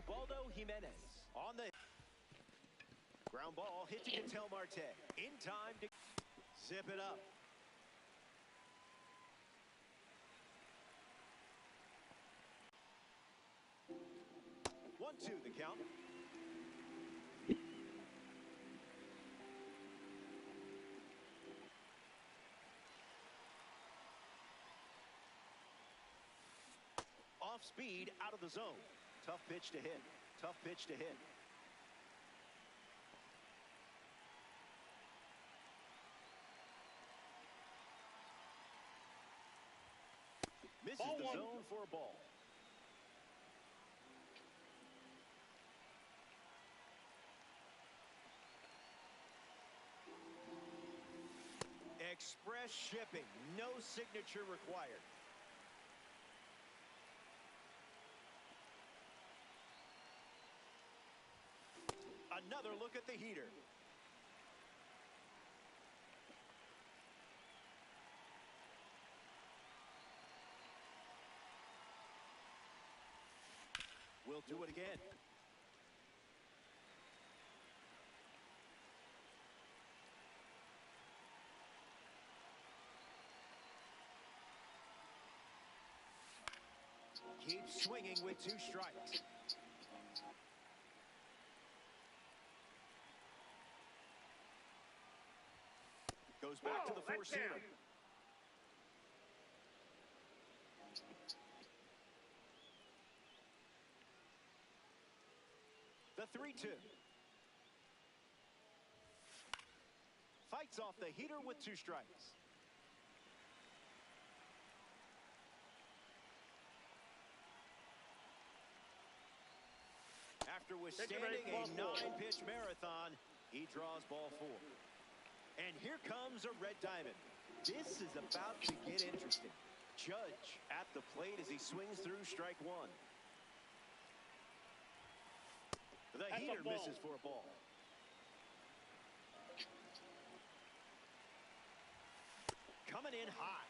Ubaldo Jimenez on the ground ball hit to Ketel Marte. In time to zip it up. 1-2 the count. Off speed, out of the zone. Tough pitch to hit. Tough pitch to hit. Misses the zone for a ball. Express shipping. No signature required. Another look at the heater. We'll do it again. Keep swinging with 2 strikes. Goes back to the 4-seamer. The 3-2. Fights off the heater with 2 strikes. After withstanding a 9-pitch marathon, he draws ball 4. And here comes a red diamond. This is about to get interesting. Judge at the plate as he swings through strike 1. The heater misses for a ball. Coming in hot.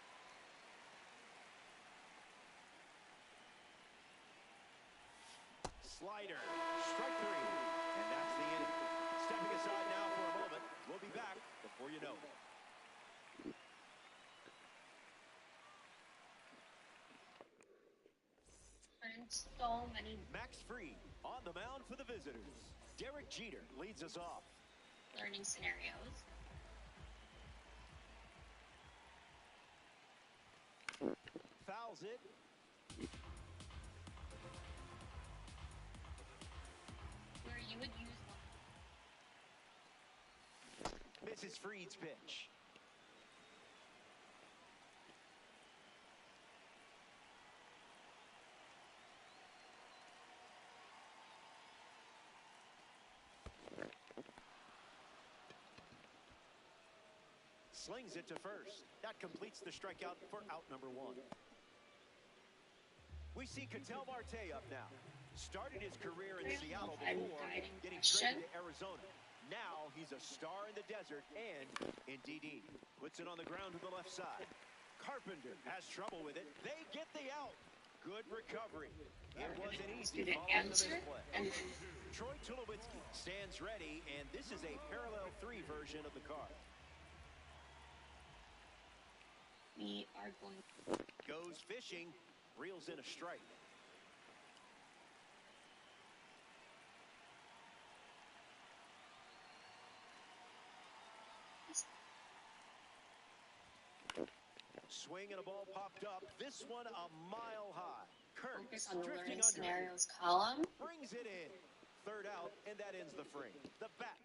Slider, strike 3, and that's the inning. Stepping aside now for a moment. We'll be back before you know it. And so many. Max Fried on the mound for the visitors. Derek Jeter leads us off. Learning scenarios. Fouls it. Where you would use one. Misses Fried's pitch. Slings it to first. That completes the strikeout for out number 1. We see Ketel Marte up now. Started his career in Seattle before getting traded to Arizona. Now he's a star in the desert and in DD. Puts it on the ground to the left side. Carpenter has trouble with it. They get the out. Good recovery. It wasn't easy following the misplay. Troy Tulowitzki stands ready, and this is a parallel 3 version of the card. We are going. Goes fishing, reels in a strike. Swing and a ball popped up. This one a mile high. Kirk Focus on the drifting learning under scenarios column. brings it in. 3rd out, and that ends the frame. The bat.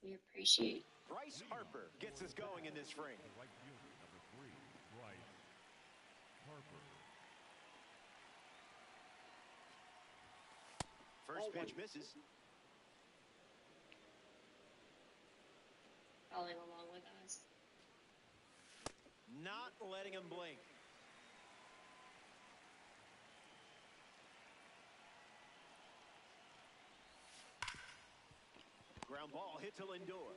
We appreciate. Bryce Harper gets us going in this frame. Right fielder, number 3, Bryce Harper. First pitch misses. Following along with us. Not letting him blink. Ground ball hit to Lindor.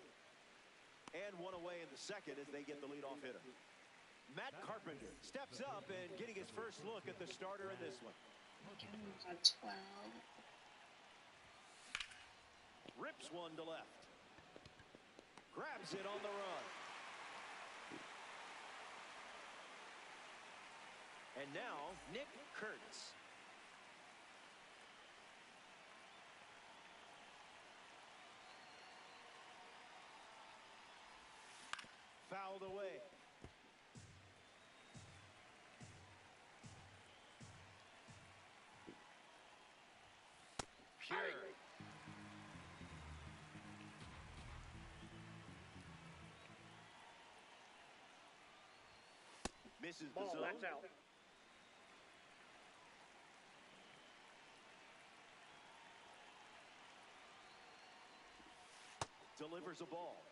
And one away in the second as they get the leadoff hitter. Matt Carpenter steps up and getting his first look at the starter in this one. Okay, we've got 12. Rips one to left. Grabs it on the run. And now, Nick Kurtz. Fouled away. Pure. Misses the Ball, zone. that's out. Delivers a ball.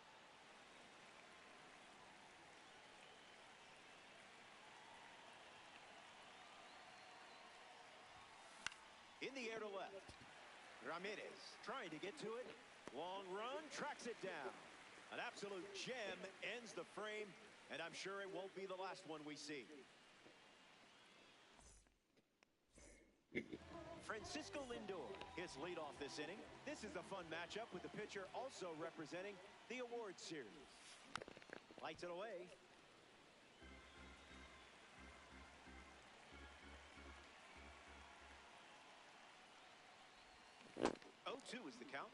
In the air to left. Ramirez trying to get to it. Long run, tracks it down. An absolute gem ends the frame, and I'm sure it won't be the last one we see. Francisco Lindor, his leadoff this inning. This is a fun matchup with the pitcher also representing the award series. Lights it away. 0-2 is the count.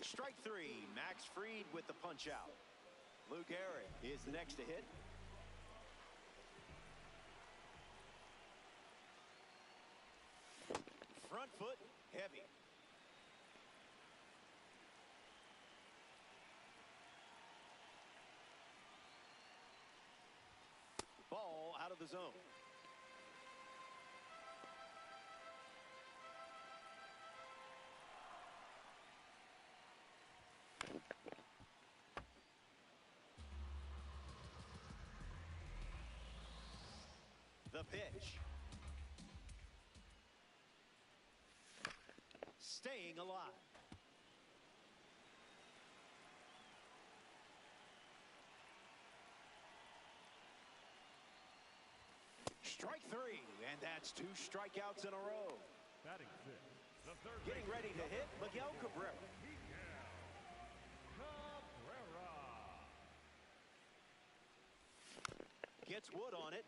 Strike three. Max Fried with the punch out. Lou Gehrig is the next to hit. Front foot heavy. Ball out of the zone. The pitch. Staying alive. Strike three, and that's 2 strikeouts in a row. Batting fifth, the third Getting ready to hit, Miguel Cabrera. Cabrera. Gets wood on it.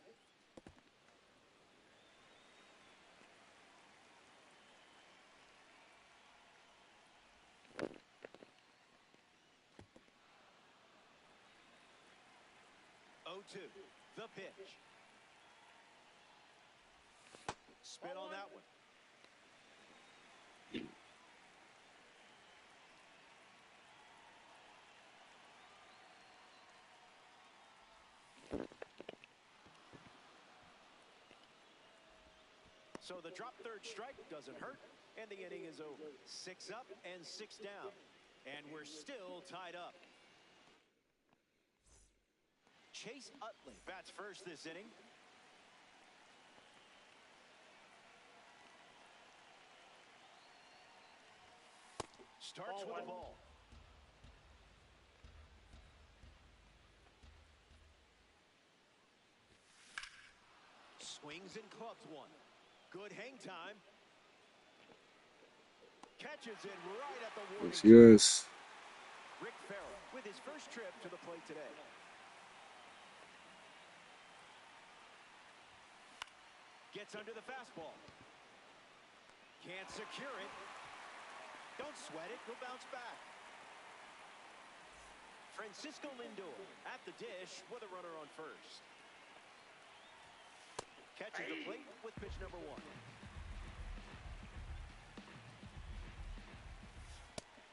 The pitch. Spin on that one. So the drop third strike doesn't hurt, and the inning is over. 6 up and 6 down, and we're still tied up. Chase Utley bats first this inning. Starts with the ball. Swings and clubs one. Good hang time. Catches it right at the warning. Yes. Rick Farrell with his first trip to the plate today. Gets under the fastball. Can't secure it. Don't sweat it. He'll bounce back. Francisco Lindor at the dish with a runner on first. Catches the plate with pitch number 1.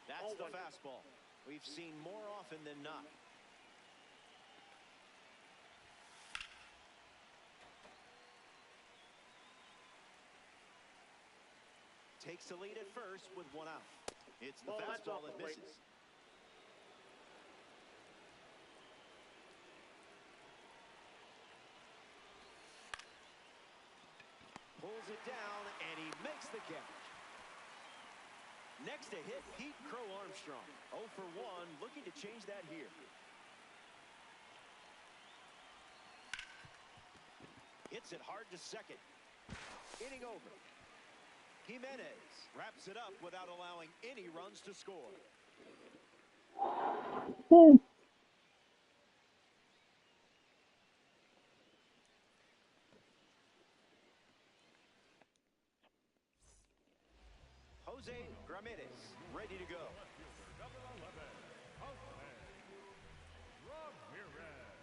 That's the fastball. We've seen more often than not. Takes the lead at first with 1 out. It's the fastball that misses. Pulls it down, and he makes the catch. Next to hit, Pete Crow Armstrong. 0 for 1, looking to change that here. Hits it hard to second. Inning over. Jimenez wraps it up without allowing any runs to score. Jose Ramirez ready to go. Number 11, Jose Ramirez.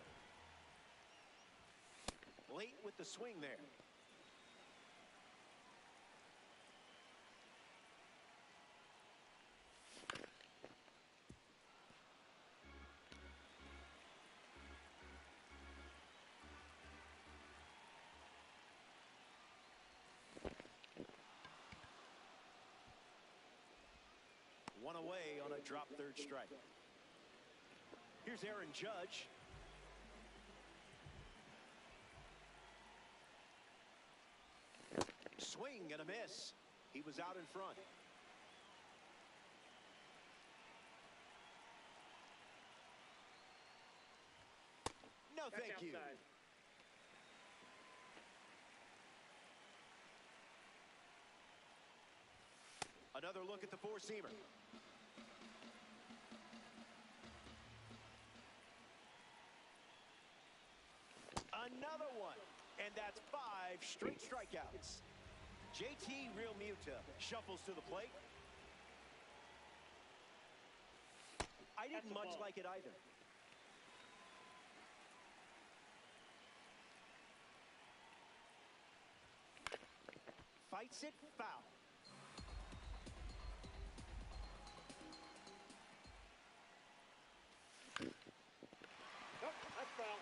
Late with the swing there. One away on a drop third strike. Here's Aaron Judge. Swing and a miss. He was out in front. No, thank you. Another look at the four-seamer. Another one. And that's 5 straight strikeouts. JT Realmuto shuffles to the plate. I didn't much like it either. Fights it, foul. Nope, that's foul.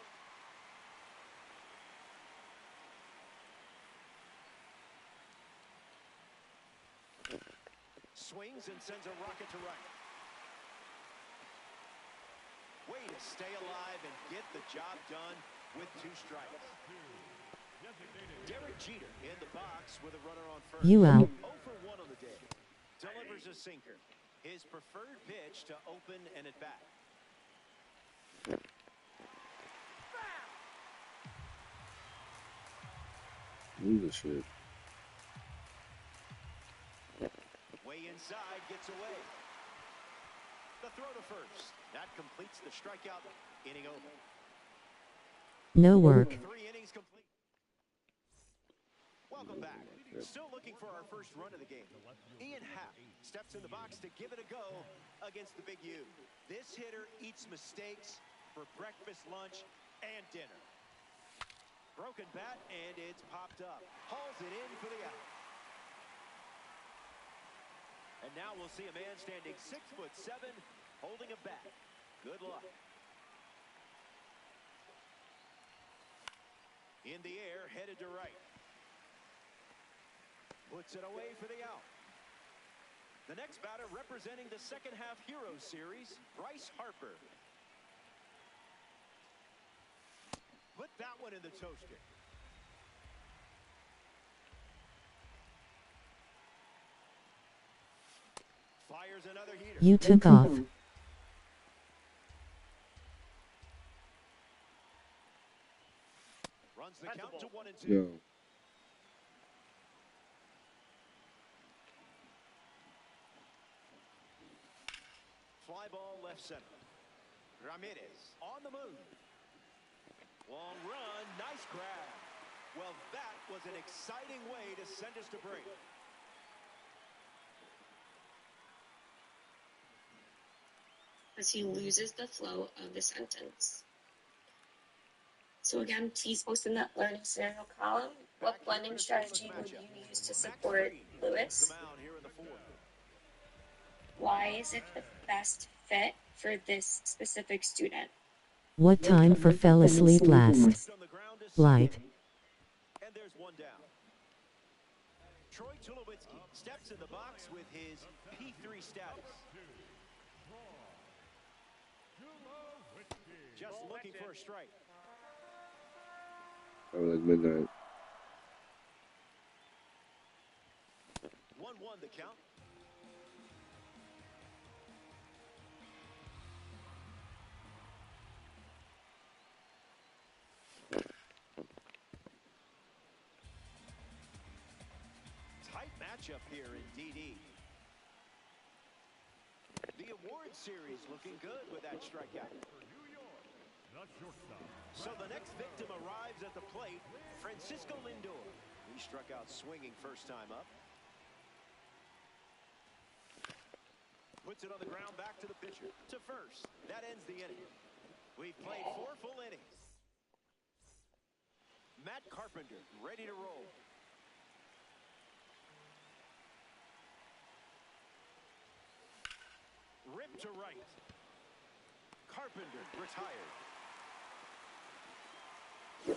Swings and sends a rocket to right. Way to stay alive and get the job done with 2 strikes. Derek Jeter in the box with a runner on first. You out. 0 for 1 on the day. Delivers a sinker. His preferred pitch to open an at-bat. Lose the shit. Way inside, gets away. The throw to first. That completes the strikeout. Inning over. No work. 3 innings complete. Welcome back. Still looking for our first run of the game. Ian Happ steps in the box to give it a go against the Big U. This hitter eats mistakes for breakfast, lunch, and dinner. Broken bat, and it's popped up. Hauls it in for the out. And now we'll see a man standing 6'7", holding a bat. Good luck. In the air, headed to right. Puts it away for the out. The next batter representing the second half Hero Series, Bryce Harper. Put that one in the toaster. Fires another heater. You took off. Runs the count to 1 and 2. Yo. Fly ball left center. Ramirez on the move. Long run, nice grab. Well, that was an exciting way to send us to break. As he loses the flow of the sentence. So again, please post in that learning scenario column. What blending strategy would you use to support Lewis? Why is it the best fit for this specific student? What time for fell asleep last? Light. And there's one down. Troy Tulowitzki steps in the box with his P3 status. Just looking for a strike. Probably like midnight. 1-1 the count. matchup here in DD. The award series looking good with that strikeout. For New York, the shortstop. So the next victim arrives at the plate, Francisco Lindor. He struck out swinging first time up. Puts it on the ground back to the pitcher. To first. That ends the inning. We've played 4 full innings. Matt Carpenter ready to roll. Ripped to right. Carpenter retired. Now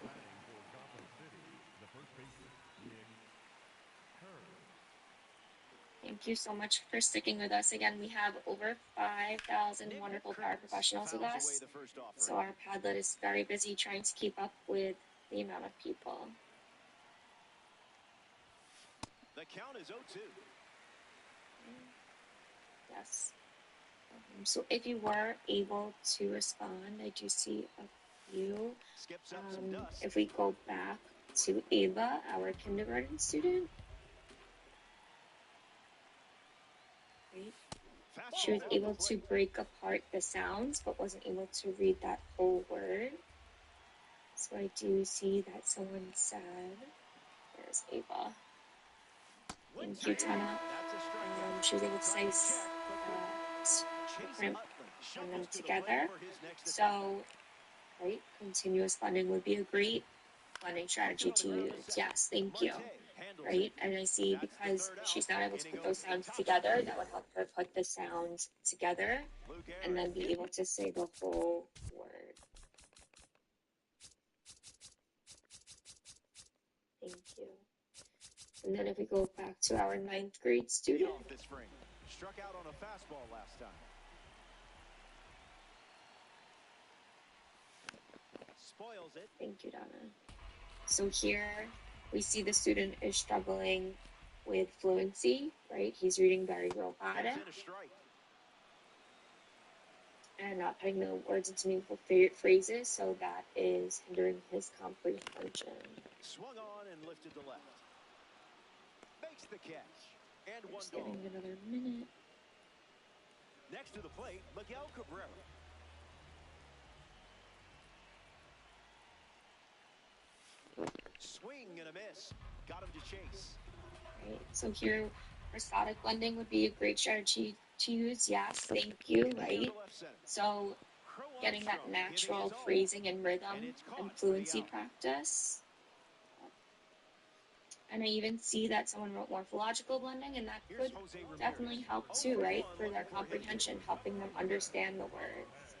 batting for Gotham City, the first baseman, Nick Hearn. Thank you so much for sticking with us. Again, we have over 5,000 wonderful paraprofessionals with us. So our Padlet is very busy trying to keep up with the amount of people. The count is 0-2. Yes. So if you were able to respond, I do see a few. Skips up some dust. If we go back to Ava, our kindergarten student. Right. She was able to break apart the sounds, but wasn't able to read that whole word. So I do see that someone said, there's Ava. Thank you, Tana. She was able to say different on them together. So, right, continuous blending would be a great blending strategy to use. Yes, thank you. Right, and I see because she's not able to put those sounds together, that would help her put the sounds together and then be able to say the whole word. Thank you. And then if we go back to our 9th grade student. Struck out on a fastball last time. Spoils it. Thank you, Donna. So here we see the student is struggling with fluency, right? He's reading very robotic and not putting the words into meaningful phrases, so that is hindering his comprehension. Swung on and lifted to left. Makes the catch. And one Just giving it another minute. Next to the plate, Miguel Cabrera. Swing and a miss. Got him to chase. Right. So here, prosodic blending would be a great strategy to use. Yes, thank you. Right. So getting that natural phrasing and rhythm and fluency practice. And I even see that someone wrote morphological blending, and that could definitely help too, right, for their comprehension, helping them understand the words.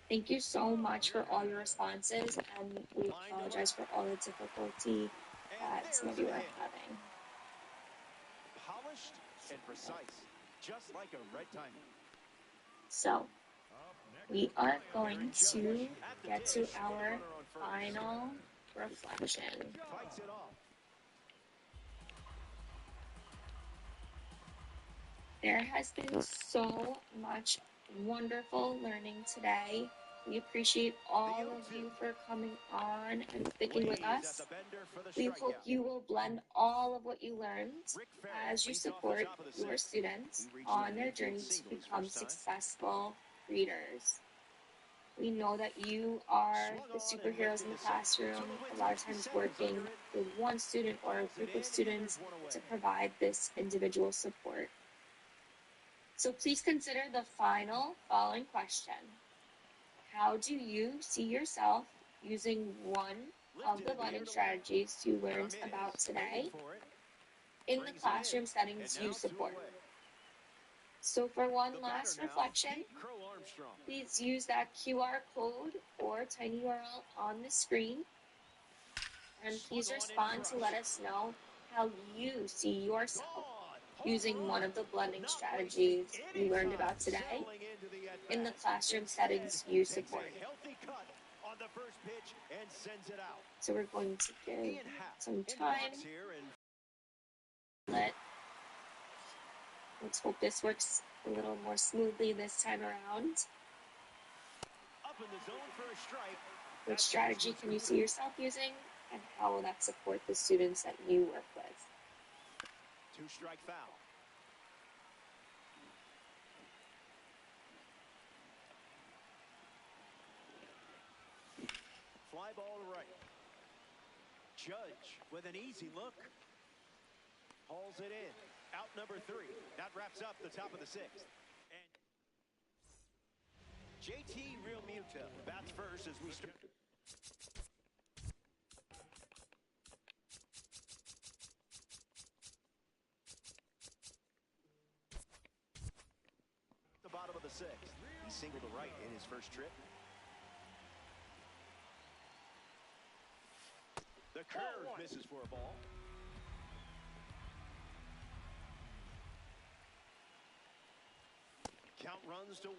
Thank you so much for all your responses, and we apologize for all the difficulty that some of you are having. Polished and precise, just like a red diamond. So, we are going to get to our final reflection. Fights it off. There has been so much wonderful learning today. We appreciate all of you for coming on and sticking with us. We hope you will blend all of what you learned as you support your students on their journey to become successful readers. We know that you are the superheroes in the classroom, a lot of times working with one student or a group of students to provide this individual support. So please consider the following question. How do you see yourself using one of the blending strategies you learned about today in the classroom settings you support? So for one last reflection, please use that QR code or tiny URL on the screen, and please respond to let us know how you see yourself using one of the blending strategies you learned about today in the classroom settings you support. So we're going to give some time. Let's hope this works a little more smoothly this time around. Which strategy can you see yourself using, and how will that support the students that you work with? Two-strike foul. Fly ball to right. Judge with an easy look. Hauls it in. Out number 3. That wraps up the top of the 6th. And JT Realmuto bats first as we start. The bottom of the 6th. He singled to right in his first trip. The curve misses for a ball. Count runs to 1-1.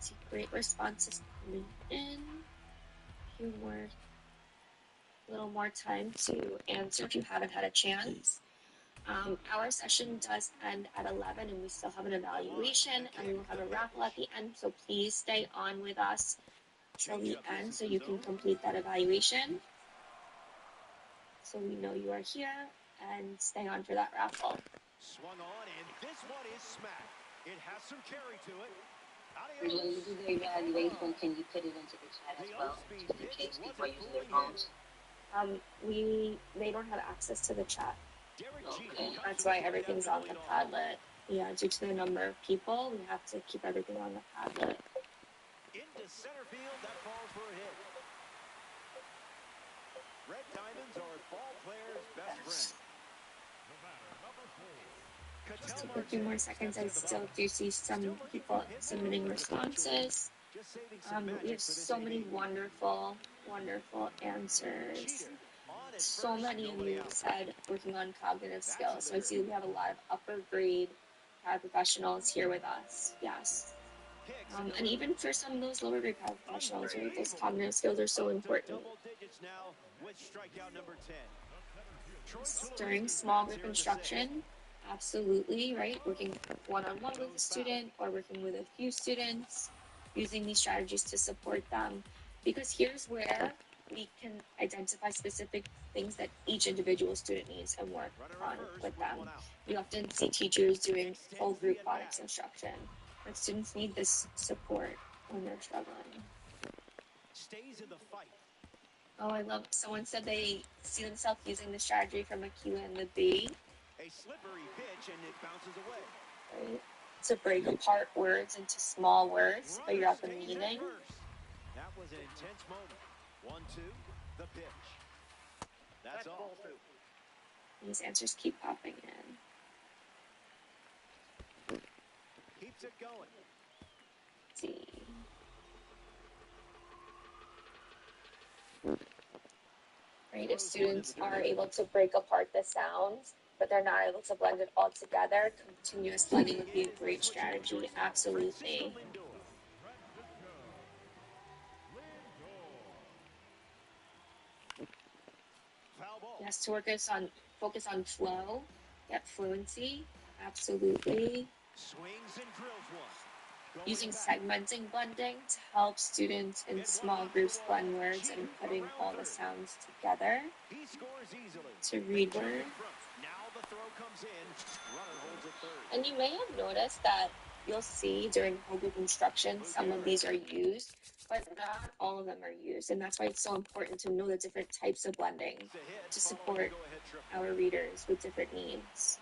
See, great responses coming in. A little more time to answer if you haven't had a chance. Our session does end at 11 and we still have an evaluation and we will have a raffle at the end, so please stay on with us till the end so you can complete that evaluation. So we know you are here and stay on for that raffle. Swung on and this one is smacked. It has some carry to it. When you do the evaluation, can you put it into the chat as well, just in case people are using their phones? They don't have access to the chat. Okay. That's why everything's on the Padlet. Yeah, due to the number of people, we have to keep everything on the Padlet. Into center field, that falls for a hit. Red Diamonds are a ball player's best friend. Just take a few more seconds. I still do see some people submitting responses. We have so many wonderful answers. So many of you said working on cognitive skills. So I see we have a lot of upper grade paraprofessionals here with us. Yes. And even for some of those lower grade paraprofessionals, right, those cognitive skills are so important. During small group instruction, absolutely, right? Working one-on-one with a student or working with a few students, using these strategies to support them. Because here's where we can identify specific things that each individual student needs and work on with them. We often see teachers doing whole group phonics instruction, but students need this support when they're struggling. Stays in the fight. Oh, I love, someone said they see themselves using the strategy from Aquila and the Bee. A slippery pitch and it bounces away. Right? To break apart words into small words, figure out the meaning. That was an intense moment. 1-2, the pitch. That's all. These answers keep popping in. Keeps it going. Let's see. Right, if students are able to break apart the sounds, but they're not able to blend it all together, continuous blending would be a great strategy. Absolutely. Yes, to focus on flow, get fluency. Absolutely. Swings and drills one. Using segmenting blending to help students in small groups blend words and putting all the sounds together He scores easily. to read words. Now the throw comes in. Runner holds it third. And you may have noticed that you'll see during whole group instruction, some of these are used, but not all of them are used. And that's why it's so important to know the different types of blending to support our readers with different needs.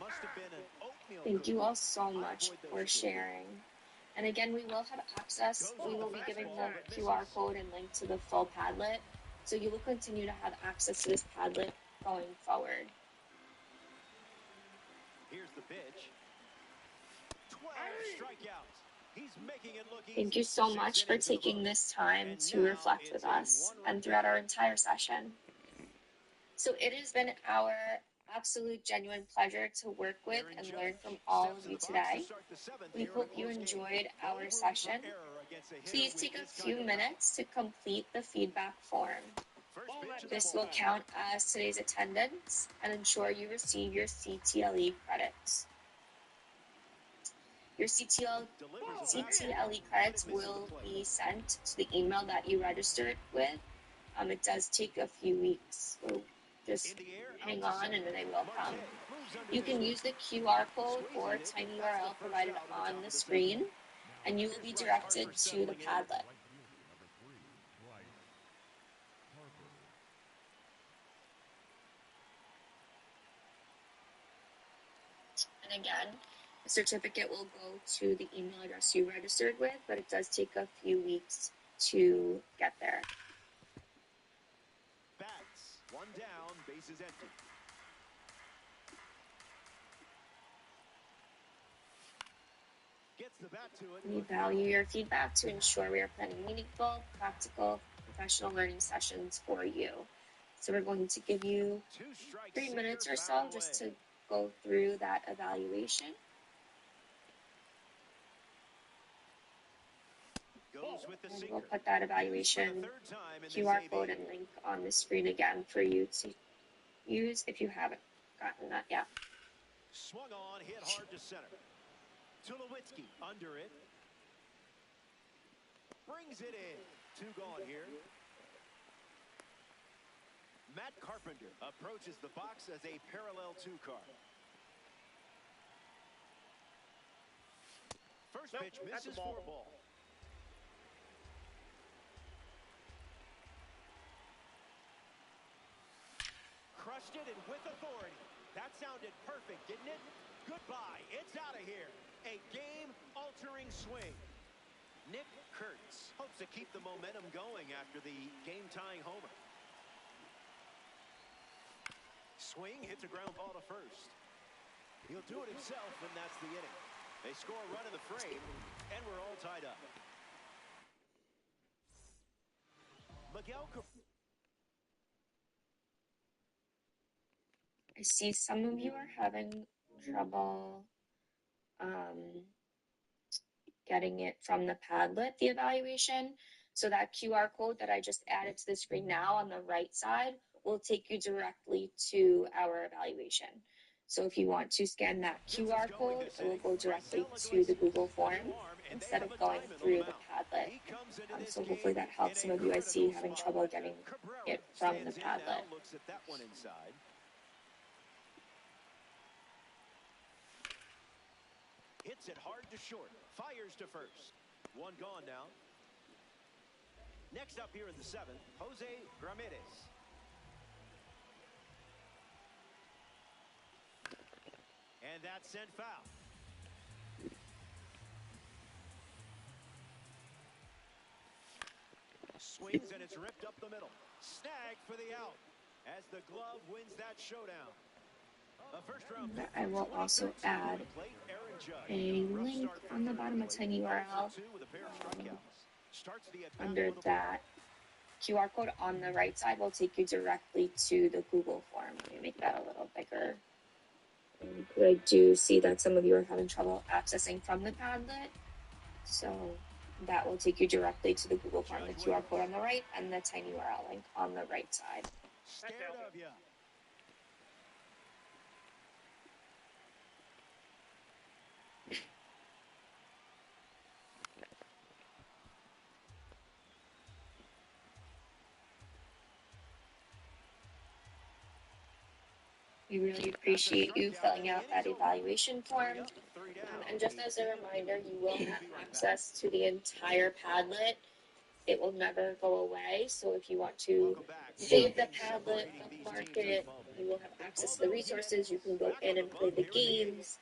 Must have been an oatmeal Thank you cookie. all so much for sharing. And again, we will have access. We will be giving the QR code and link to the full Padlet. So you will continue to have access to this Padlet going forward. Here's the pitch. 12 strikeouts. He's making it look easy. Thank you so much for taking this time to reflect with us and throughout our entire session. So it has been our absolute genuine pleasure to work with and learn from all of you today. We hope you enjoyed our session. Please take a few minutes to complete the feedback form. This will count as today's attendance and ensure you receive your CTLE credits. Your CTLE credits will be sent to the email that you registered with. It does take a few weeks, so just In the air, out hang to on center. and they will come. Marte moves under You this can one. use the QR code or Squeezing it. tiny That's the URL first provided out at the on top the of the screen, second. and you will be Here's Bryce directed Harper to the settling in. Padlet. Right fielder, number 3, Bryce Harper. And again, the certificate will go to the email address you registered with, but it does take a few weeks to get there. Bats. One down. Bases empty. Gets the bat to it. We value your feedback to ensure we are planning meaningful, practical, professional learning sessions for you. So we're going to give you 2 strikes. 3 minutes or so foul just away. to go through that evaluation. Goes with the And sinker. we'll put that Used for evaluation the third time in this QR AB. code and link on the screen again for you to use if you haven't gotten that yet. Swung on, hit hard to center. Tulowitzki under it. Brings it in. 2 gone here. Matt Carpenter approaches the box as a parallel 2 card. First pitch misses for a ball. Crushed it and with authority. That sounded perfect, didn't it? Goodbye. It's out of here. A game-altering swing. Nick Kurtz hopes to keep the momentum going after the game-tying homer. Swing hits a ground ball to first. He'll do it himself, and that's the inning. They score a run in the frame, and we're all tied up. Miguel Cabrera. I see some of you are having trouble getting it from the Padlet, the evaluation. So that QR code that I just added to the screen now on the right side will take you directly to our evaluation. So if you want to scan that QR code, it will go directly to the Google form instead of going through the Padlet. So hopefully that helps some of you I see having trouble getting it from the Padlet. Looks at that one inside. Hits it hard to short. Fires to first. 1 gone now. Next up here in the 7th, Jose Ramirez. And that's sent foul. Swings and it's ripped up the middle. Snag for the out as the glove wins that showdown. I will also add a link on the bottom of Tiny URL under that QR code on the right side will take you directly to the Google form. Let me make that a little bigger. I do see that some of you are having trouble accessing from the Padlet, so that will take you directly to the Google form, the QR code on the right and the Tiny URL link on the right side. Scared of ya. We really appreciate you filling out that evaluation form. And just as a reminder, you will have access to the entire Padlet. It will never go away. So if you want to save the Padlet, bookmark it, you will have access to the resources. You can go in and play the games,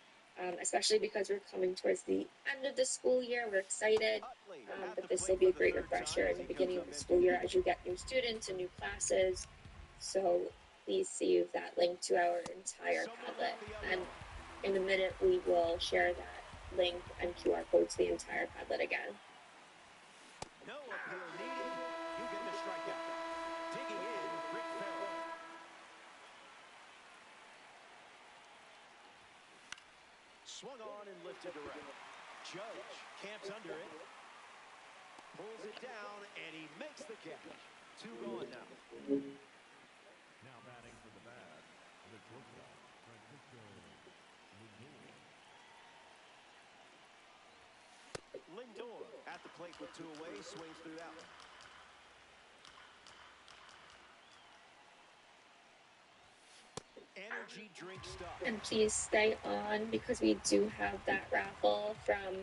especially because we're coming towards the end of the school year. We're excited, but this will be a great refresher in the beginning of the school year as you get new students and new classes. So please save that link to our entire Padlet. And in a minute, we will share that link and QR code to the entire Padlet again. No appeal needed. You get the strikeout. Digging in, Rick Farrell. Swung on and lifted to right. Judge camps under it. Pulls it down, and he makes the catch. 2 gone now. Now batting for the bad, the shortstop, Francisco Lindor. Lindor at the plate with 2 away, swings through that one. energy drink stuff. And please stay on because we do have that raffle from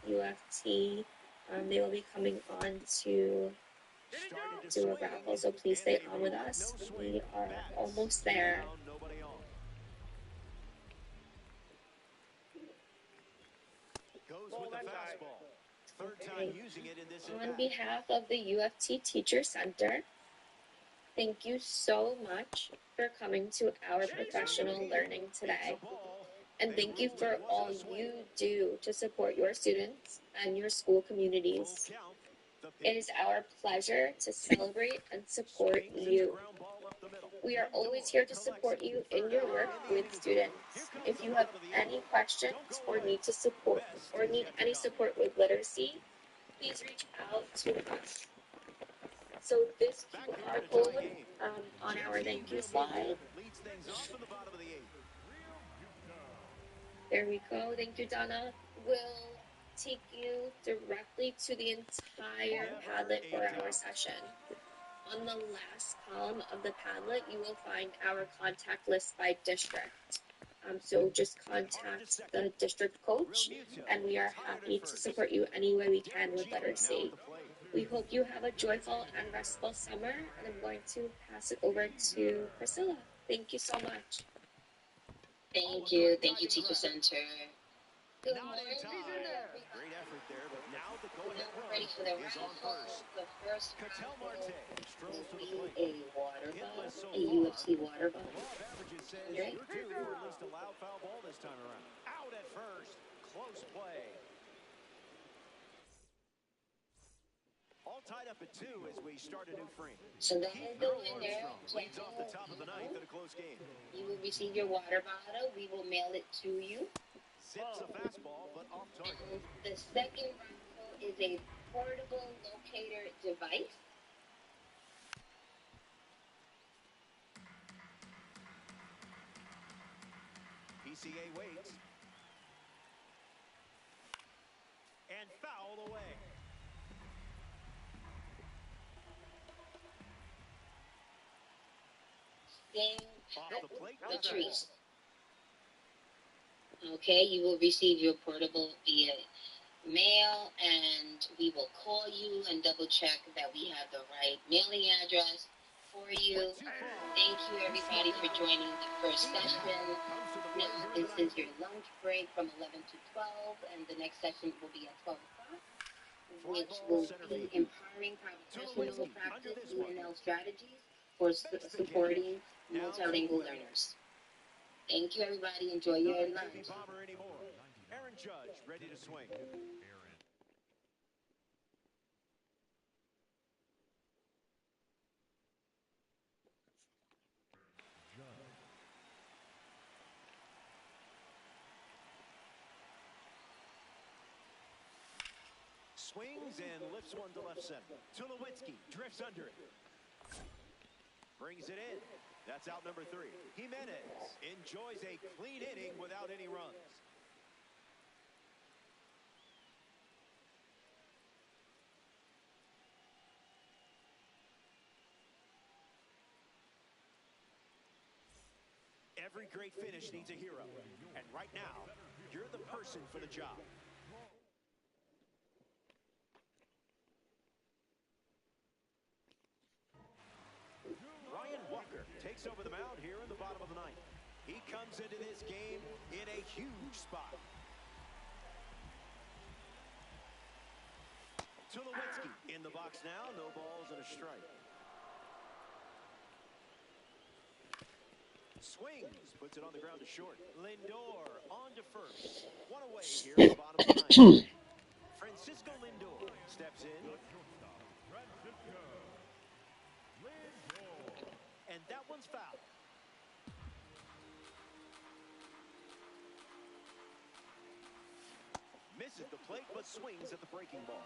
UFT. They will be coming on to do a raffle, so please stay on with us. We are almost there. Goes with the fastball. Third time using it in this On behalf of the UFT Teacher Center, thank you so much for coming to our professional learning today. And thank you for all you do to support your students and your school communities. It is our pleasure to celebrate and support you. We are always here to support you in your work with students. If you have any questions or need any support with literacy, please reach out to us. So this QR code on our thank you slide. There we go. Thank you, Donna. Will take you directly to the entire Padlet for our session. On the last column of the Padlet, you will find our contact list by district. So just contact the district coach, and we are happy to support you any way we can with literacy. We hope you have a joyful and restful summer, and I'm going to pass it over to Priscilla. Thank you so much. Thank you, Teacher Center. Good morning. Great effort there, but now the go-ahead Now we're ready for the raffle. The first raffle will be a water bottle, a UFC water bottle. Andre? At least a loud foul ball this time around. Out at first. Close play. All tied up at 2 as we start a new frame. So that is the winner. Leads off the top of the ninth in a close game. You will receive your water bottle. We will mail it to you. Zips a fastball, but off target. And the second raffle is a portable locator device. PCA waits. And foul away. Latrice. Okay, you will receive your portable via mail, and we will call you and double check that we have the right mailing address for you. Thank you, everybody, for joining the first session. Now, this is your lunch break from 11 to 12, and the next session will be at 12 o'clock, which will be empowering professional practice UNL strategies for supporting multilingual learners. Thank you, everybody. Enjoy your lunch. Aaron Judge ready to swing. Swings and lifts one to left center. Tulowitzki drifts under it. Brings it in. That's out number 3. Jimenez enjoys a clean inning without any runs. Every great finish needs a hero. And right now, you're the person for the job. Ryan Walker takes over the mound here in the bottom of the ninth. He comes into this game in a huge spot. Tulowitzki in the box now. No balls and a strike. Swings, puts it on the ground to short. Lindor on to first. One away here in the bottom of the ninth. Francisco Lindor steps in. And that one's foul. Misses the plate, but swings at the breaking ball.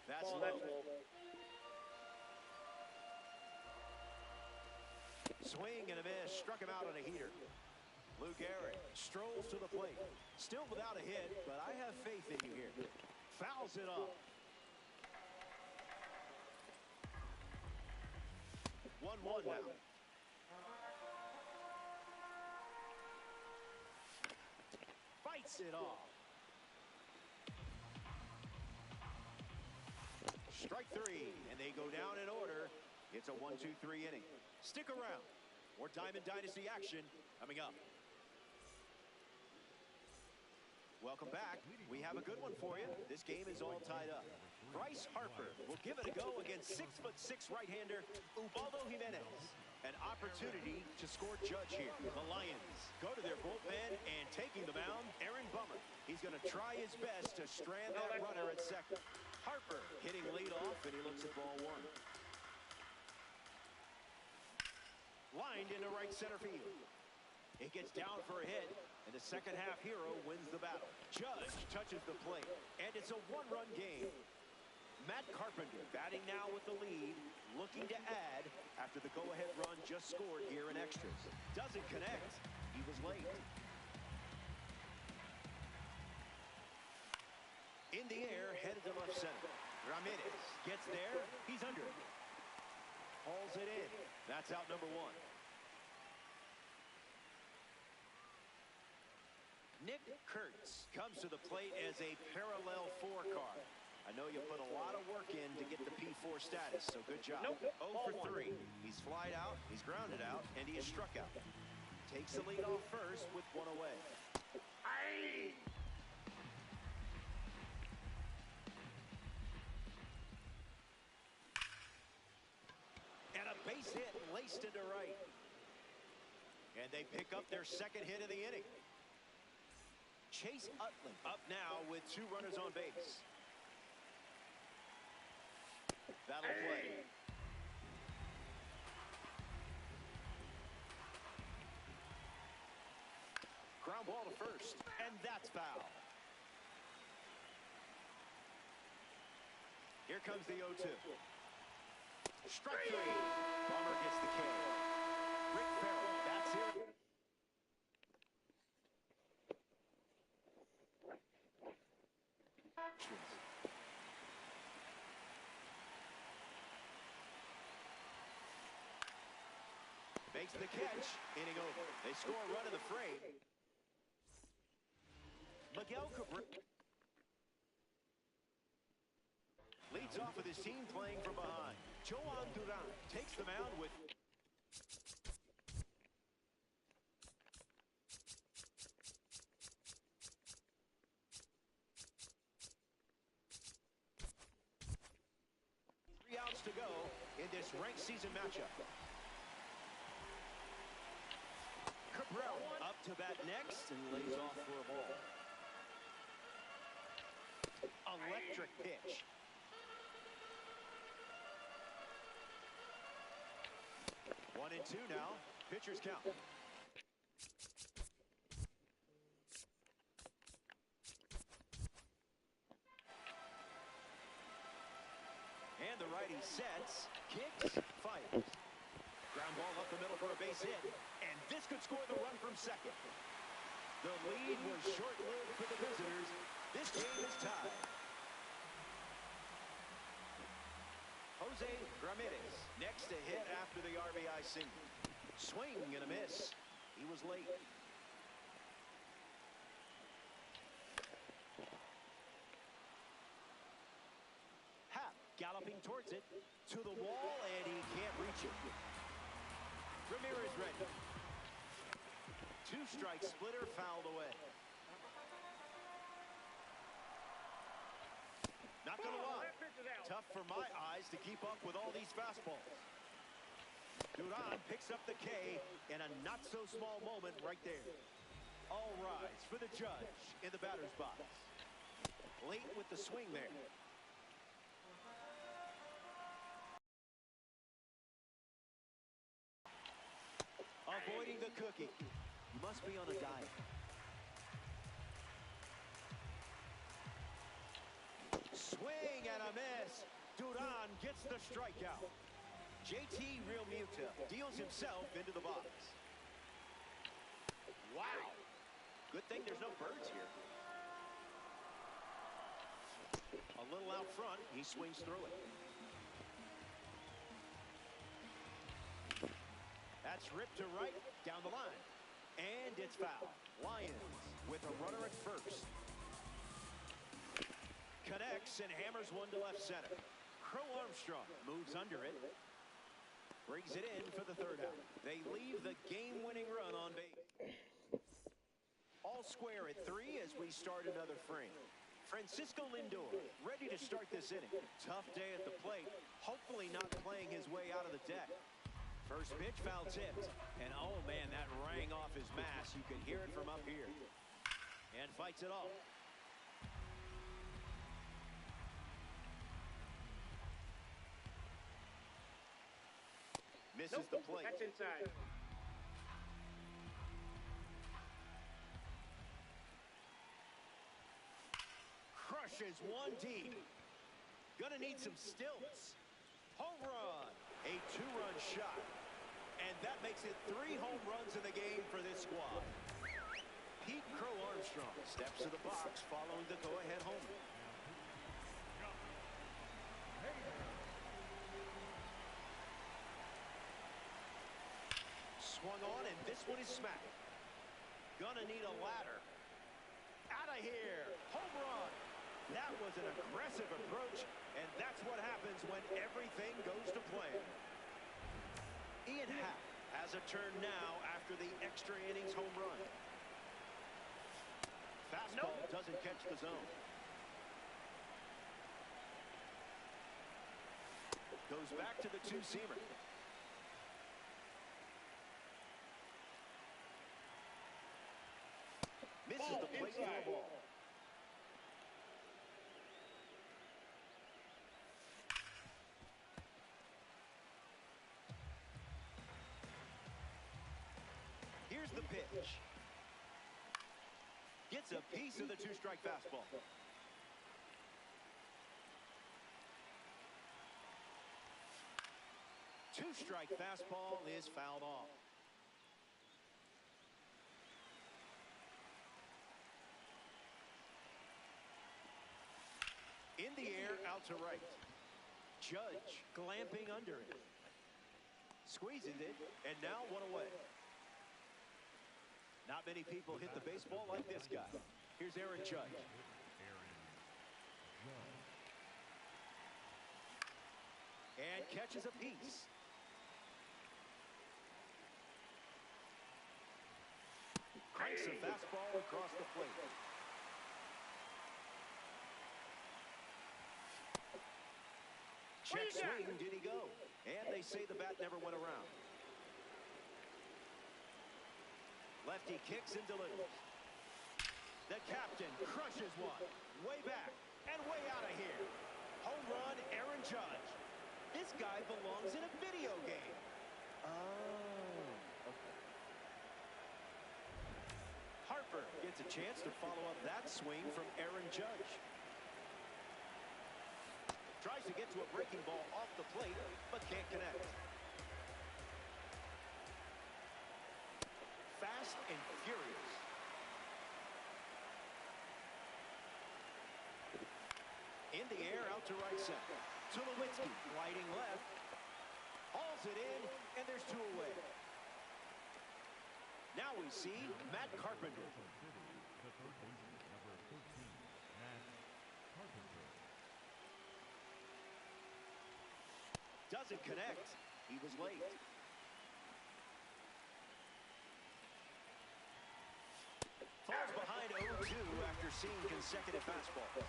That's low. Swing and a miss. Struck him out on a heater. Lou Gehrig strolls to the plate. Still without a hit, but I have faith in you here. Fouls it up. 1-1 now. cuts it off. Strike three, and they go down in order. It's a 1-2-3 inning. Stick around. More Diamond Dynasty action coming up. Welcome back. We have a good one for you. This game is all tied up. Bryce Harper will give it a go against 6'6" right-hander Ubaldo Jimenez. An opportunity to score Judge here. The Lions go to their bullpen, and taking the mound, Aaron Bummer. He's going to try his best to strand that runner at second. Harper hitting leadoff, and he looks at ball one. Lined into right center field. It gets down for a hit, and the second half hero wins the battle. Judge touches the plate, and it's a one-run game. Matt Carpenter batting now with the lead, looking to add after the go-ahead run just scored here in extras. Doesn't connect. He was late. In the air, headed to left center. Ramirez gets there. He's under it. Hauls it in. That's out number one. Nick Kurtz comes to the plate as a parallel four card. I know you put a lot of work in to get the P4 status, so good job. 0 for 3. He's flied out, he's grounded out, and he is struck out. Takes the lead off first with one away. Aye. And a base hit laced into right. And they pick up their second hit of the inning. Chase Utley up now with 2 runners on base. That'll play. Ground ball to first, and that's foul. Here comes the 0-2. Strike three. Bummer gets the K. Rick Farrell, that's here. Makes the catch. Inning over. They score a run in the frame. Miguel Cabrera leads off with his team playing from behind. Joan Duran takes the mound with three outs to go in this ranked season matchup. Cabrera up to bat next and lays off for a ball. Electric pitch. One and two now. Pitcher's count. And the righty sets, kicks, fires. Ground ball up the middle for a base hit. And this could score the run from second. The lead was short-lived for the visitors. This game is tied. Jose Ramirez next to hit after the RBI single. Swing and a miss. He was late. Happ galloping towards it. To the wall, and he can't reach it. Ramirez ready. 2-strike splitter fouled away. Not gonna lie, tough for my eyes to keep up with all these fastballs. Duran picks up the K in a not-so-small moment right there. All rise for the judge in the batter's box. Late with the swing there. Avoiding the cookie. You must be on a diet. Swing and a miss. Duran gets the strikeout. JT Realmuto deals himself into the box. Wow. Good thing there's no birds here. A little out front. He swings through it. That's ripped to right, down the line. And it's foul. Lions with a runner at first. Connects and hammers one to left center. Crow Armstrong moves under it. Brings it in for the third out. They leave the game-winning run on base. All square at 3 as we start another frame. Francisco Lindor ready to start this inning. Tough day at the plate. Hopefully not playing his way out of the deck. First pitch foul tipped. And oh man, that rang off his mask. You could hear it from up here. And fights it off. Misses the plate. That's inside. Crushes one deep. Gonna need some stilts. Home run. A 2-run shot. And that makes it 3 home runs in the game for this squad. Pete Crow Armstrong steps to the box following the go-ahead homer. Swung on, and this one is smacked. Gonna need a ladder. Out of here. Home run. That was an aggressive approach, and that's what happens when everything goes to plan. Ian Happ has a turn now after the extra innings home run. Fastball doesn't catch the zone. Goes back to the two-seamer. Misses the plate for a ball. Here's the pitch. Gets a piece of the 2-strike fastball. Two-strike fastball is fouled off. In the air, out to right. Judge glamping under it. Squeezes it, and now one away. Not many people hit the baseball like this guy. Here's Aaron Judge. And catches a piece. Cranks a fastball across the plate. Check swing, did he go? And they say the bat never went around. Lefty kicks and delivers. The captain crushes one. Way back and way out of here. Home run, Aaron Judge. This guy belongs in a video game. Oh, okay. Harper gets a chance to follow up that swing from Aaron Judge. Tries to get to a breaking ball off the plate, but can't connect. Fast and furious. In the air, out to right center. Tulowitzki gliding left. Hauls it in, and there's 2 away. Now we see Matt Carpenter. The third baseman, number 13, Matt Carpenter. Doesn't connect. He was late. Falls behind 0-2 after seeing consecutive fastballs.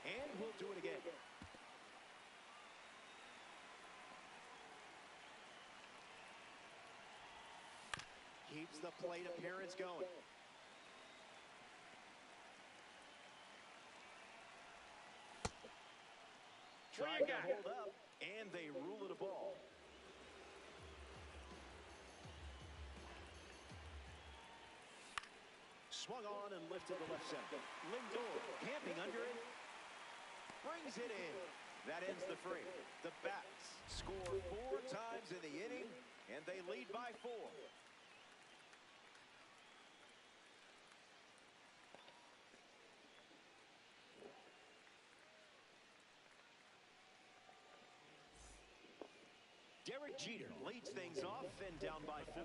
And we'll do it again. Keeps the plate appearance going. Trying to hold up, and they rule it a ball. Swung on and lifted to left center. Lindor camping under it. Brings it in. That ends the frame. The Bats score 4 times in the inning, and they lead by 4. Derek Derek Jeter leads things off and down by 4.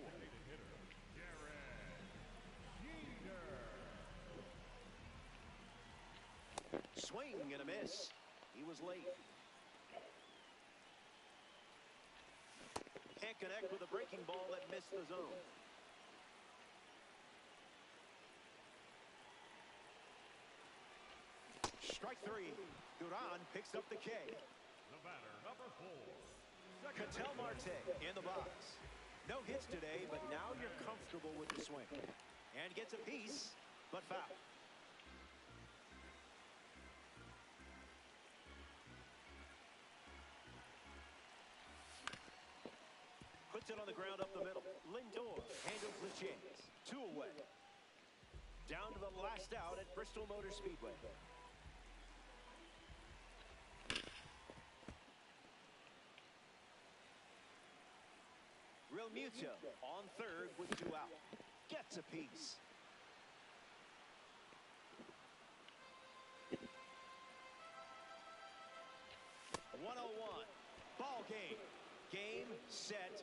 Swing and a miss. He was late. Can't connect with a breaking ball that missed the zone. Strike 3. Duran picks up the K. The batter, number 4. Ketel Marte in the box. No hits today, but now you're comfortable with the swing. And gets a piece, but foul. Puts it on the ground up the middle. Lindor handles the chance. 2 away. Down to the last out at Bristol Motor Speedway. Real Muto on third with 2 out. Gets a piece. .101. Ball game. Game, set,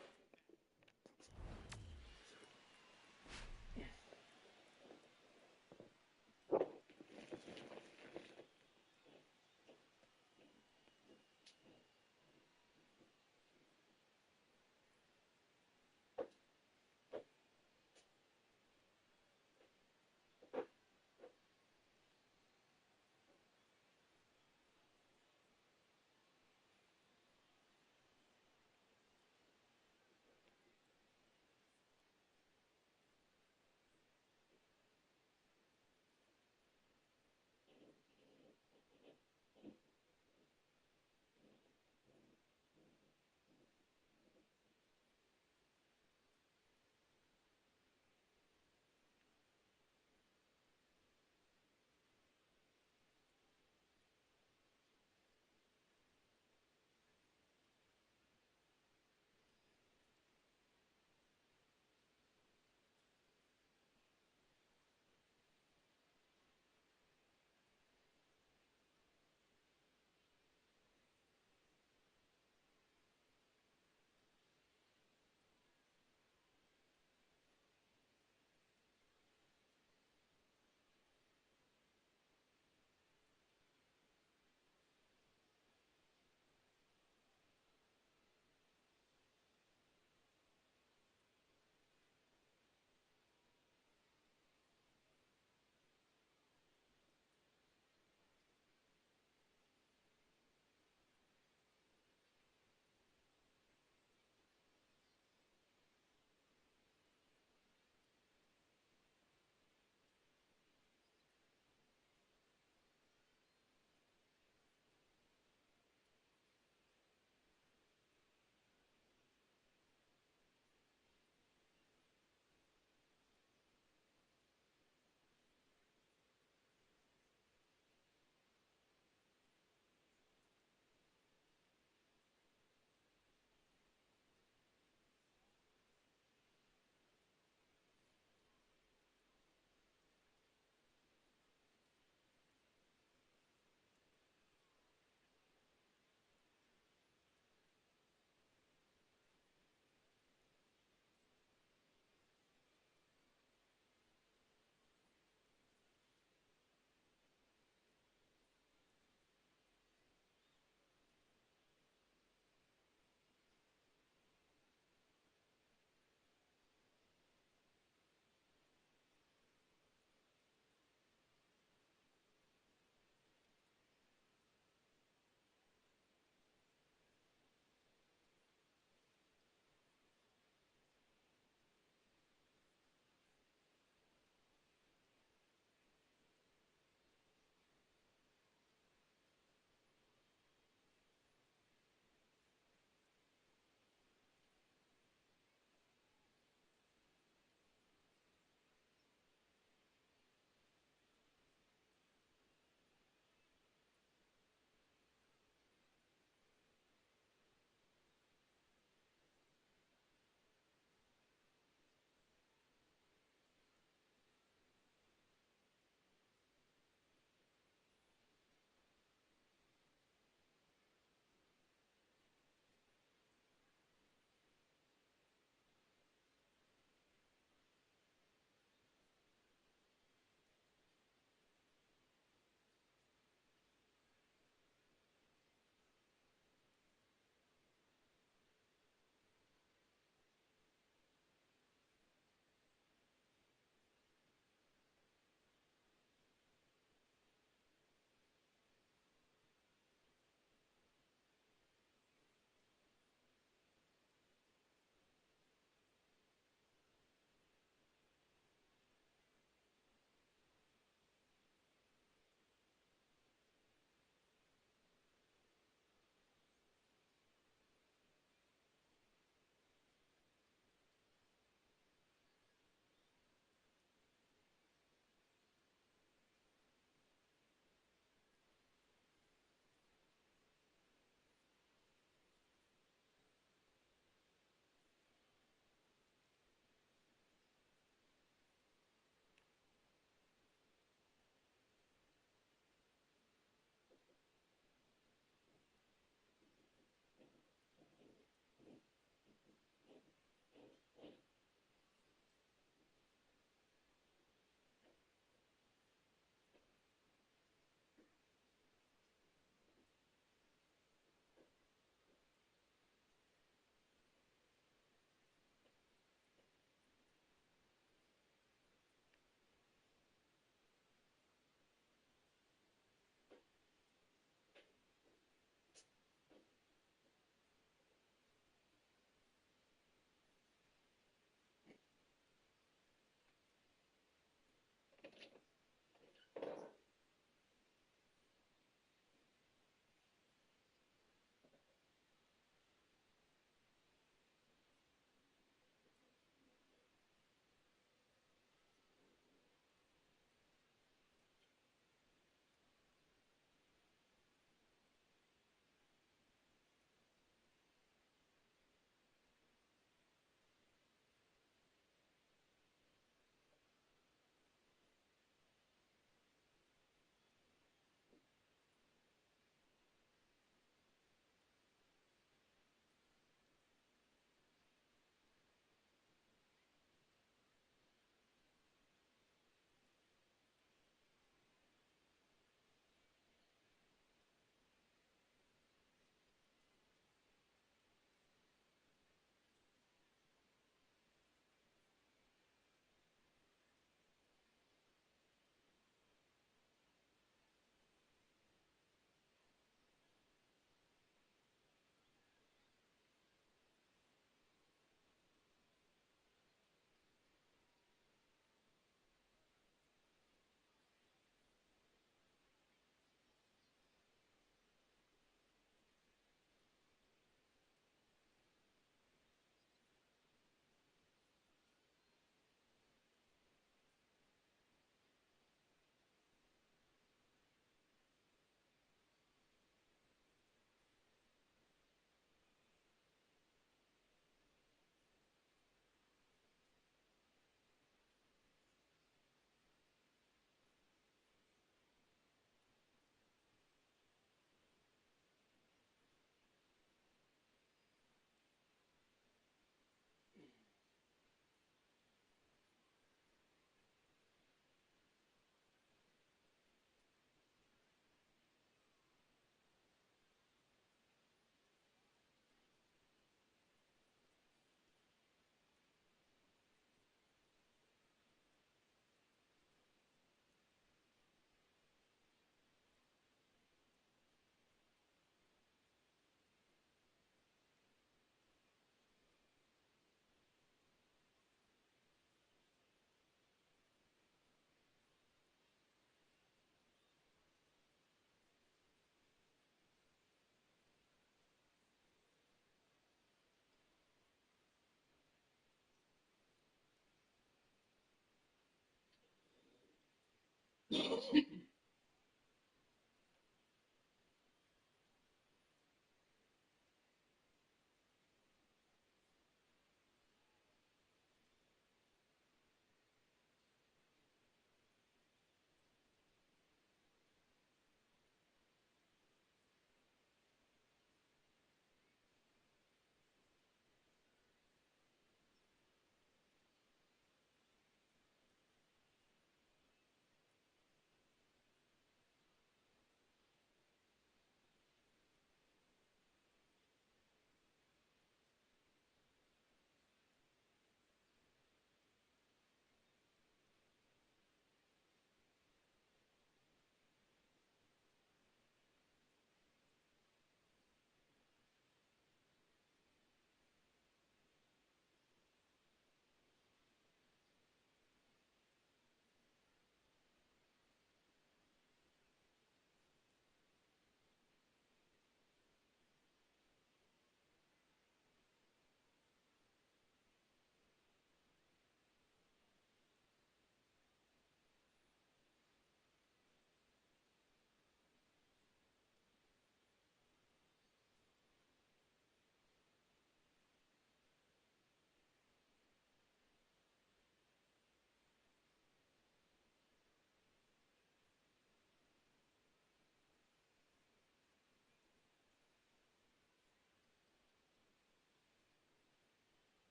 You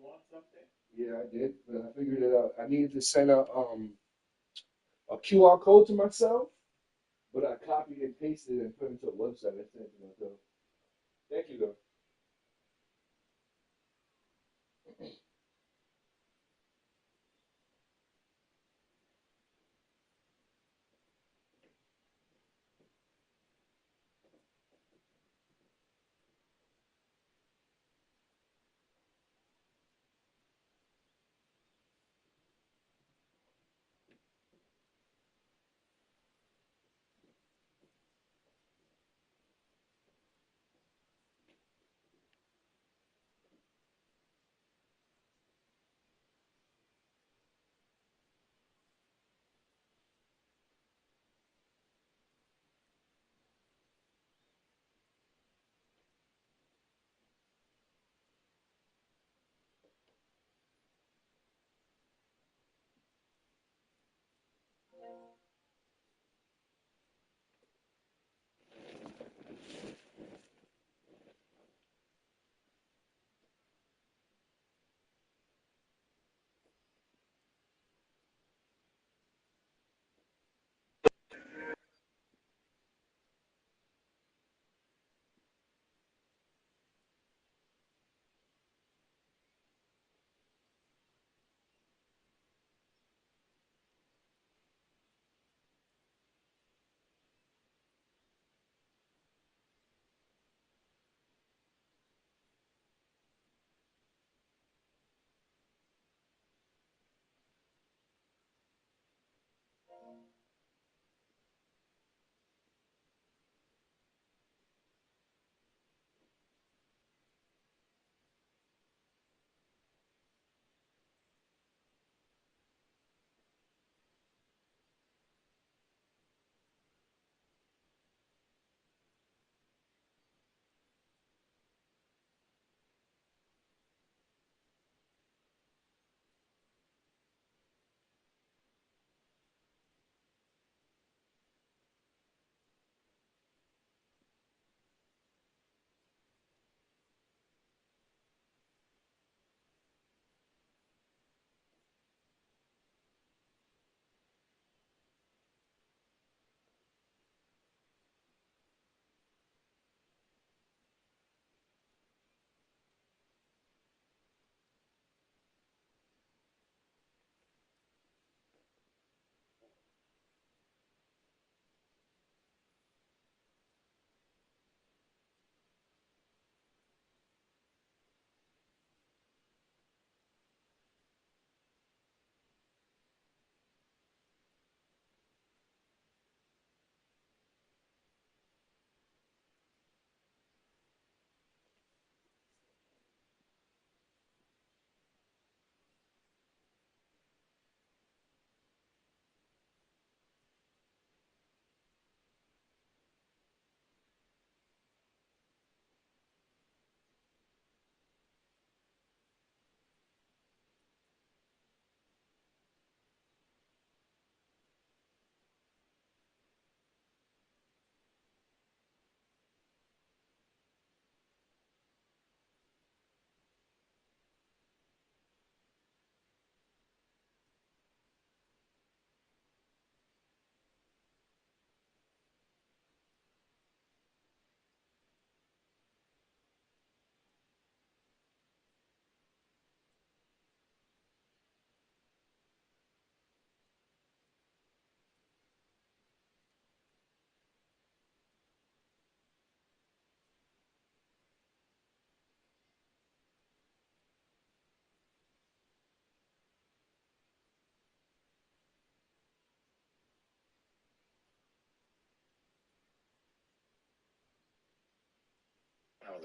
want something? Yeah, I did, but I figured it out. I needed to send a QR code to myself, but I copied and pasted it and put it into a website. I sent it to myself. Thank you, though.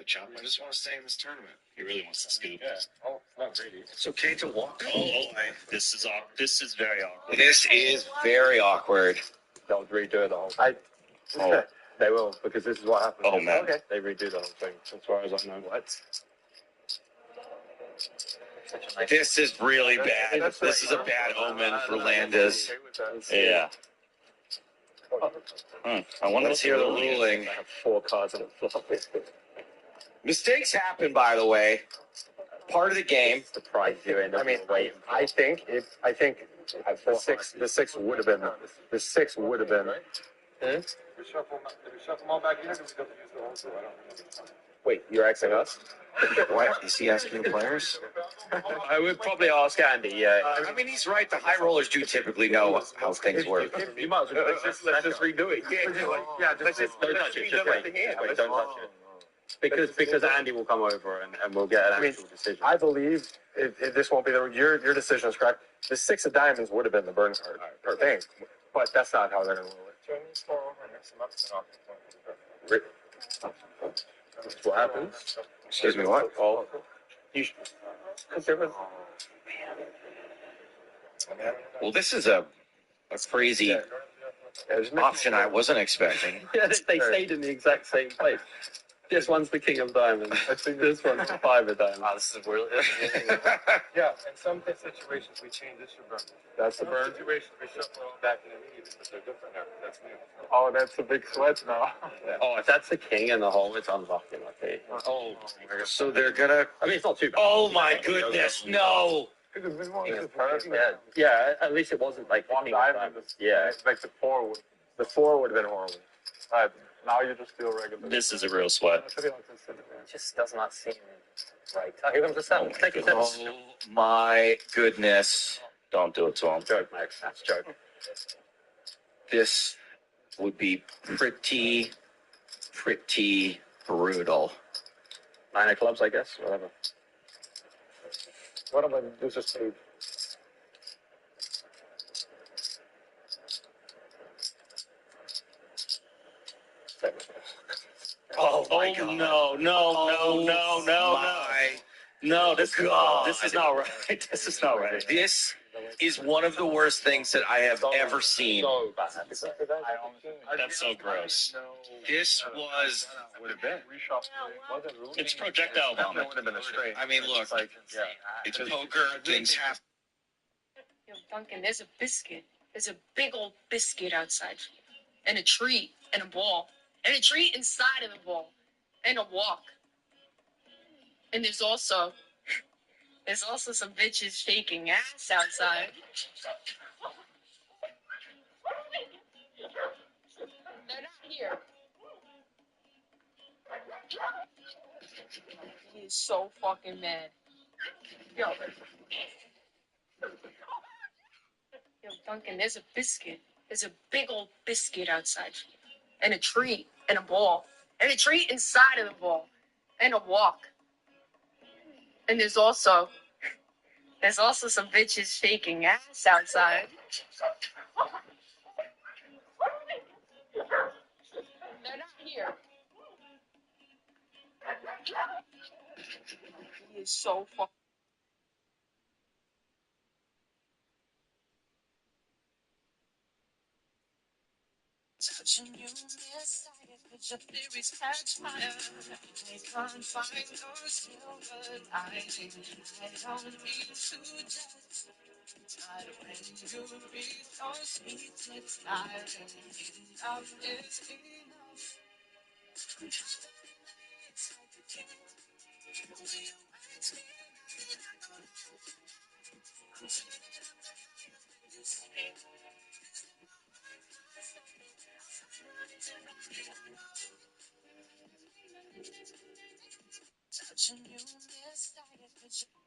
the chop. I just want to stay in this tournament. He really wants to scoop. Yeah. Oh, not really. It's okay to walk. This is very awkward. This is very awkward. They'll redo the whole Oh. thing. They will, because this is what happens. Oh, man. Okay. They redo the whole thing, as far as I know. What? This is really bad. This is a bad omen for Landis. Yeah. I wonder Let's hear the ruling. I have 4 cards on the flop. Mistakes happen, by the way. Part of the game. Surprise you end up waiting. I think the six would have been. The 6 would have been. Did we shuffle them all back in, or did we have to use the whole two? I don't remember. Wait, you're asking us? What? Is he asking the players? I would probably ask Andy. Yeah. I mean, he's right. The high rollers do typically know how things work. You might as well let's just redo it. Let's just don't touch it. Just wait. Wait, don't touch it. Because Andy will come over and we'll get an actual decision. I believe if this won't be your decision is correct. The 6 of diamonds would have been the burn card per thing, but that's not how they're going to roll it. That's what happens. Excuse me, what? Oh, because there was. Well, this is a crazy option I wasn't expecting. Yeah, they stayed in the exact same place. This one's the king of diamonds. I think this one's the 5 of diamonds. Wow, this is really. Yeah, in some situations we change this to burn. That's the burn. Situations we shuffle back in the lead, but they're different now. That's new. Oh, that's a big sweat now. Oh, if that's the king in the hole, it's unlucky. Okay. Oh, so they're gonna. I mean, it's not too bad. Oh my goodness, no! Yeah, at least it wasn't like the king of diamonds. Yeah, it's like the 4 would. The 4 would have been horrible. Now you just feel regular. This is a real sweat. It just does not seem right. Here comes the 7. Take a Oh my goodness. Don't do it to him. Joke, Max. That's a joke. This would be pretty brutal. 9 of clubs, I guess. Whatever. What am I do? Just say. Oh my God. No, this is not right. This is not right. This is one of the worst things that I have ever seen. So bad. That's so gross. This was. Would have been. It's projectile vomit. Would have been a straight. I mean, look. It's poker. Things happen. Yo, Duncan, there's a biscuit. There's a big old biscuit outside. And a treat. And a ball. And a treat inside of the ball. And a walk. And there's also some bitches shaking ass outside. They're not here. He is so fucking mad. Yo, Duncan, there's a biscuit. There's a big old biscuit outside. And a treat. And a ball. And a treat inside of the ball. And a walk. And there's also some bitches shaking ass outside. They're not here. He is so fucking. Touching you inside, but your theories catch fire. They can't find your silver lining. I don't mean to judge, but when you read those sweet lips lying, enough is enough.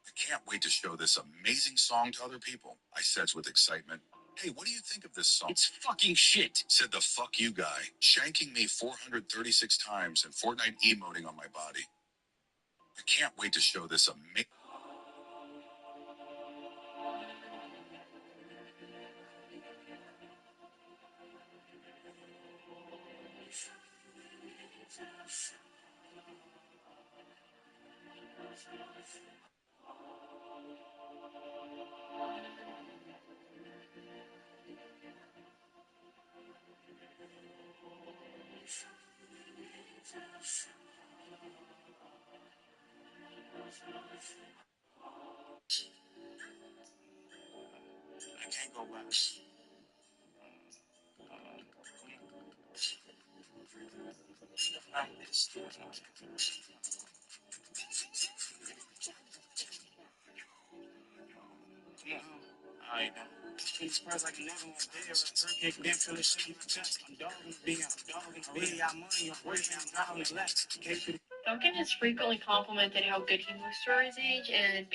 I can't wait to show this amazing song to other people, I says with excitement. Hey, what do you think of this song? It's fucking shit. Said the fuck you guy, shanking me 436 times and Fortnite emoting on my body. I can't wait to show this amazing. I can't go back. Come on. All right, now. It spreads like another one there. Her kick, then feel it shit in my chest. I'm dogging the beat, I'm dogging the beat. I money, I'm breaking, I'm dogging left. Duncan has frequently complimented how good he moves for his age and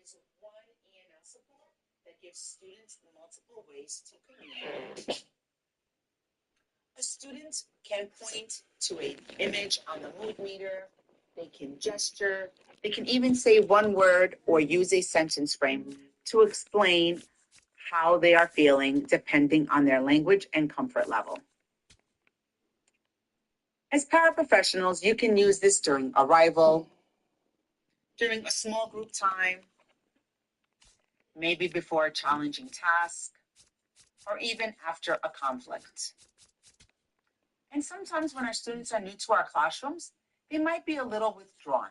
is one ENL support that gives students multiple ways to communicate. A student can point to an image on the mood meter, they can gesture, they can even say one word or use a sentence frame to explain how they are feeling depending on their language and comfort level. As paraprofessionals, you can use this during arrival, during a small group time, maybe before a challenging task, or even after a conflict. And sometimes when our students are new to our classrooms, they might be a little withdrawn.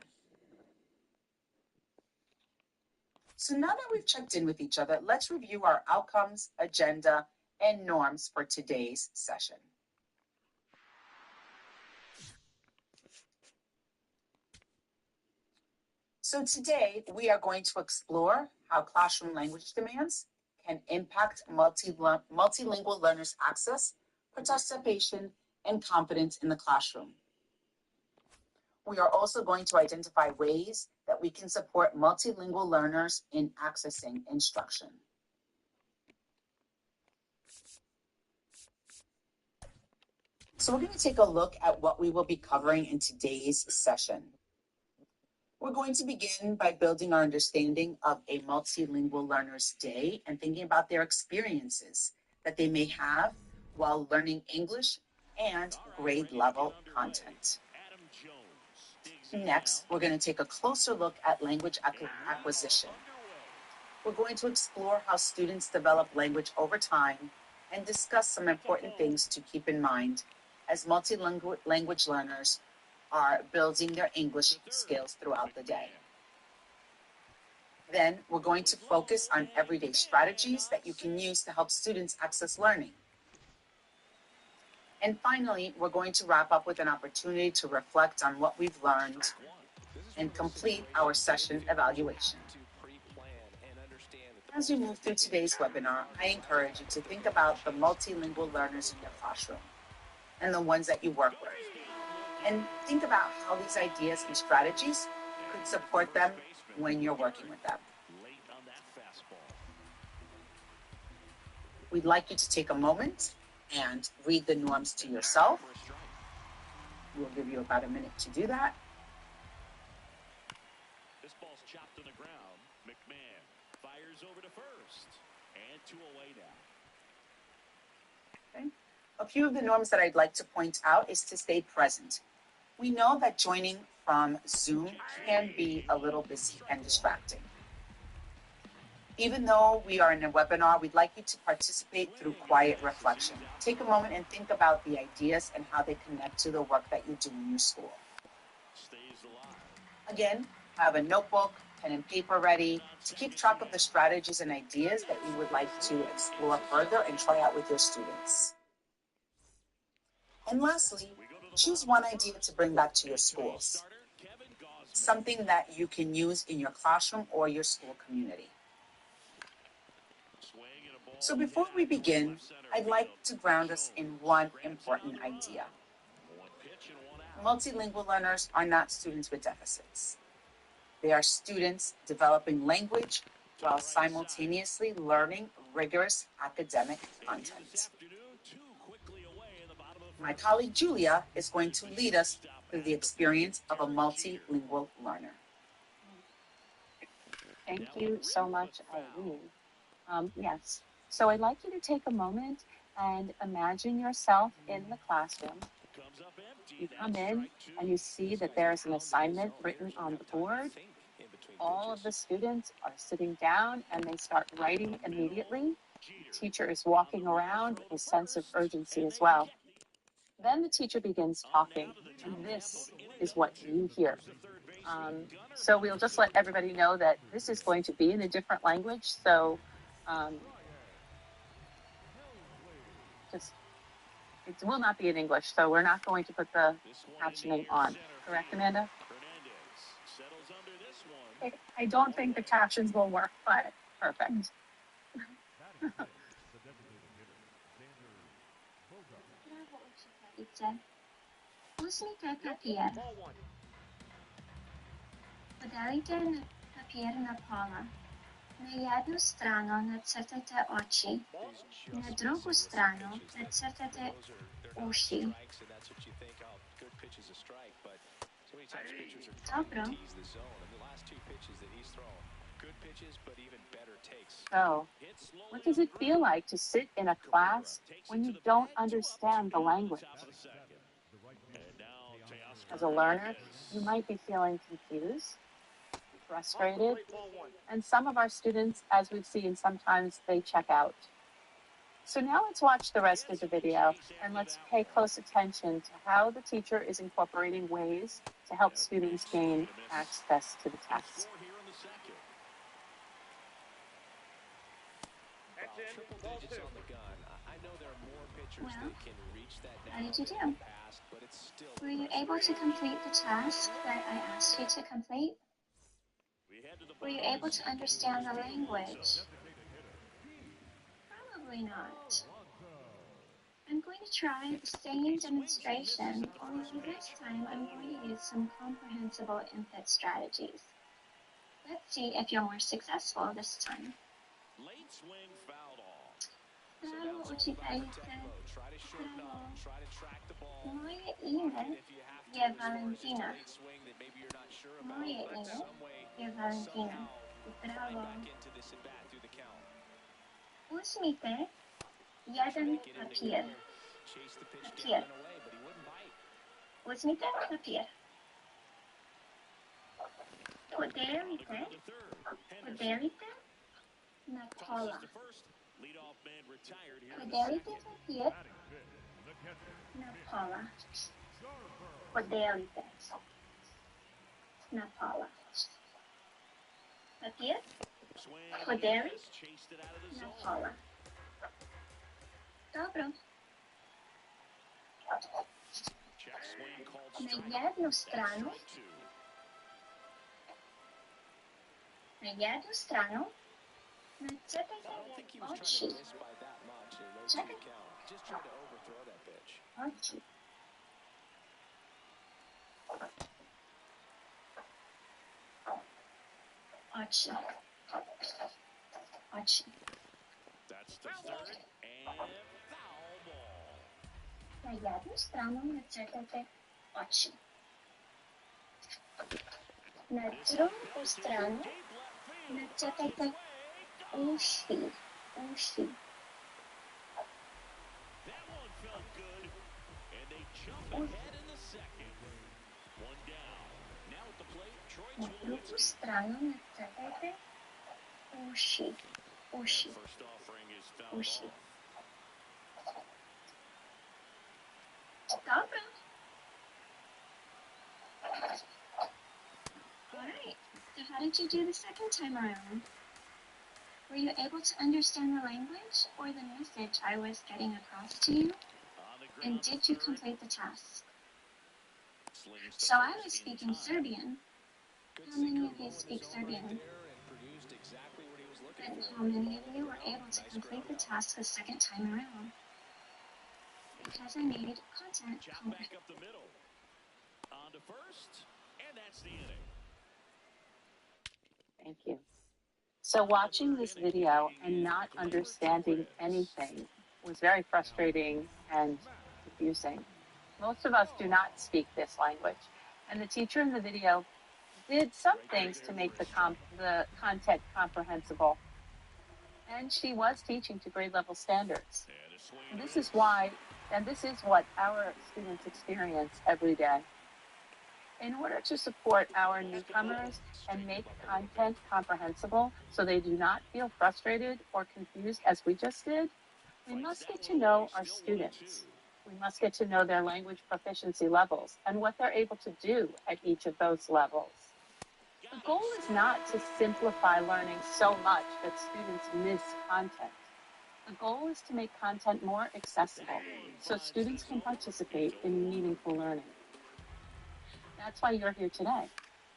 So now that we've checked in with each other, let's review our outcomes, agenda, and norms for today's session. So today we are going to explore how classroom language demands can impact multilingual learners' access, participation, and confidence in the classroom. We are also going to identify ways that we can support multilingual learners in accessing instruction. So we're going to take a look at what we will be covering in today's session. We're going to begin by building our understanding of a multilingual learner's day and thinking about their experiences that they may have while learning English and grade level content. Next, we're going to take a closer look at language acquisition. We're going to explore how students develop language over time and discuss some important things to keep in mind as multilingual language learners are building their English skills throughout the day. Then we're going to focus on everyday strategies that you can use to help students access learning. And finally, we're going to wrap up with an opportunity to reflect on what we've learned and complete our session evaluation. As you move through today's webinar, I encourage you to think about the multilingual learners in your classroom and the ones that you work with. And think about how these ideas and strategies could support them when you're working with them. We'd like you to take a moment and read the norms to yourself. We'll give you about a minute to do that. This ball's chopped on the ground. McMahon fires over to first. And 2 away now. Okay. A few of the norms that I'd like to point out is to stay present. We know that joining from Zoom can be a little busy and distracting. Even though we are in a webinar, we'd like you to participate through quiet reflection. Take a moment and think about the ideas and how they connect to the work that you do in your school. Again, have a notebook, pen and paper ready to keep track of the strategies and ideas that you would like to explore further and try out with your students. And lastly, choose one idea to bring back to your schools, something that you can use in your classroom or your school community. So before we begin, I'd like to ground us in one important idea. Multilingual learners are not students with deficits. They are students developing language while simultaneously learning rigorous academic content. My colleague Julia is going to lead us through the experience of a multilingual learner. Thank you so much, Irene. Yes, so I'd like you to take a moment and imagine yourself in the classroom. You come in and you see that there's an assignment written on the board. All of the students are sitting down and they start writing immediately. The teacher is walking around with a sense of urgency as well. Then the teacher begins talking, and this is what you hear. So we'll just let everybody know that this is going to be in a different language, so it will not be in English, so we're not going to put the captioning on. Correct, Amanda? I don't think the captions will work, but perfect. Musi kekatian. Padalitan papier na pola. Na jednu stranu nacrtajte oči, na drugu stranu nacrtajte uši. Dobro. So, what does it feel like to sit in a class when you don't understand the language? As a learner, you might be feeling confused, frustrated, and some of our students, as we've seen, sometimes they check out. So now let's watch the rest of the video and let's pay close attention to how the teacher is incorporating ways to help students gain access to the test. Well, how did you do? Were you able to complete the task that I asked you to complete? Were you able to understand the language? Probably not. I'm going to try the same demonstration, only this time I'm going to use some comprehensible input strategies. Let's see if you're more successful this time. Bravo, učiteljice. Bravo. Moje ime je Valentina. Moje ime je Valentina. Bravo. Uzmite jedan papir. Papir. Uzmite papir. Podelite na pola. Podelite papir na pola. Podelite na pola. Papir. Podeli na pola. Dobro. Na jednu stranu nacrtajte oči. Čekaj. Oči. Oči. Oči. Na jednu stranu nacrtajte oči. Na drugu stranu nacrtajte uši. Uši. Na drugu stranu nacrtajte uši. Uši. Uši. Dobro. Alright, so how did you do the second time around? Were you able to understand the language or the message I was getting across to you? And did you complete the task? So I was speaking Serbian. How many of you speak Serbian? And how many of you were able to complete the task the second time around? Because I made content comprehensive. Thank you. So watching this video and not understanding anything was very frustrating and confusing. Most of us do not speak this language, and the teacher in the video did some things to make the content comprehensible, and she was teaching to grade level standards. And this is what our students experience every day. In order to support our newcomers and make content comprehensible so they do not feel frustrated or confused as we just did, we must get to know our students. We must get to know their language proficiency levels and what they're able to do at each of those levels. The goal is not to simplify learning so much that students miss content. The goal is to make content more accessible so students can participate in meaningful learning. That's why you're here today.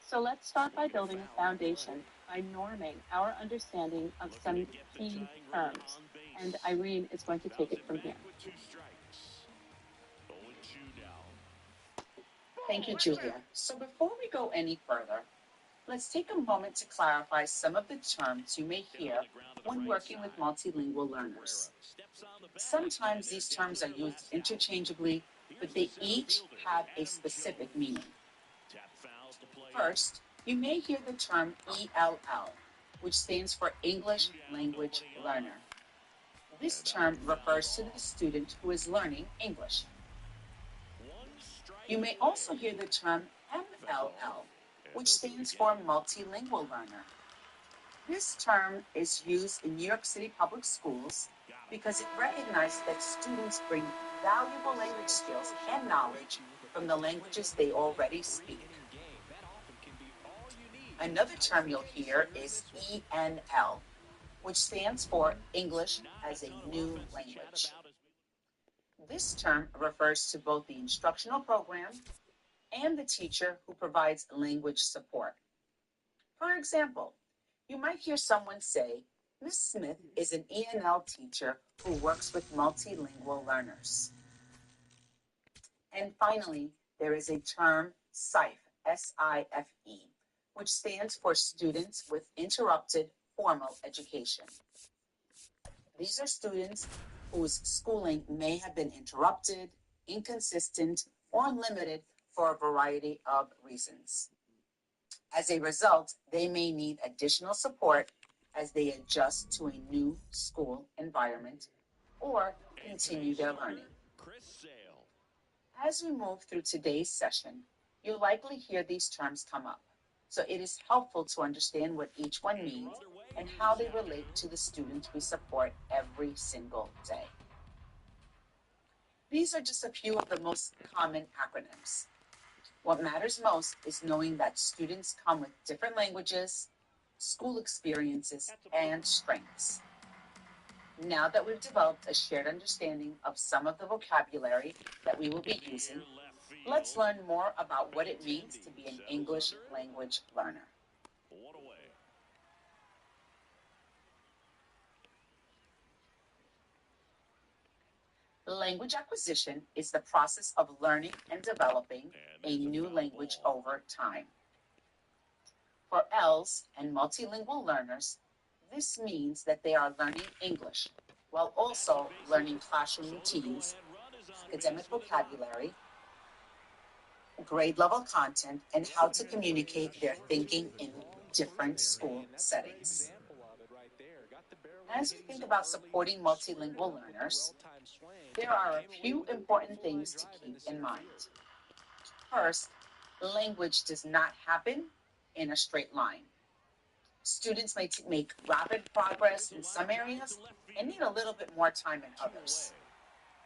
So let's start by building a foundation by norming our understanding of some key terms. And Irene is going to take it from here. Thank you, Julia. So before we go any further, Let's take a moment to clarify some of the terms you may hear when working with multilingual learners. Sometimes these terms are used interchangeably, but they each have a specific meaning. First, you may hear the term ELL, which stands for English Language Learner. This term refers to the student who is learning English. You may also hear the term MLL, which stands for Multilingual Learner. This term is used in New York City public schools because it recognizes that students bring valuable language skills and knowledge from the languages they already speak. Another term you'll hear is ENL, which stands for English as a New Language. This term refers to both the instructional program and the teacher who provides language support. For example, you might hear someone say, Ms. Smith is an ENL teacher who works with multilingual learners. And finally, there is a term SIFE, S-I-F-E, which stands for Students with Interrupted Formal Education. These are students whose schooling may have been interrupted, inconsistent, or limited for a variety of reasons. As a result, they may need additional support as they adjust to a new school environment or continue their learning. As we move through today's session, you'll likely hear these terms come up, so it is helpful to understand what each one means and how they relate to the students we support every single day. These are just a few of the most common acronyms. What matters most is knowing that students come with different languages, school experiences, and strengths. Now that we've developed a shared understanding of some of the vocabulary that we will be using, let's learn more about what it means to be an English language learner. Language acquisition is the process of learning and developing a new language over time. For ELLs and multilingual learners, this means that they are learning English while also learning classroom routines, academic vocabulary, grade level content, and how to communicate their thinking in different school settings. As we think about supporting multilingual learners, there are a few important things to keep in mind. First, language does not happen in a straight line. Students may make rapid progress in some areas and need a little bit more time in others.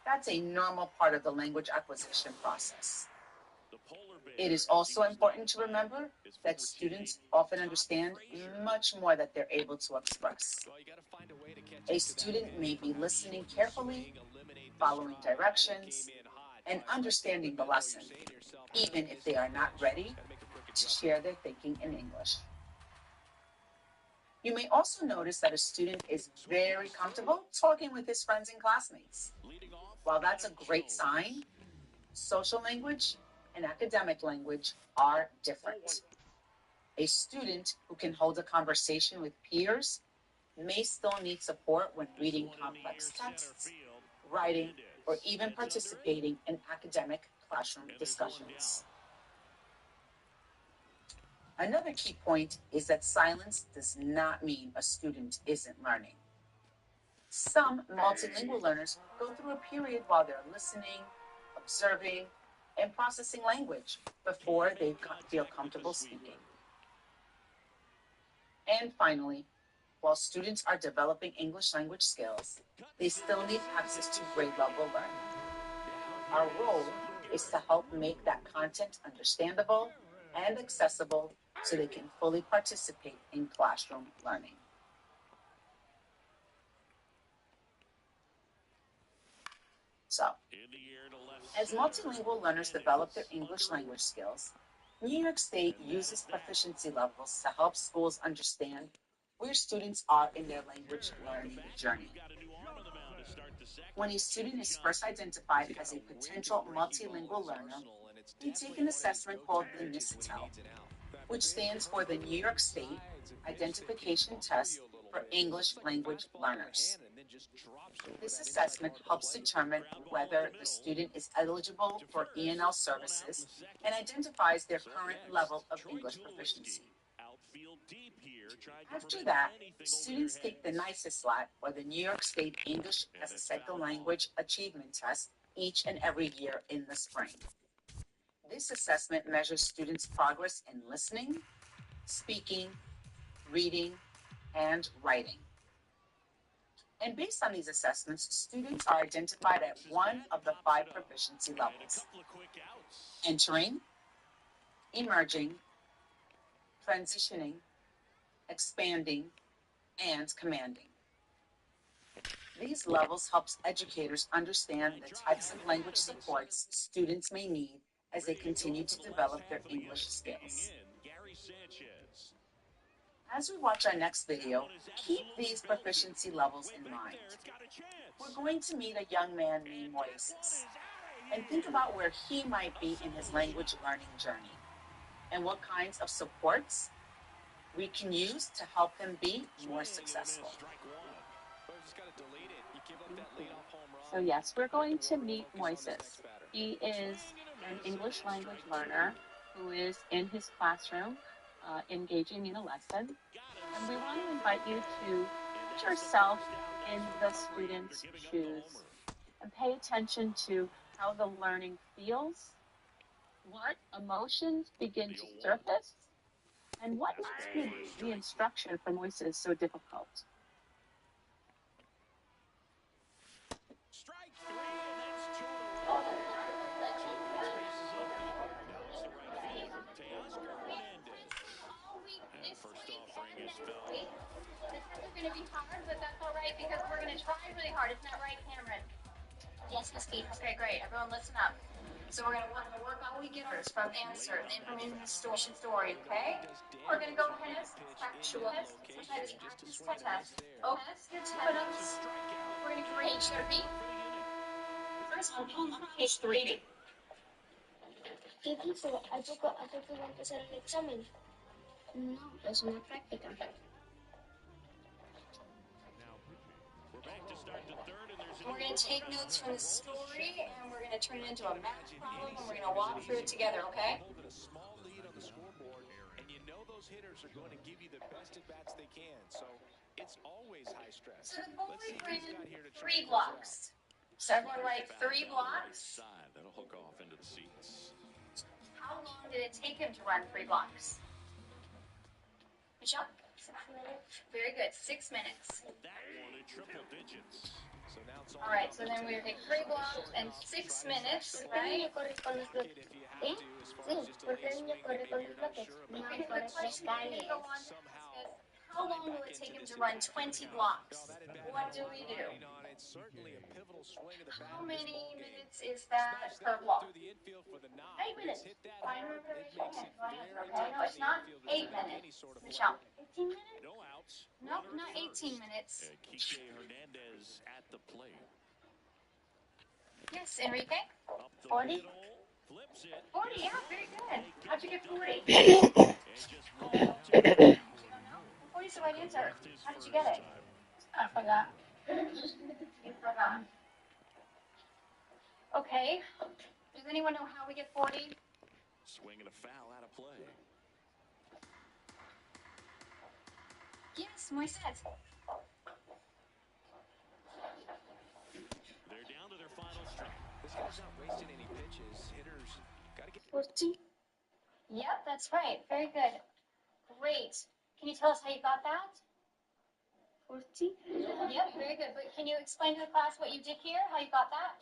That's a normal part of the language acquisition process. It is also important to remember that students often understand much more than they're able to express. A student may be listening carefully, following directions, and understanding the lesson, even if they are not ready to share their thinking in English. You may also notice that a student is very comfortable talking with his friends and classmates. While that's a great sign, social language and academic language are different. A student who can hold a conversation with peers may still need support when reading complex texts, writing, or even participating in academic classroom discussions. Another key point is that silence does not mean a student isn't learning. Some multilingual learners go through a period while they're listening, observing, and processing language before they feel comfortable speaking. And finally, while students are developing English language skills, they still need access to grade level learning. Our role is to help make that content understandable and accessible so they can fully participate in classroom learning. So, as multilingual learners develop their English language skills, New York State uses proficiency levels to help schools understand where students are in their language learning journey. When a student is first identified as a potential multilingual learner, they take an assessment called the NISTEL. which stands for the New York State Identification Test for English Language Learners. This assessment helps determine whether the student is eligible for ENL services and identifies their current level of English proficiency. After that, students take the NYSESLAT, or the New York State English as a Second Language Achievement Test, each and every year in the spring. This assessment measures students' progress in listening, speaking, reading, and writing. And based on these assessments, students are identified at one of the 5 proficiency levels: entering, emerging, transitioning, expanding, and commanding. These levels help educators understand the types of language supports students may need as they continue to develop their English skills. As we watch our next video, keep these proficiency levels in mind. We're going to meet a young man named Moises and think about where he might be in his language learning journey and what kinds of supports we can use to help him be more successful. So yes, we're going to meet Moises. He is an English language learner who is in his classroom engaging in a lesson. And we want to invite you to put yourself in the student's shoes and pay attention to how the learning feels, what emotions begin to surface, and what makes the instruction for Moises so difficult. This is going to be hard, but that's all right because we're going to try really hard. Isn't that right, Cameron? Yes, Miss Kate. Okay, great. Everyone listen up. So we're going to want to work on weekenders from answer, the information story, okay? We're going to go ahead and factual test, practice test, your test. We're going to grade your beat. First one, page 3. ¿Qué dijo? ¿A poco va a empezar el examen? No, es una práctica. We're going to take notes from the story, and we're going to turn it into a math problem, and we're going to walk through it together, okay? Holding a small lead on the scoreboard, and you know those hitters are going to give you the best at bats they can, so it's always high stress. So the goalie ran 3 blocks. So everyone write 3 blocks. That'll hook off into the seats. How long did it take him to run 3 blocks? Michelle? 6 minutes. Very good. 6 minutes. That one in triple digits. So now it's all right, so then we're going to take 3 blocks and 6 minutes, right? ¿Eh? Sí, porque el niño corre con los bloques. No Okay, corre the con question los is, cables. how long will it take him to run 20 blocks? What do we do? How many minutes is that per block? 8 minutes. I remember okay, no, it's not 8 minutes. Michelle. 18 minutes? Nope, not 18 minutes. Kike Hernandez at the plate. Yes, Enrique? 40? 40, yeah, very good. How'd you get 40? 40 is the right answer. How did you get it? I forgot. You forgot. Okay. Does anyone know how we get 40? Swinging a foul out of play. Yes, Moises. They're down to their final strike. This guy's not wasting any pitches. Hitters got to get 40? Yep, that's right. Very good. Great. Can you tell us how you got that? 40? Yep, very good. But can you explain to the class what you did here, how you got that?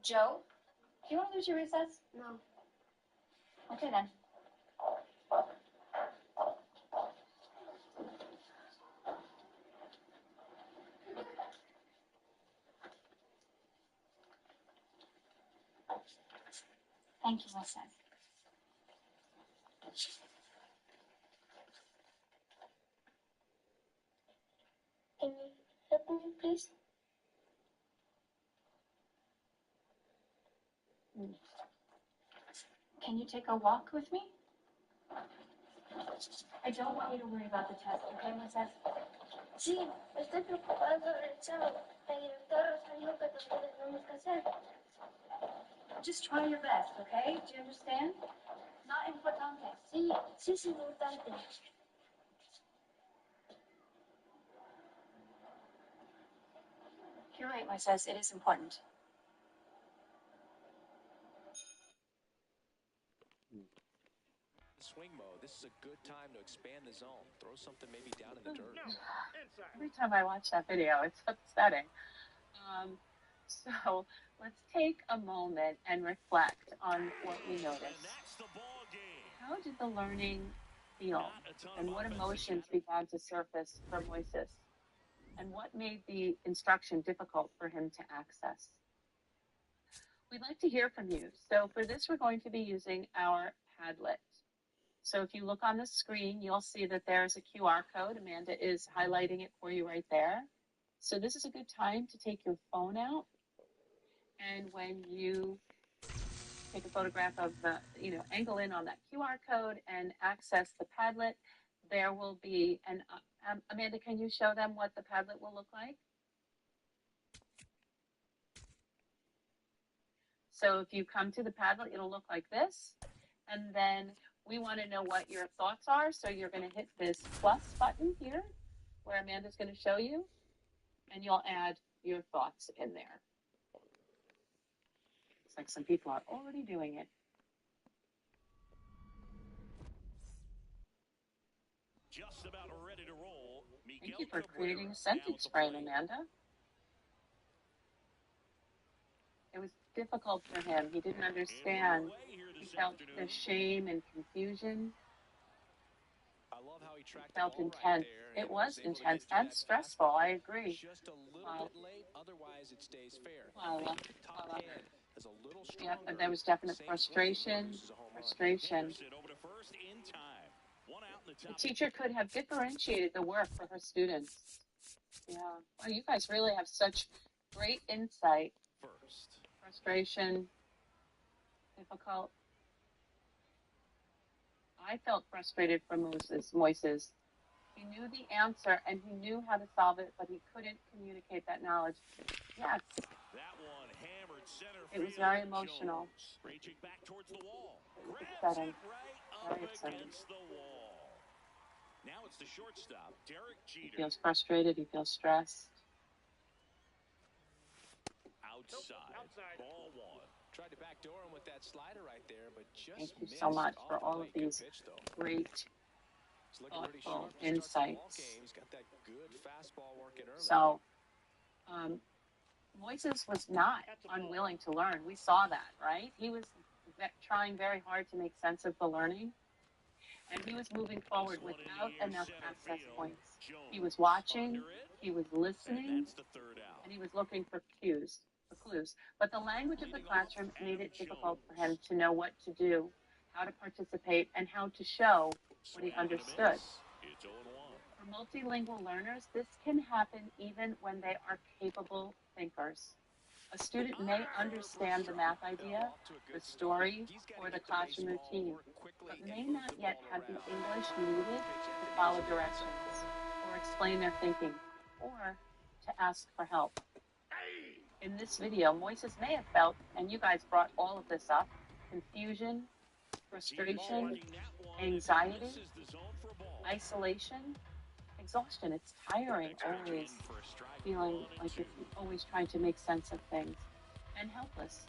Joe, do you want to lose your recess? No. Okay then. Thank you, Wilson. Can you help me, please? please? Can you take a walk with me? I don't want you to worry about the test, okay, Moisés? Sí, estoy preocupada sobre el examen. La directora nos dijo que todavía tenemos que hacer. Just try your best, okay? Do you understand? Not importante. Sí, sí es importante. You're right, Moisés. It is important. Swing mode. This is a good time to expand the zone. Throw something maybe down in the dirt. Every time I watch that video, it's upsetting. So let's take a moment and reflect on what we noticed. How did the learning feel? And what emotions began to surface for Moises? And what made the instruction difficult for him to access? We'd like to hear from you. So for this, we're going to be using our Padlet. So if you look on the screen, you'll see that there's a QR code. Amanda is highlighting it for you right there. So this is a good time to take your phone out. And when you take a photograph of the, angle in on that QR code and access the Padlet, there will be an, Amanda, can you show them what the Padlet will look like? So if you come to the Padlet, it'll look like this. And then we want to know what your thoughts are. So you're going to hit this plus button here where Amanda's going to show you, and you'll add your thoughts in there. Looks like some people are already doing it. Just about ready to roll. Thank you for creating a sentence frame, Amanda. It was difficult for him. He didn't understand. He felt the shame and confusion. I love how he tracked Felt the ball intense. right there It was intense and stressful. I agree. Just a little bit late, otherwise it stays fair. Top hand is a little Yep, stronger. there was definite Same frustration. swing, loses a home run. Frustration. Henderson over to first in time. One out in the The top. teacher could have differentiated the work for her students. Yeah. Well, you guys really have such great insight. First. Frustration. Difficult. I felt frustrated for Moises. He knew the answer and he knew how to solve it, but he couldn't communicate that knowledge. Yes. That one hammered center It was field. very emotional. Jones reaching back towards the wall. Grabs Upsetting. it right up Very upsetting. against the wall. Now it's the shortstop, Derek He Jeter. feels frustrated. He feels stressed. Outside. Ball one. Tried to backdoor him with that slider right there, but just Thank you missed. so much Off for the all of plate. Good these pitch, though. great, He's looking pretty thoughtful sharp to start the ball insights. game. He's got that good fastball working early. So, Moises was not unwilling to learn. We saw that, right? He was trying very hard to make sense of the learning, and he was moving forward without enough access points. He was watching, he was listening, That's the third out. and he was looking for clues. But the language of the classroom made it difficult for him to know what to do, how to participate, and how to show what he understood. It's 0-1. For multilingual learners, this can happen even when they are capable thinkers. A student may understand the math idea, the story, or the classroom routine, but may not yet have the English needed to follow directions, or explain their thinking, or to ask for help. In this video, Moises may have felt, and you guys brought all of this up, confusion, frustration, anxiety, isolation, exhaustion. It's tiring, always feeling like you're always trying to make sense of things, and helpless.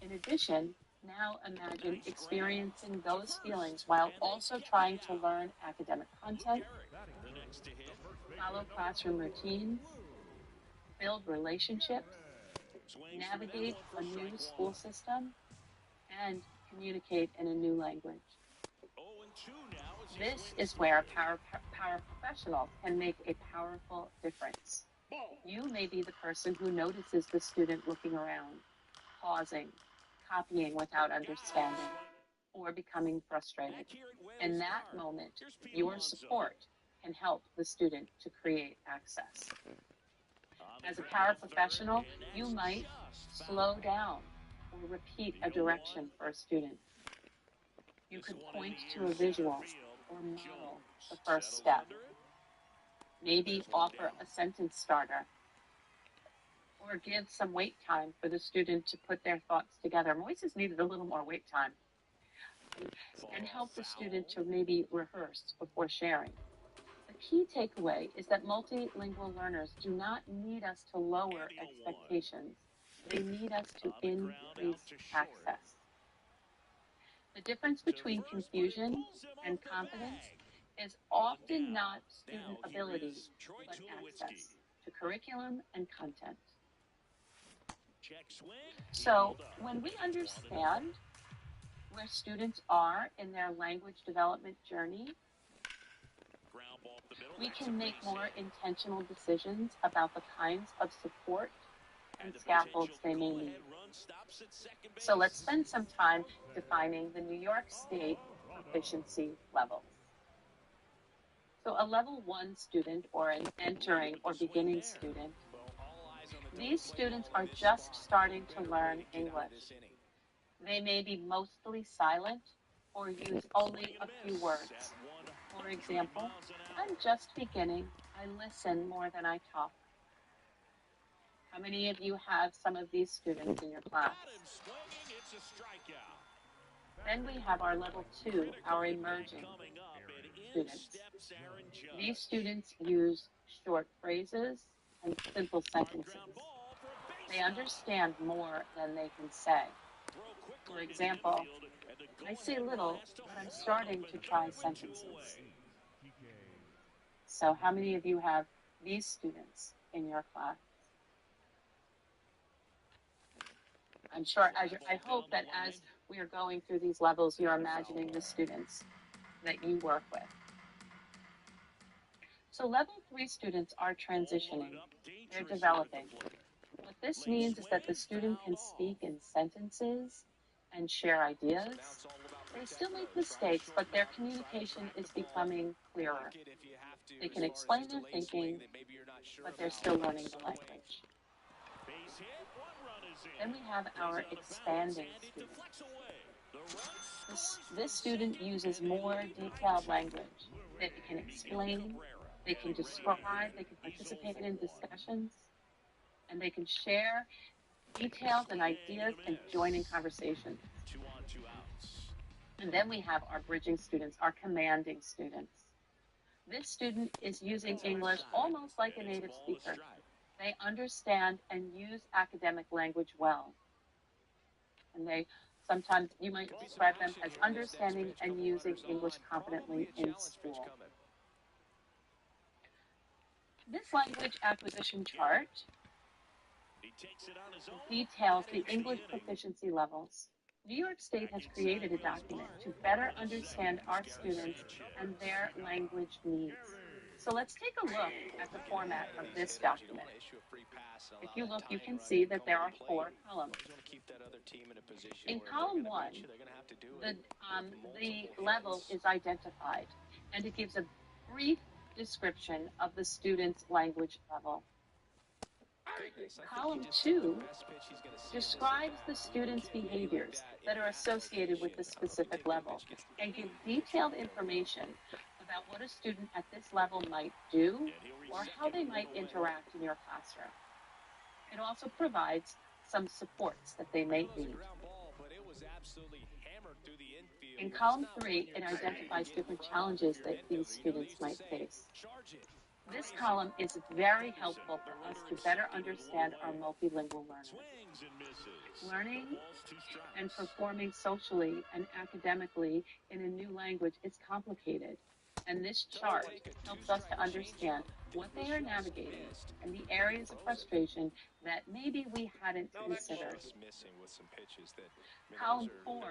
In addition, now imagine experiencing those feelings while also trying to learn academic content, follow classroom routines, build relationships, navigate a new school system, and communicate in a new language. This is where paraprofessionals can make a powerful difference. You may be the person who notices the student looking around, pausing, copying without understanding, or becoming frustrated. In that moment, your support can help the student to create access. As a paraprofessional, you might slow down or repeat a direction for a student. You could point to a visual or model the first step. Maybe offer a sentence starter or give some wait time for the student to put their thoughts together. Moises needed a little more wait time. And help the student to maybe rehearse before sharing. The key takeaway is that multilingual learners do not need us to lower expectations. They need us to increase access. The difference between confusion and confidence is often not student ability, but access to curriculum and content. So when we understand where students are in their language development journey, we can make more intentional decisions about the kinds of support and scaffolds they may need. So let's spend some time defining the New York State proficiency levels. So a level 1 student or an entering or beginning student, these students are just starting to learn English. They may be mostly silent or use only a few words. For example, I'm just beginning. I listen more than I talk. How many of you have some of these students in your class? Then we have our level 2, our emerging students. These students use short phrases and simple sentences. They understand more than they can say. For example, I say little, but I'm starting to try sentences. So how many of you have these students in your class? I'm sure, I hope that as we are going through these levels, you're imagining the students that you work with. So level 3 students are transitioning. They're developing. What this means is that the student can speak in sentences and share ideas. They still make mistakes, but their communication is becoming clearer. They can explain their thinking, but they're still learning the language. Then we have our expanding students. This student uses more detailed language. They can explain, they can describe, they can participate in discussions, and they can share details and ideas and join in conversations. And then we have our bridging students, our commanding students. This student is using English almost like a native speaker. They understand and use academic language well. And they sometimes, you might describe them as understanding and using English competently in school. This language acquisition chart details the English proficiency levels. New York State has created a document to better understand our students and their language needs. So let's take a look at the format of this document. If you look, you can see that there are 4 columns. In column 1, the level is identified, and it gives a brief description of the student's language level. Column 2 describes the student's behaviors that are associated with the specific level and give detailed information about what a student at this level might do or how they might interact in your classroom. It also provides some supports that they may need. In column 3, it identifies different challenges that these students might face. This column is very helpful for us to better understand our multilingual learners. Learning and performing socially and academically in a new language is complicated, and this chart helps us to understand what they are navigating and the areas of frustration that maybe we hadn't considered. Column 4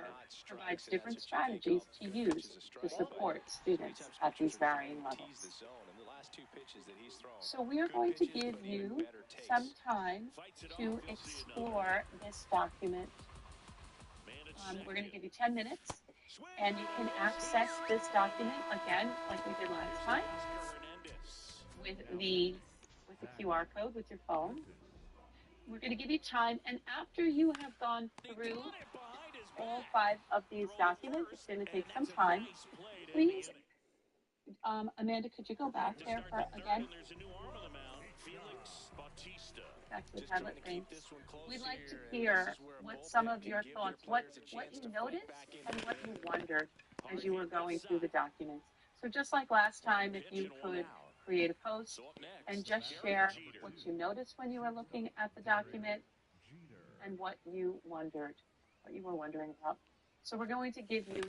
provides different strategies to use to support students at these varying levels. So we are going to give you some time to explore this document. We're going to give you 10 minutes, and you can access this document again, like we did last time, with the QR code with your phone. We're going to give you time, and after you have gone through all 5 of these documents, it's going to take some time. Please, Amanda, could you go back there for again? Back to the tablet thing. We'd like to hear what some of your thoughts, what you noticed and what you wondered as you were going through the documents. So just like last time, if you could create a post and just share what you noticed when you were looking at the document and what you wondered, what you were wondering about. So we're going to give you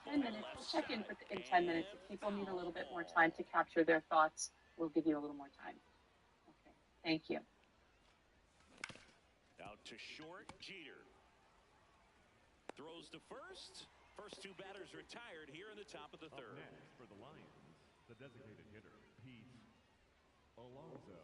10 minutes. We'll check in in 10 minutes. If people need a little bit more time to capture their thoughts, we'll give you a little more time. Okay, thank you. Out to short, Jeter. Throws to first. First 2 batters retired here in the top of the third. Next for the Lions, the designated hitter, Pete Alonso.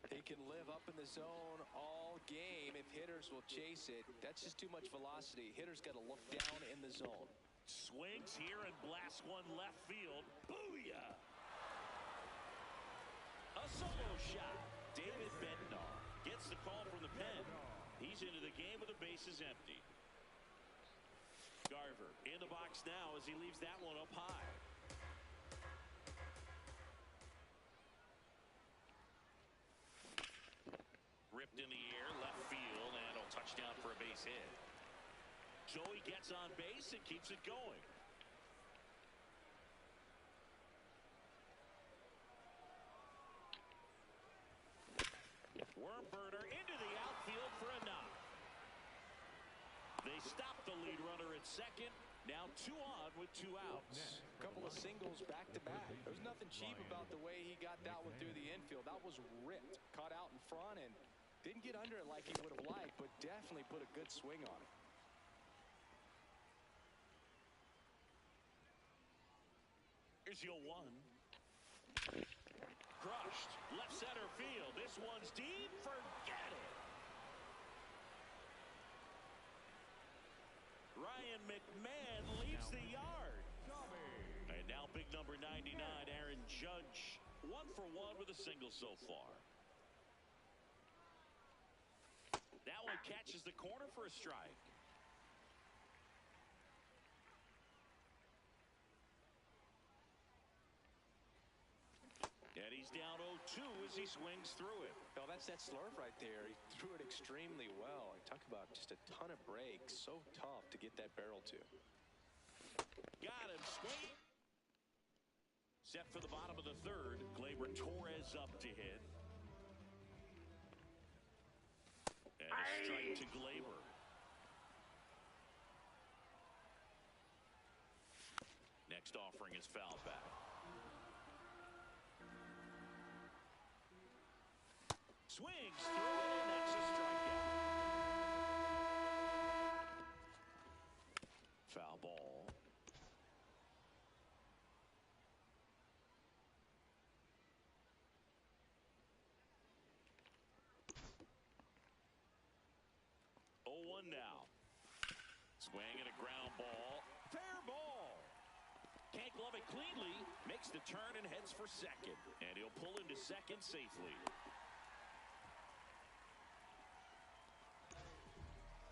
He can live up in the zone all game if hitters will chase it. That's just too much velocity. Hitters got to look down in the zone. Swings here and blasts one left field. Booyah! A solo shot. David Bednar gets the call from the pen. He's into the game with the bases empty. Garver in the box now as he leaves that one up high. Ripped in the air, left field, and a touchdown for a base hit. Joey gets on base and keeps it going. Worm burner into the outfield for a knock. They stop the lead runner at second. Now 2 on with 2 outs. A couple of singles back to back. There's nothing cheap about the way he got that one through the infield. That was ripped. Caught out in front and didn't get under it like he would have liked, but definitely put a good swing on it. Here's your 1. Crushed. Left center field. This one's deep. Forget it. Ryan McMahon leaves the yard. And now big number 99, Aaron Judge. 1 for 1 with a single so far. That one catches the corner for a strike. And he's down 0-2 as he swings through it. Well, that's that slurve right there. He threw it extremely well. I talk about just a ton of breaks. So tough to get that barrel to. Got him swinging. Set for the bottom of the third. Gleyber Torres up to hit. And a strike to Gleyber. Next offering is fouled back. Swings through it, and that's a strikeout. Foul ball. Oh, 1 now. Swing and a ground ball. Fair ball. Can't glove it cleanly. Makes the turn and heads for second. And he'll pull into second safely.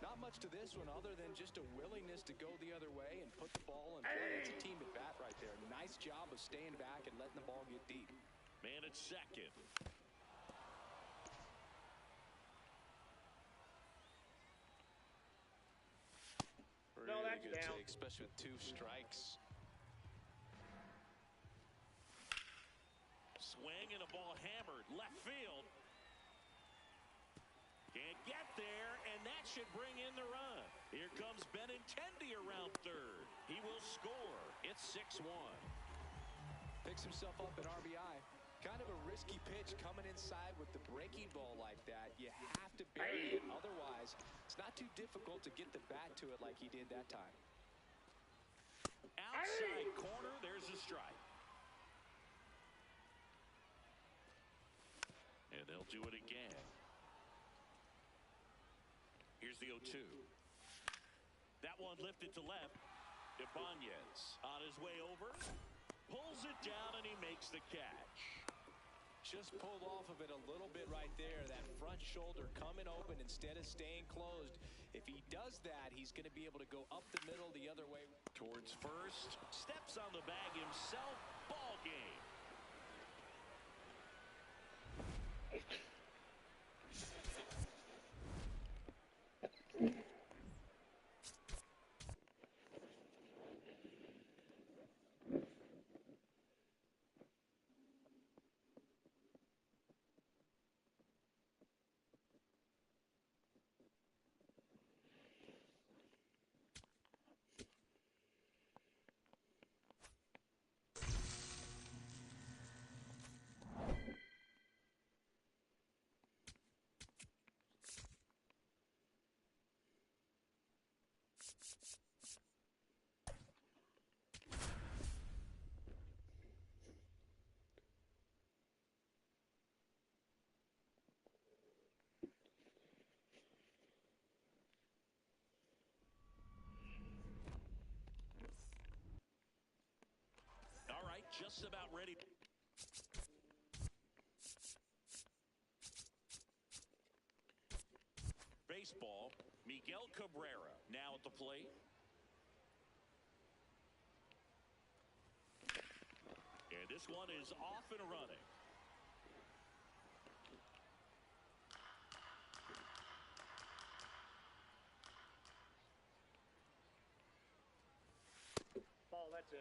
Not much to this one other than just a willingness to go the other way and put the ball in play. It's a team at bat right there. Nice job of staying back and letting the ball get deep. Man at second. Really good take, especially with 2 strikes. Swing and a ball hammered left field. Can't get there, and that should bring in the run. Here comes Benintendi around third. He will score. It's 6-1. Picks himself up at RBI. Kind of a risky pitch coming inside with the breaking ball like that. You have to bury it. Otherwise, it's not too difficult to get the bat to it like he did that time. Outside corner, there's a strike. And they'll do it again. Here's the 0-2. That one lifted to left. Ibanez on his way over. Pulls it down and he makes the catch. Just pulled off of it a little bit right there. That front shoulder coming open instead of staying closed. If he does that, he's going to be able to go up the middle the other way. Towards first. Steps on the bag himself. Ball game. All right, just about ready. Baseball, Miguel Cabrera now at the plate. And this one is off and running. Ball, that's in.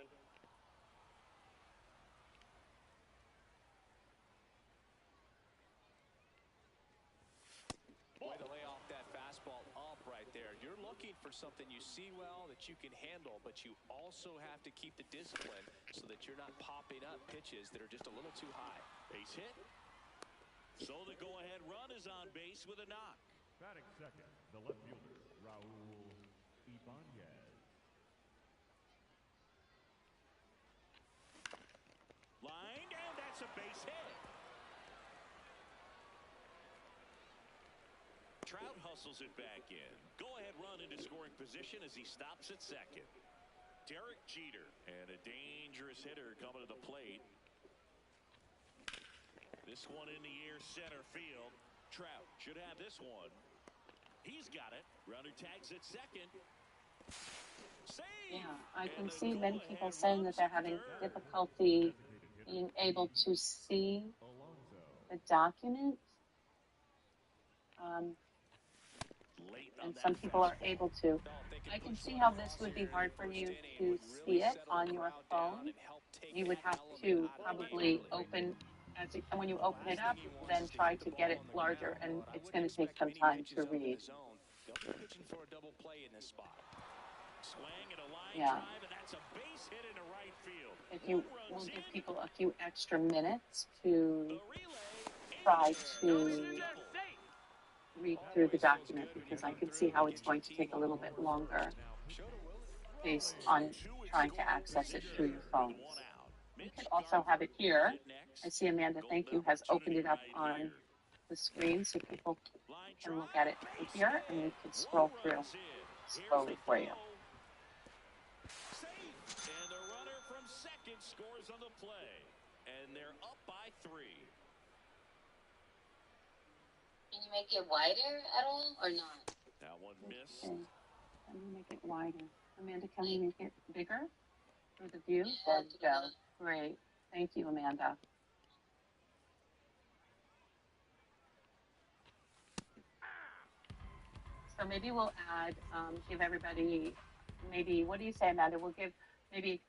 Way to lay off that fastball up right there. You're looking for something you see well that you can handle, but you also have to keep the discipline so that you're not popping up pitches that are just a little too high. Base hit. So the go-ahead run is on base with a knock. Batting second, the left fielder, Raul Ibanez. Lined, and that's a base hit. Trout hustles it back in. Go-ahead run into scoring position as he stops at second. Derek Jeter, and a dangerous hitter coming to the plate. This one in the air center field. Trout should have this one. He's got it. Runner tags at second. Save! Yeah, I can see many people saying that they're having difficulty being able to see the document. And some people are able to. I can see how this would be hard for you to see it on your phone. You would have to probably open, when you open it up, then try to get it larger, and it's going to take some time to read. Yeah. If you will give people a few extra minutes to try to read through the document, because I can see how it's going to take a little bit longer based on trying to access it through your phones. You could also have it here. I see Amanda, thank you, has opened it up on the screen so people can look at it from here, and we can scroll through slowly for you. And the runner from second scores on the play. And they're up by 3. Can you make it wider at all or not? That one missed. Okay. Let me make it wider. Amanda, can we make it bigger for the view? Yeah, There we go. Great. Thank you, Amanda. So maybe we'll add, give everybody maybe, what do you say, Amanda? We'll give maybe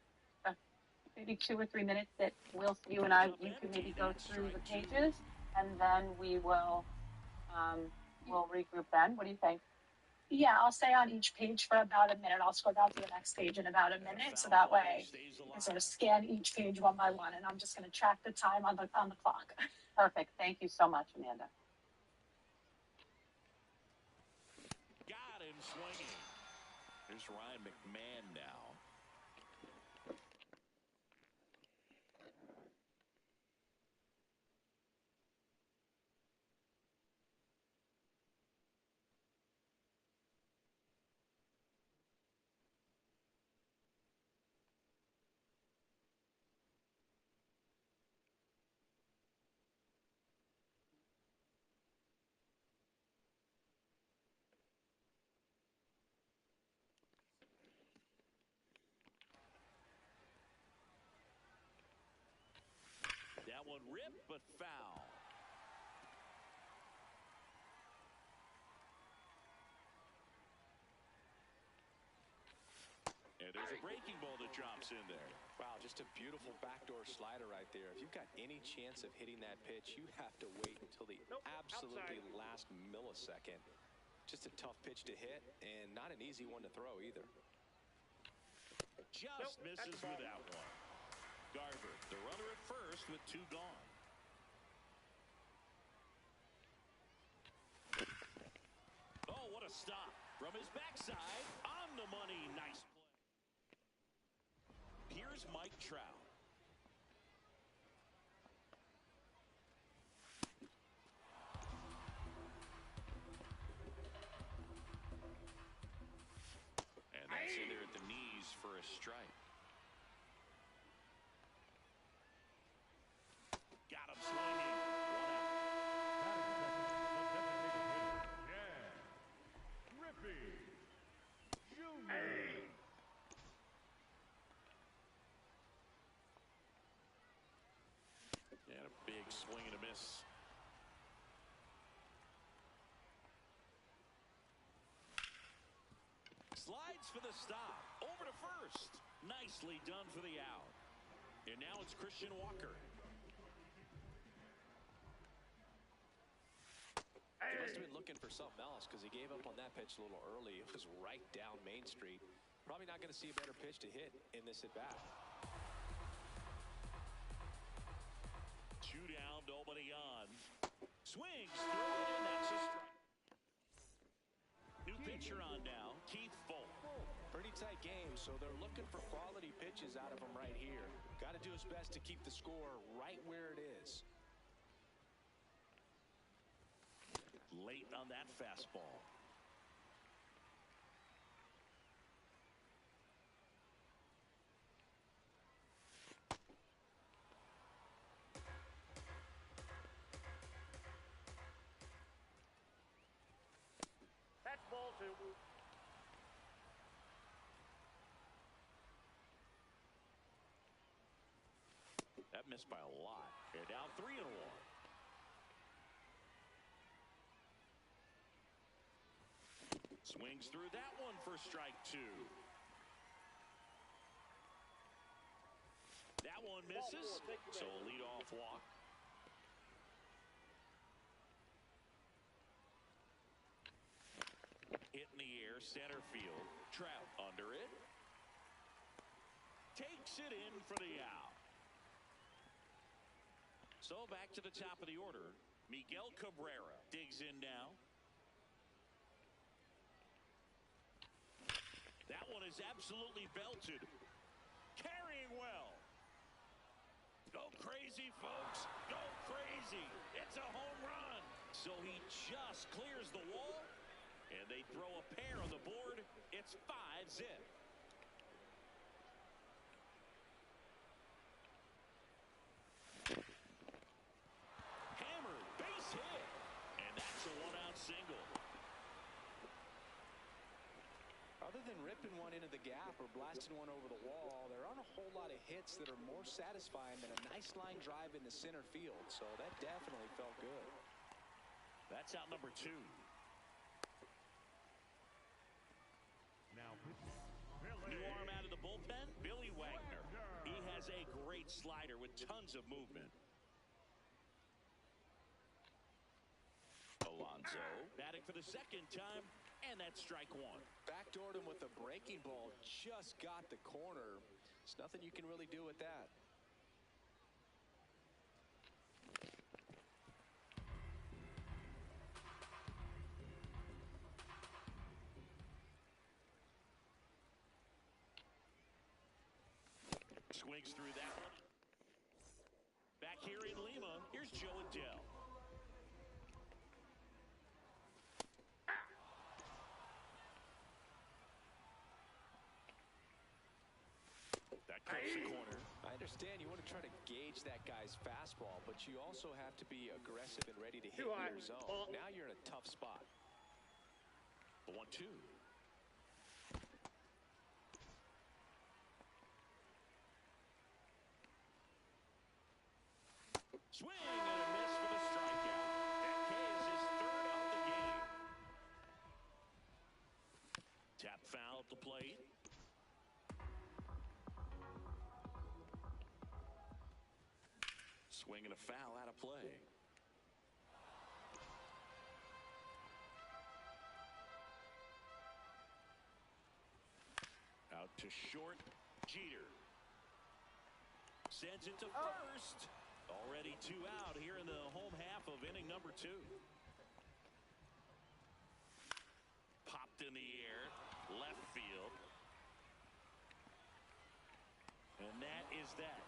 2 or 3 minutes that you and I, you can maybe go through the pages, and then we will we'll regroup then. What do you think? Yeah, I'll stay on each page for about a minute. I'll scroll down to the next page in about a minute, so that way I sort of scan each page one by one, and I'm just going to track the time on the clock. Perfect. Thank you so much, Amanda. Got him swinging. Here's Ryan McMahon now. rip, but foul. And there's a breaking ball that drops in there. Wow, just a beautiful backdoor slider right there. If you've got any chance of hitting that pitch, you have to wait until the absolutely last millisecond. Just a tough pitch to hit, and not an easy one to throw either. Just misses with that one. Garver, the runner at first with 2 gone. Oh, what a stop. From his backside, on the money. Nice play. Here's Mike Trout. And that's in there at the knees for a strike. Got him swinging. 1 out. Griffey Jr. And a big swing and a miss. Slides for the stop. Over to first. Nicely done for the out. And now it's Christian Walker. He must have been looking for something else because he gave up on that pitch a little early. It was right down Main Street. Probably not going to see a better pitch to hit in this at-bat. 2 down, nobody on. Swings through it, and that's a strike. New pitcher on now, Keith Folk. Pretty tight game, so they're looking for quality pitches out of him right here. Got to do his best to keep the score right where it is. Late on that fastball. That's ball 2. That missed by a lot. They're down 3-1. Swings through that one for strike 2. That one misses, so a leadoff walk. Hit in the air, center field. Trout under it. Takes it in for the out. So back to the top of the order. Miguel Cabrera digs in now. That one is absolutely belted. Carrying well. Go crazy, folks. Go crazy. It's a home run. So he just clears the wall, and they throw a pair on the board. It's 5-zip. Hammered, base hit. And that's a 1-out single. Other than ripping one into the gap or blasting one over the wall, there aren't a whole lot of hits that are more satisfying than a nice line drive into center field. So that definitely felt good. That's out number 2. Now New arm out of the bullpen, Billy Wagner. He has a great slider with tons of movement. Alonso batting for the second time, and that's strike 1. Backdoored him with a breaking ball, just got the corner. There's nothing you can really do with that. Swings through that one. Back here in Lima, here's Joe Adell. That cuts the corner. I understand you want to try to gauge that guy's fastball, but you also have to be aggressive and ready to hit your zone. Now you're in a tough spot. The 1-2. Swing and a miss for the strikeout. That K is his third of the game. Tap foul at the plate. Swing and a foul out of play. Out to short, Jeter. Sends it to first. Already 2 out here in the home half of inning number 2. Popped in the air, left field. And that is that.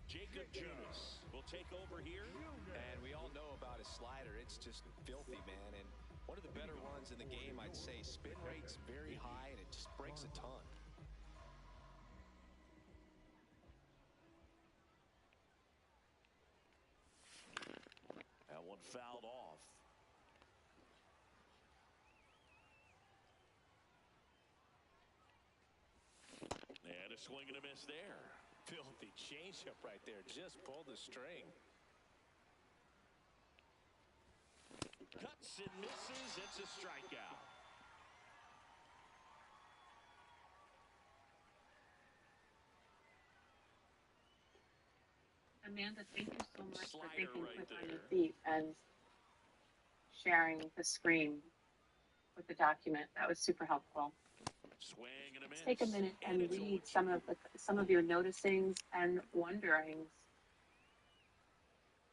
Jacob Junis will take over here. And we all know about his slider. It's just filthy, man. And one of the better runs in the game, I'd say. Spin rate's very high, and it just breaks a ton. That one fouled off. And a swing and a miss there. Filthy changeup right there. Just pulled the string. Cuts and misses. It's a strikeout. Amanda, thank you so much for Slider thinking right quick on there. your feet and sharing the screen with the document. That was super helpful. Swing and a miss. Let's take a minute and it's read some of your noticings and wonderings.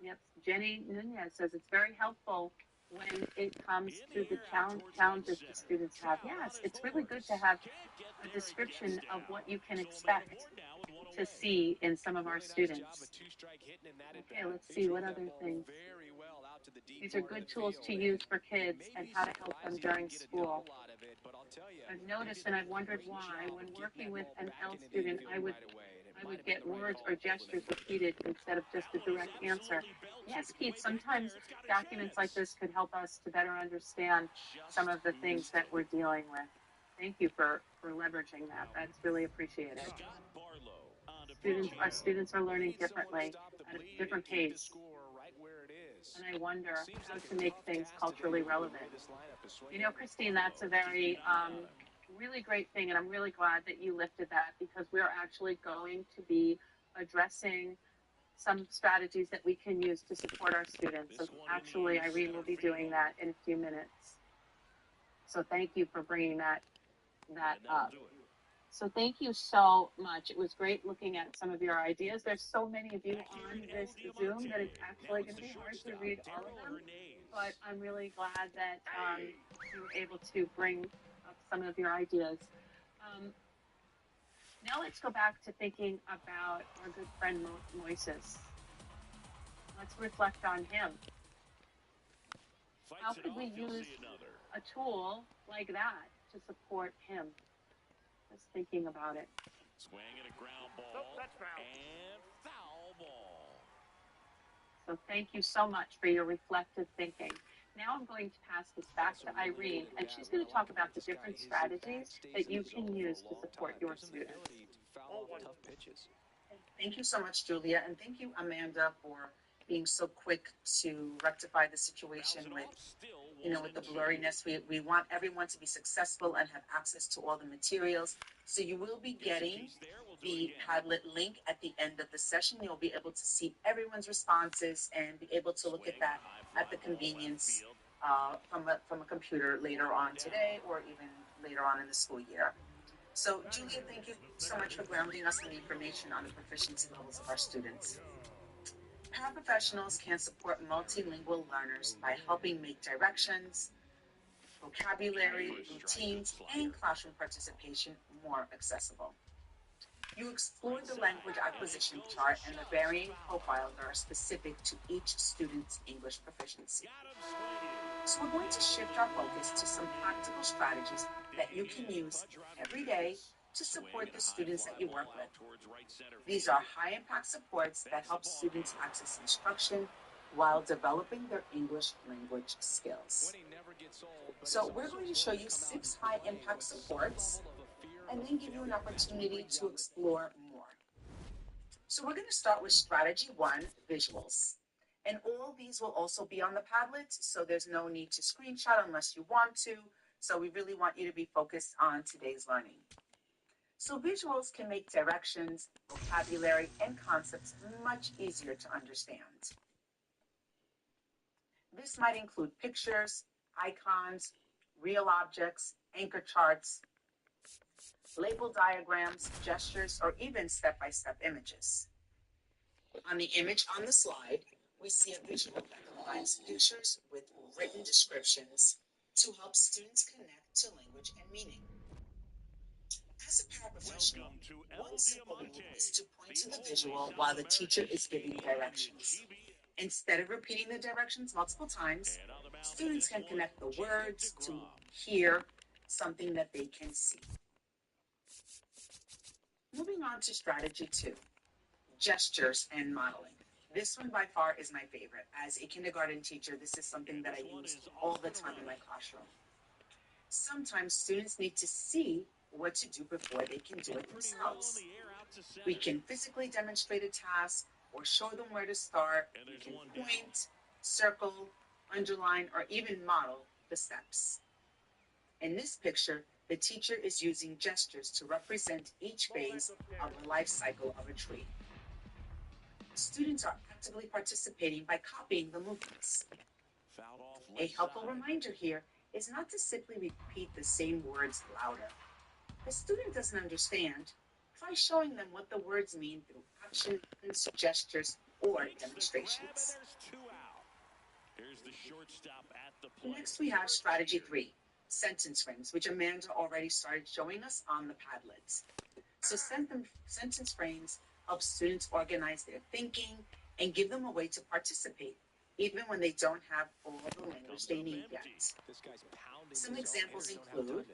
Yep, Jenny Nunez says it's very helpful when it comes to the challenges the students have. Yes, it's really good to have a description of what you can expect to see in some of our students. Okay, let's see what other things. These are good tools to use for kids and how to help them during school. I've noticed and I've wondered why, when working with an L student, I would get words or gestures repeated instead of just a direct answer. Yes, Keith, sometimes documents like this could help us to better understand some of the things that we're dealing with. Thank you for leveraging that. That's really appreciated. Our students are learning differently at a different pace. And I wonder how to make things culturally relevant. You know, Christine, that's a very really great thing, and I'm really glad that you lifted that, because we're actually going to be addressing some strategies that we can use to support our students. So actually, Irene will be doing that in a few minutes. So thank you for bringing that up. So thank you so much. It was great looking at some of your ideas. There's so many of you on this Zoom that it's actually going to be hard to read all of them. But I'm really glad that you were able to bring up some of your ideas. Now let's go back to thinking about our good friend Moises. Let's reflect on him. How could we use a tool like that to support him? Just thinking about it. Swing and a ground ball. That's foul. And foul ball. So thank you so much for your reflective thinking. Now I'm going to pass this back to Irene, and she's going to talk about the different strategies that you can use to support your students. Thank you so much, Julia, and thank you, Amanda, for being so quick to rectify the situation with the blurriness. We want everyone to be successful and have access to all the materials. So you will be getting the Padlet link at the end of the session. You'll be able to see everyone's responses and be able to look at that at the convenience from a computer later on today or even later on in the school year. So, Julia, thank you so much for grounding us in the information on the proficiency levels of our students. Paraprofessionals can support multilingual learners by helping make directions, vocabulary, routines, and classroom participation more accessible. You explore the language acquisition chart and the varying profiles that are specific to each student's English proficiency. So we're going to shift our focus to some practical strategies that you can use every day to support the students that you work with. These are high-impact supports that help students access instruction while developing their English language skills. So we're going to show you 6 high-impact supports and then give you an opportunity to explore more. So we're going to start with strategy 1, visuals. And all these will also be on the Padlet, so there's no need to screenshot unless you want to. So we really want you to be focused on today's learning. So visuals can make directions, vocabulary, and concepts much easier to understand. This might include pictures, icons, real objects, anchor charts, label diagrams, gestures, or even step-by-step images. On the image on the slide, we see a visual that combines pictures with written descriptions to help students connect to language and meaning. As a paraprofessional, one simple rule is to point to the visual while the teacher is giving directions. Instead of repeating the directions multiple times, students can connect the words to hear something that they can see. Moving on to strategy 2, gestures and modeling. This one by far is my favorite. As a kindergarten teacher, this is something that I use all the time in my classroom. Sometimes students need to see what to do before they can do it themselves. We can physically demonstrate a task or show them where to start. We can point, circle, underline, or even model the steps. In this picture, the teacher is using gestures to represent each phase of the life cycle of a tree. Students are actively participating by copying the movements. A helpful reminder here is not to simply repeat the same words louder. If a student doesn't understand, try showing them what the words mean through actions, gestures, or demonstrations. Next, we have strategy 3, sentence frames, which Amanda already started showing us on the Padlet. So sentence frames help students organize their thinking and give them a way to participate, even when they don't have all the language they need yet. Some examples include,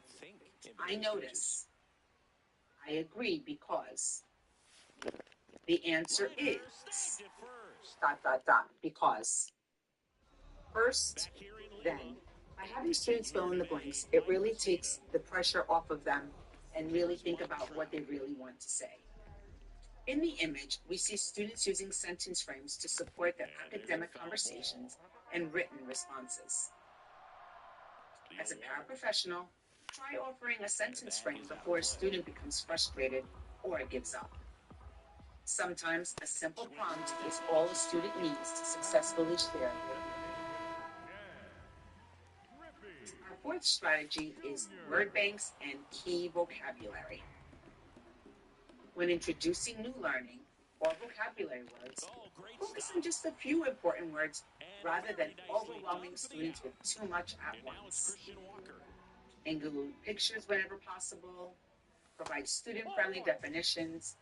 I notice, I agree because, the answer is, ... because. First, then, by having students fill in the blanks, it really takes the pressure off of them and really think about what they really want to say. In the image, we see students using sentence frames to support their academic conversations and written responses. As a paraprofessional, try offering a sentence frame before a student becomes frustrated or gives up. Sometimes a simple prompt is all a student needs to successfully share their view. Our fourth strategy is word banks and key vocabulary. When introducing new learning or vocabulary words, focus on just a few important words rather than overwhelming students with too much at once. Include pictures whenever possible, provide student-friendly definitions,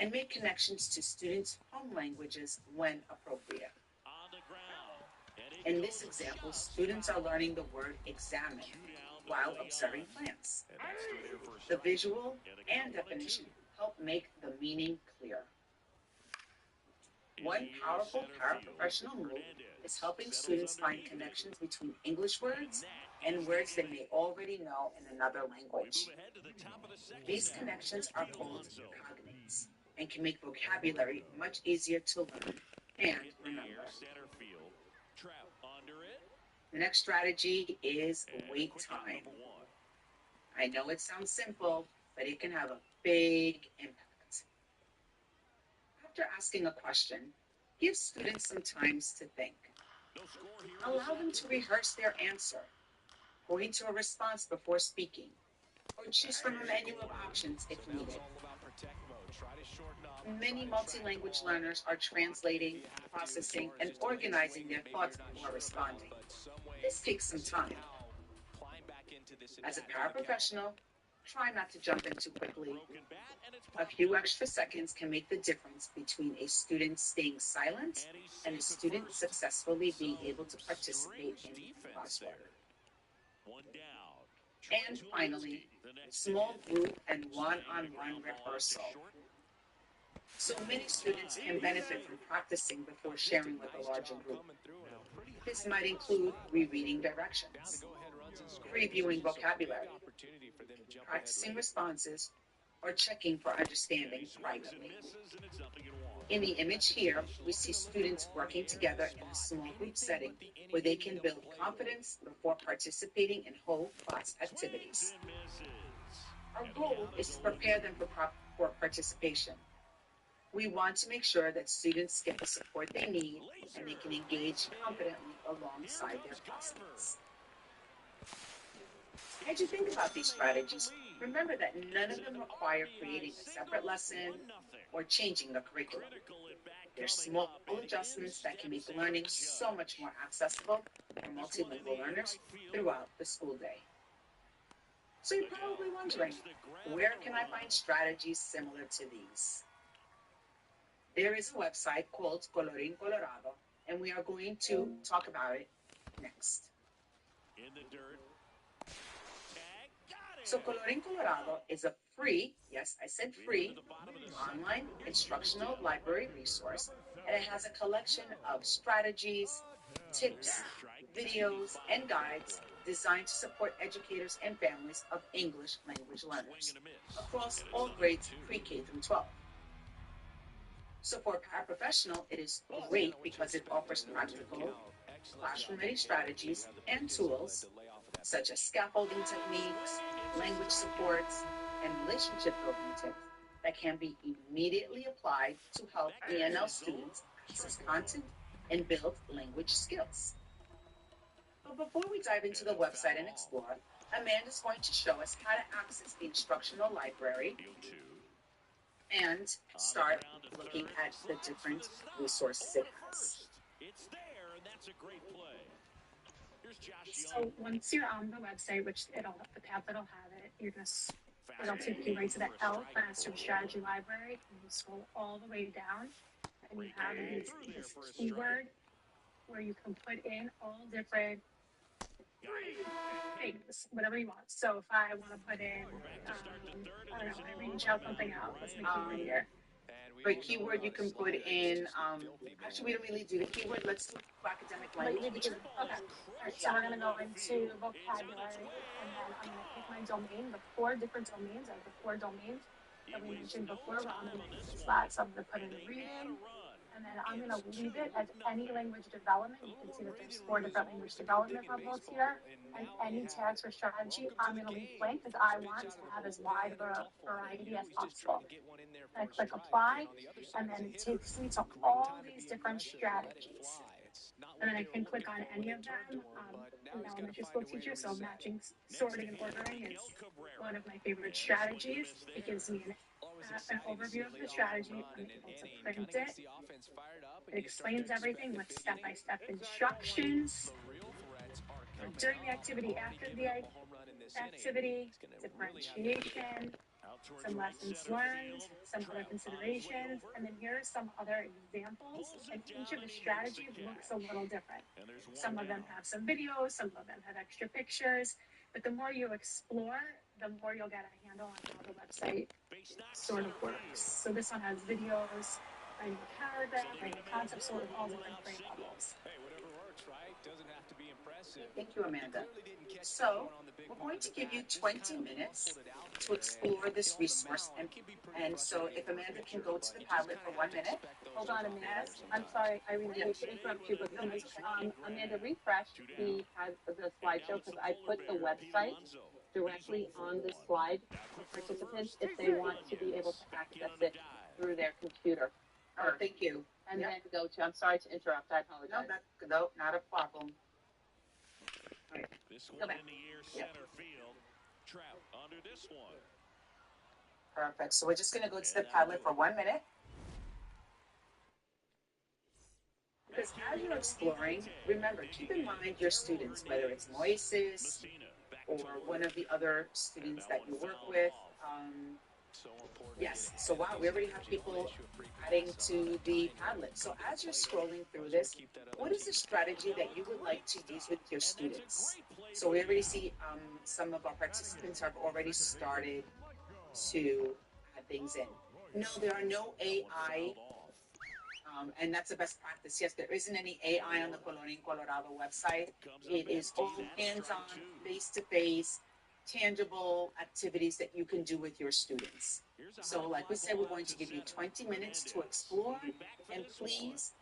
and make connections to students' home languages when appropriate. In this example, students are learning the word examine while observing plants. The visual and definition help make the meaning clear. One powerful paraprofessional move is helping students find connections between English words and words they may already know in another language. These connections are called cognates and can make vocabulary much easier to learn and remember. The next strategy is wait time. I know it sounds simple, but it can have a big impact. After asking a question, give students some time to think. Allow them to rehearse their answer, point to a response before speaking, or choose from a menu of options if needed. Many multi-language learners are translating, processing, and organizing their thoughts before responding. This takes some time. As a paraprofessional, try not to jump in too quickly. A few extra seconds can make the difference between a student staying silent and a student successfully being able to participate in the crossword. And finally, small group and one-on-one rehearsal. So many students can benefit from practicing before sharing with a larger group. This might include rereading directions, previewing vocabulary, opportunity for them to jump practicing ahead responses, or checking for understanding privately. Misses, and it's 0-1. In the image here, we see students working together in a small group setting where they can build confidence before participating in whole class activities. Our goal is to prepare them for participation. We want to make sure that students get the support they need and they can engage confidently alongside their classmates. As you think about these strategies, remember that none of them require creating a separate lesson or changing the curriculum. They're small adjustments that can make learning so much more accessible for multilingual learners throughout the school day. So you're probably wondering, where can I find strategies similar to these? There is a website called Colorín Colorado, and we are going to talk about it next. In the dirt. So Colorín Colorado is a free, yes, I said free, online instructional library resource, and it has a collection of strategies, tips, videos, and guides designed to support educators and families of English language learners across all grades pre-K through 12. So for a paraprofessional, it is great because it offers practical, classroom-ready strategies and tools such as scaffolding techniques, language supports, and relationship building tips that can be immediately applied to help ENL students access content and build language skills. But before we dive into the website and explore, Amanda's going to show us how to access the instructional library and start looking at the different resources it has. It's there, and that's a great play. Here's Josh So once you're on the website, which the tab that'll have it, it'll take you right to the L Classroom Strategy Library, and you scroll all the way down, and you have this keyword where you can put in all different things, whatever you want. So if I want to put in, I don't know, I reach out something out. Let's make it easier. For keyword, you can put in, actually, we don't really do the keyword. Let's do academic language. Okay. All right, so we're going to go into vocabulary, and then I'm going to pick my domain, the 4 different domains, the 4 domains that we mentioned before. We're on the slide, so I'm going to put in reading, and then I'm going to leave it as any language development. You can see that there's 4 different language development levels here, and any tags for strategy, I'm going to leave blank because I want to have as wide of a variety as possible. I click apply, and then it takes me to all these different strategies. And then I can click on any of them. I'm an elementary school teacher, so matching, sorting, and ordering is one of my favorite strategies. It gives me an overview of the strategy. I'm able to print it. It explains everything with step-by-step instructions. During the activity, after the activity, differentiation, some lessons learned, some other considerations, and then here are some other examples, and each of the strategies looks a little different. Some of them have some videos, some of them have extra pictures, but the more you explore, the more you'll get a handle on how the website sort of works. So this one has videos, writing a paragraph, writing a concept, sort of all different grade levels. Thank you, Amanda. So, we're going to give you 20 minutes to explore this resource. And so, if Amanda can go to the Padlet for 1 minute. Hold on, Amanda. I'm sorry, Irene, I hate to interrupt you, but Amanda, refresh the slideshow because I put the website directly on the slide for participants if they want to be able to access it through their computer. Oh, thank you. And then go to, I'm sorry to interrupt, I apologize. No, not a problem. All right. This one in the air center field. Trout under this one. Perfect. So we're just going to go to the Padlet for 1 minute. Because as you're exploring, remember, keep in mind your students, whether it's Moises or one of the other students that you work with. Yes, so wow, we already have people adding to the Padlet. So as you're scrolling through this, what is the strategy that you would like to use with your students? So we already see some of our participants have already started to add things in. No, there are no AI, and that's the best practice. Yes, there isn't any AI on the Colorín Colorado website. It is all hands-on, face-to-face, tangible activities that you can do with your students. So like we said, we're going to give you 20 minutes to explore, and please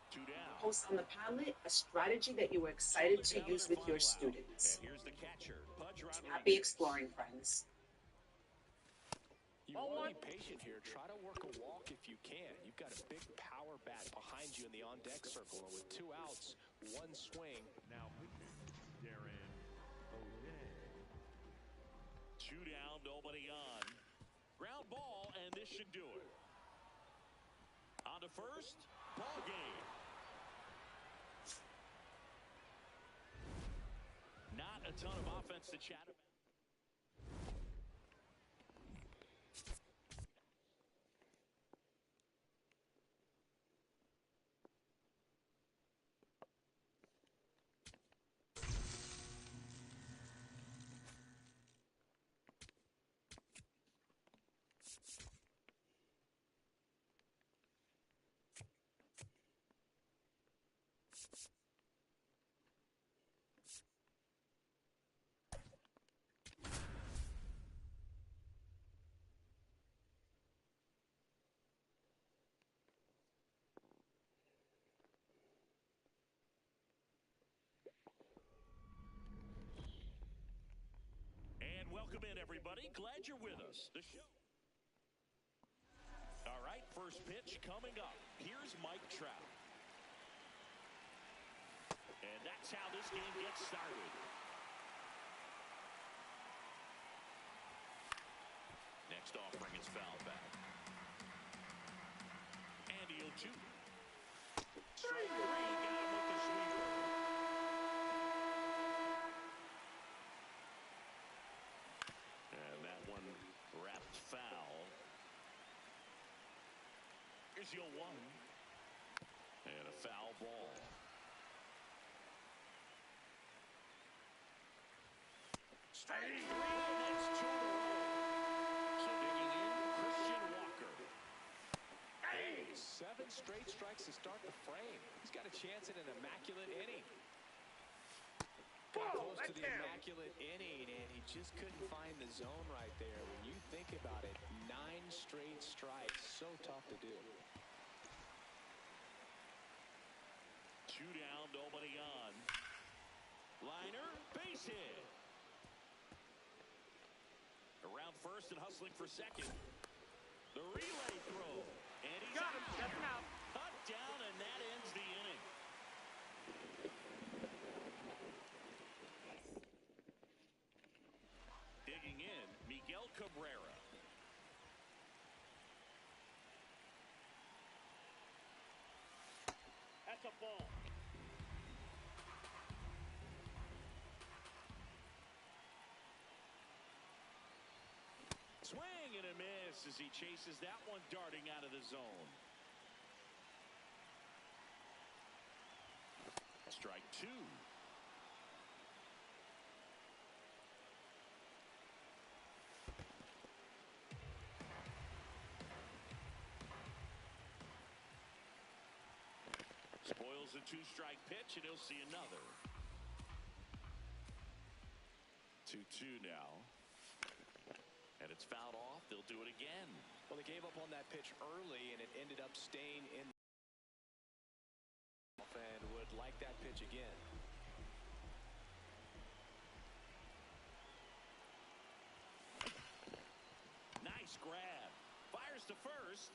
post on the Padlet a strategy that you were excited to use with your students. Happy exploring, friends. You want to be patient here. Try to work a walk if you can. You've got a big power bat behind you in the on-deck circle. And with 2 outs, 1 swing. Now pitching, Darren O'Day. 2 down, nobody on. Ground ball, and this should do it. On to first, ball game. Not a ton of offense to chat about. Welcome in, everybody. Glad you're with us. The show. All right, first pitch coming up. Here's Mike Trout. And that's how this game gets started. Next offering is foul back. And the 0-2. Straight three. Got him with the sweeper. Wrapped foul. Here's your 1. And a foul ball. Straight 3. That's 2 in a row. So digging in, Christian Walker. Hey, 7 straight strikes to start the frame. He's got a chance at an immaculate inning. Got close to the immaculate inning, and he just couldn't find the zone right there. When you think about it, 9 straight strikes, so tough to do. 2 down, nobody on. Liner, base hit. Around first and hustling for second. The relay throw. And he's got him. Cut down, and that ends the inning. Digging in, Miguel Cabrera. That's a ball. Swing and a miss as he chases that one darting out of the zone. Strike 2. Spoils a 2-strike pitch, and he'll see another. 2-2 now. And it's fouled off. They'll do it again. Well, they gave up on that pitch early, and it ended up staying in. And would like that pitch again. Nice grab. Fires to first.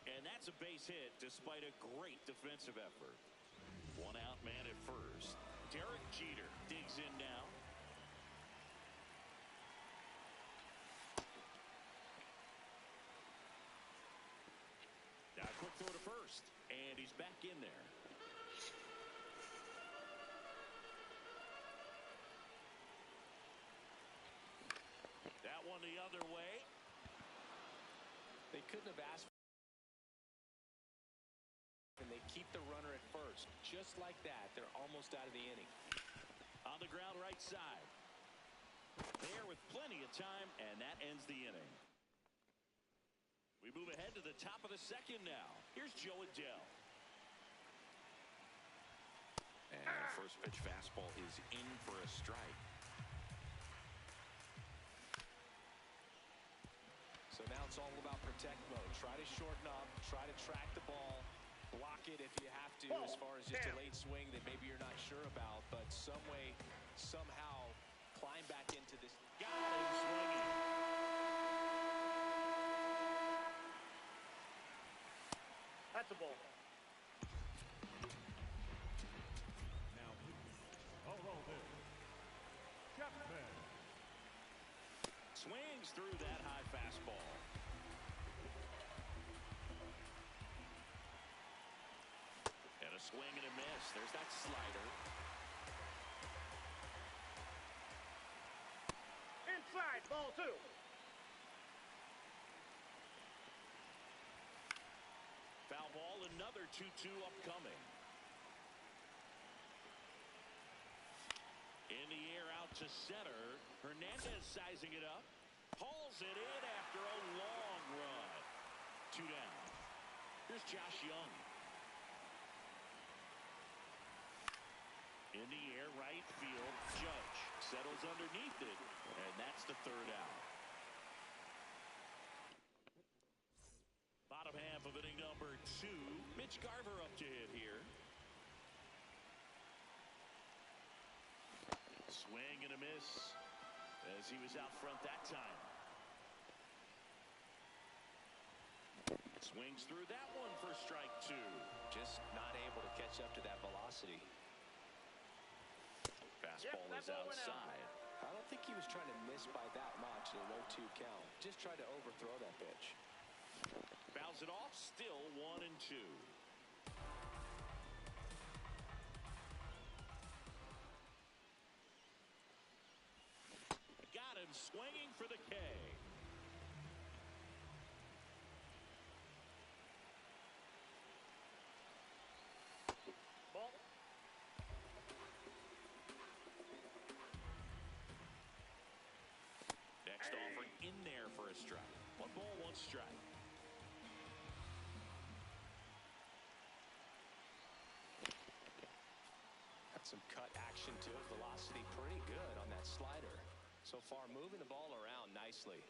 And that's a base hit despite a great defensive effort. 1 out man at first. Derek Jeter digs in now. Now a quick throw to first. And he's back in there. That one the other way. They couldn't have asked. And they keep the runner at first. Just like that, they're almost out of the inning. On the ground right side. There with plenty of time, and that ends the inning. We move ahead to the top of the second now. Here's Joe Adell. And the first pitch fastball is in for a strike. So now it's all about protect mode. Try to shorten up, try to track the ball, block it if you have to, as far as just a late swing that maybe you're not sure about, but some way, somehow climb back into this. Got him swinging. That's a ball. Now, Geraldo Chapman. Swings through that high fastball. And a swing and a miss. There's that slider. Inside, ball 2. Foul ball, another 2-2 upcoming. In the air out to center. Hernandez sizing it up. Hauls it in after a long run. 2 down. Here's Josh Young. In the air, right field. Judge settles underneath it. And that's the 3rd out. Bottom half of inning number 2. Mitch Garver up to hit here. Swing and a miss as he was out front that time. Swings through that one for strike 2. Just not able to catch up to that velocity. Fastball is outside. I don't think he was trying to miss by that much in a 0-2 count. Just tried to overthrow that pitch. Fouls it off, still 1-2. Got him swinging for the K. Ball. Next offering in there for a strike. 1 ball, 1 strike. Got some cut action to it. Velocity pretty good on that slider. So far, moving the ball around nicely.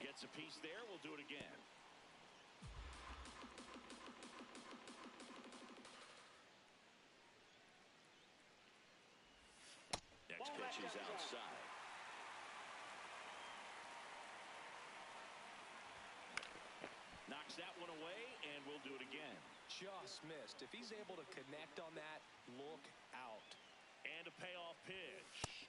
Gets a piece there. We'll do it again. Next pitch is outside. Knocks that one away, and we'll do it again. Just missed. If he's able to connect on that, look out. And a payoff pitch.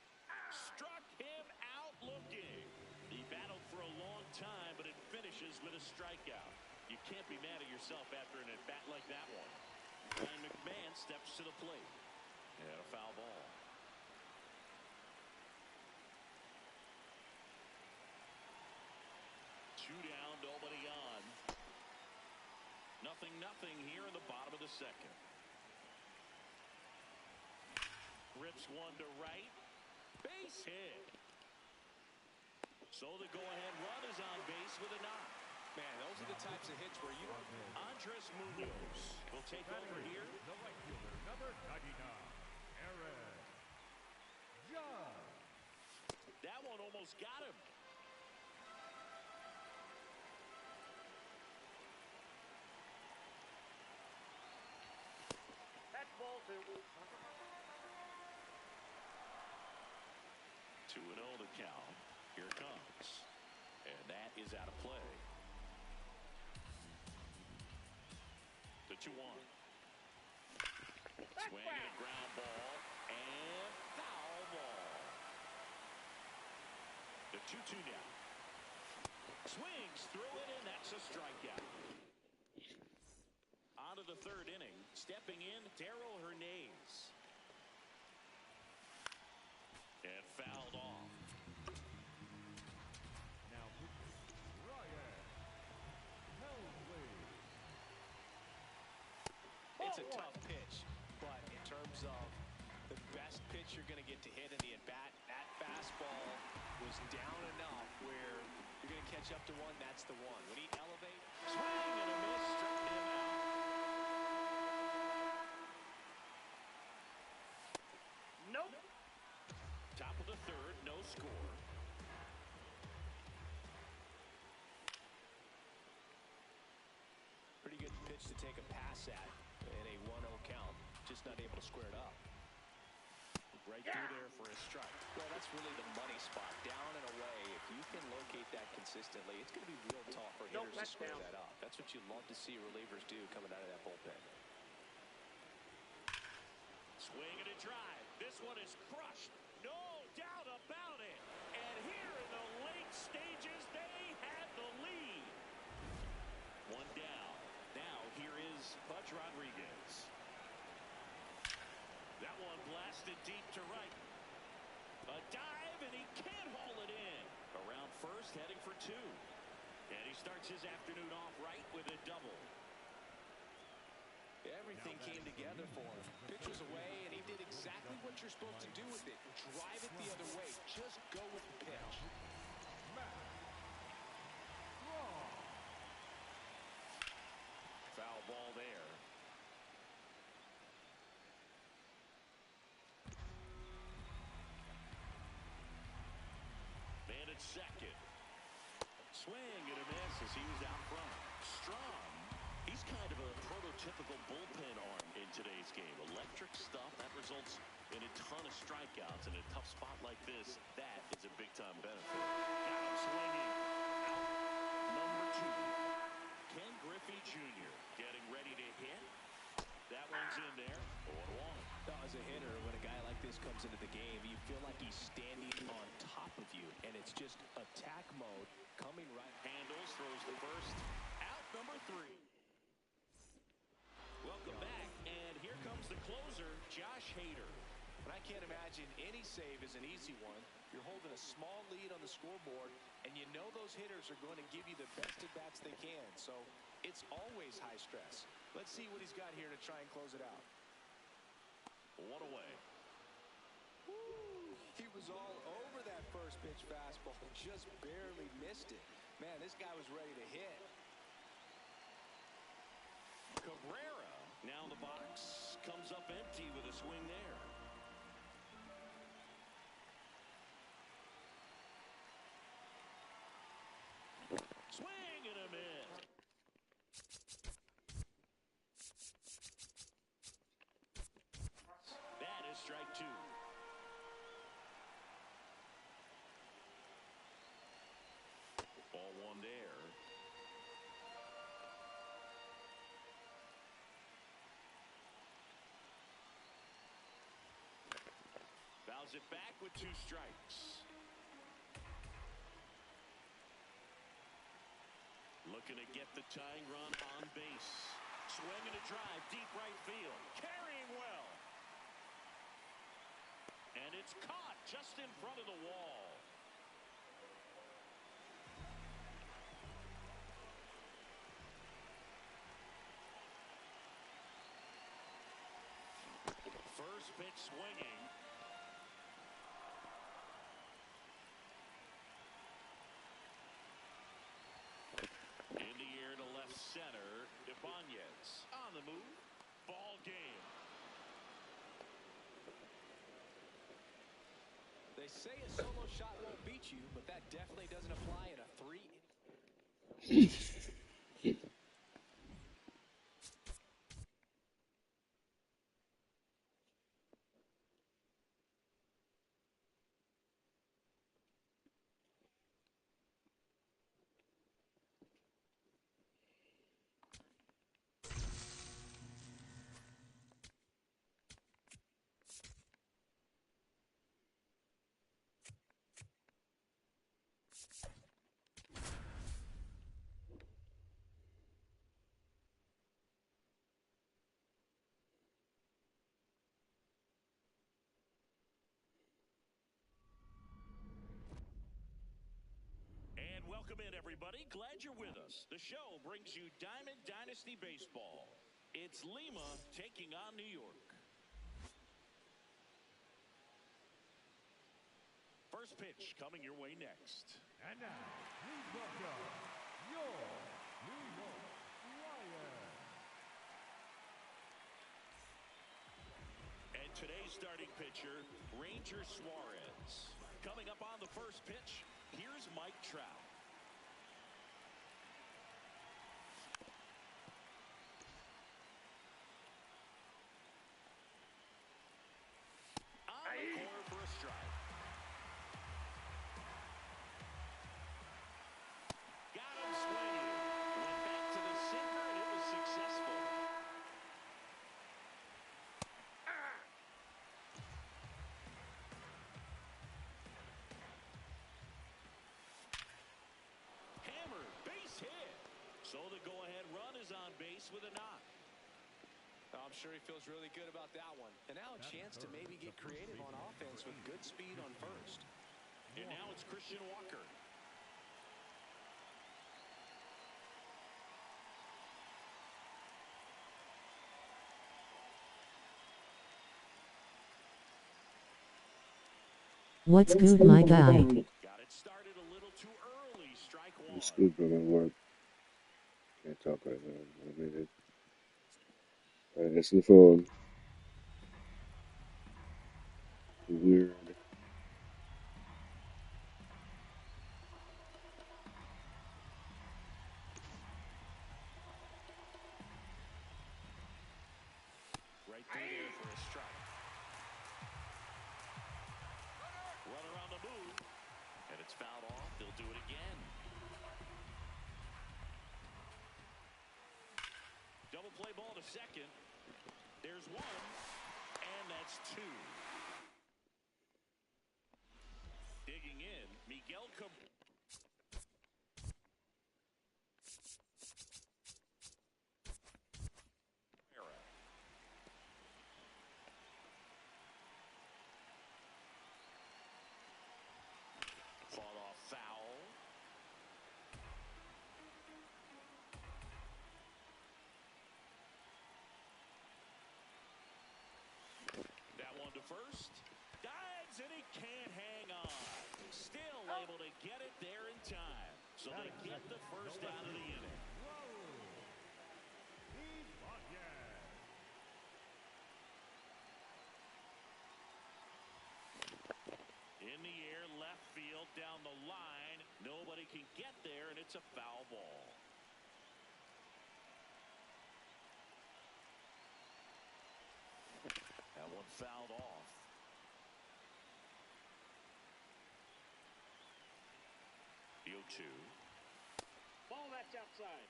Struck him out looking. He battled for a long time, but it finishes with a strikeout. You can't be mad at yourself after an at-bat like that one. And McMahon steps to the plate. And a foul ball. Two down, nobody on. 0-0 here in the bottom of the 2nd. Rips one to right. Base hit. So the go-ahead run is on base with a knock. Man, those are the types of hits where you don't... Andres Munoz will take over here. The right fielder, number 99, Aaron Judge. That one almost got him. That's ball 2. 2-0 the count. Here comes. And that is out of play. The 2-1. Swing and a ground ball. And foul ball. The 2-2 now. Swings through it, and that's a strikeout. On to the 3rd inning. Stepping in, Darrell Hernandez. And fouled off. Now, Ryan Helsley. It's a tough pitch, but in terms of the best pitch you're going to get to hit in the at-bat, that fastball was down enough where you're going to catch up to one, that's the one. When he elevates, Swing and a miss, struck him out. pretty good pitch to take a pass at in a 1-0 count. Just not able to square it up. Right through there for a strike. Well, that's really the money spot. Down and away. If you can locate that consistently, it's going to be real tough for hitters to square that up. That's what you love to see relievers do coming out of that bullpen. Swing and a drive. This one is crushed. No doubt about it. And here in the late stages, they had the lead. One down. Now here is Pudge Rodriguez. That one blasted deep to right. A dive, and he can't haul it in. Around first, heading for 2. And he starts his afternoon off right with a double. Everything came together for him. Pitch was away, and he did exactly what you're supposed to do with it. Drive it the other way. Just go with the pitch. Foul ball there. Man at second. Swing and a miss as he was out front. Strong. He's kind of a prototypical bullpen arm in today's game. Electric stuff that results in a ton of strikeouts. In a tough spot like this, that is a big-time benefit. Got him swinging. Out number 2. Ken Griffey Jr. getting ready to hit. That one's in there. 0-1. As a hitter, when a guy like this comes into the game, you feel like he's standing on top of you, and it's just attack mode coming right. Handles, throws the first. Out number 3. Welcome back, and here comes the closer, Josh Hader. And I can't imagine any save is an easy one. You're holding a small lead on the scoreboard, and you know those hitters are going to give you the best at-bats they can, so it's always high stress. Let's see what he's got here to try and close it out. One away. Woo! He was all over that first pitch fastball, just barely missed it. Man, this guy was ready to hit. Cabrera now in the box, comes up empty with a swing there. Swing and a miss. That is strike 2. Ball 1 there. Fouls it back with 2 strikes. Looking to get the tying run on base. Swing and a drive, deep right field. Carrying well. And it's caught just in front of the wall. First pitch swinging. In the air to left center. Ibanez on the move. Ball game. They say a solo shot won't beat you, but that definitely doesn't apply in a 3-inning. Welcome in, everybody. Glad you're with us. The show brings you Diamond Dynasty Baseball. It's Lima taking on New York. First pitch coming your way next. And now, please welcome your New York Lions. And today's starting pitcher, Ranger Suarez. Coming up on the first pitch, here's Mike Trout. So the go-ahead run is on base with a knock. I'm sure he feels really good about that one. And now a chance to maybe get creative on offense with good speed on first. And now it's Christian Walker. What's good, my guy? Got it started a little too early. Strike one. The scoop doesn't work. Can't talk right now. I made it. Alright, let's move on. Weird. Right through there for a strike. Runner on the move. And it's fouled off. They'll do it again. Double play ball to second. There's one. And that's two. Digging in, Miguel Cabrera. Fought off foul. That one to first. Dives and he can't hang on. Still able to get it there in time. So they get the first out of the inning. In the air, left field, down the line. Nobody can get there, and it's a foul ball. That one fouled off. The 0-2. Ball that's outside.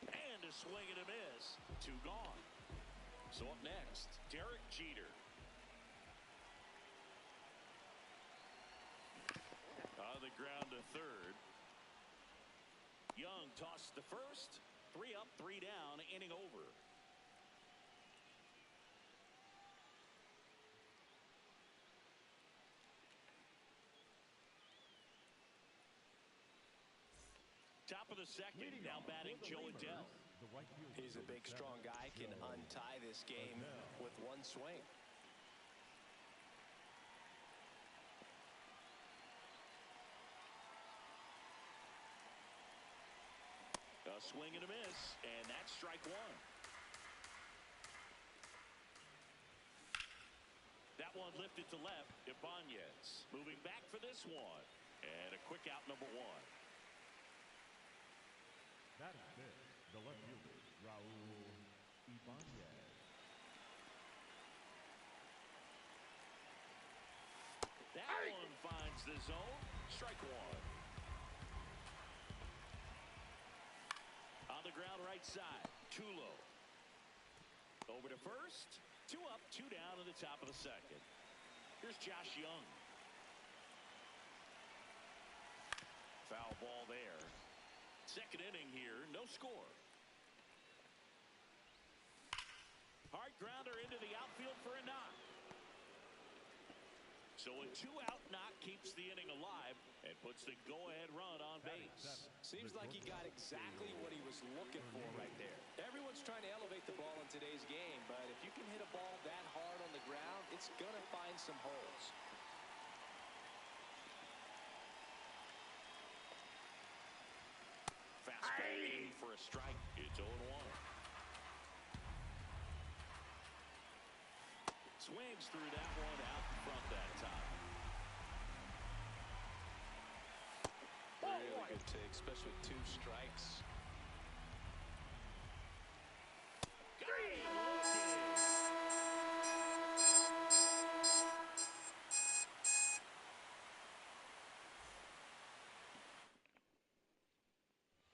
And a swing and a miss. Two gone. So up next, Derek Jeter. On the ground to third. Young tossed to first. 3 up, 3 down, inning over. Top of the second, now batting Joe Adell. He's a big, strong guy, can untie this game with one swing. A swing and a miss, and that's strike one. That one lifted to left. Ibanez moving back for this one. And a quick out, number one. That is it. The left fielder, Raul Ibanez. That one finds the zone. Strike one. On the ground right side, Tulo. Over to first. 2 up, 2 down at the top of the second. Here's Josh Young. Foul ball there. Second inning here, no score. Hard grounder into the outfield for a knock. So a 2-out knock keeps the inning alive and puts the go-ahead run on base. Seems like he got exactly what he was looking for right there. Everyone's trying to elevate the ball in today's game, but if you can hit a ball that hard on the ground, it's going to find some holes. Fastball in for a strike. It's 0-1. Swings through that one out in front that time. Really good take, especially with 2 strikes.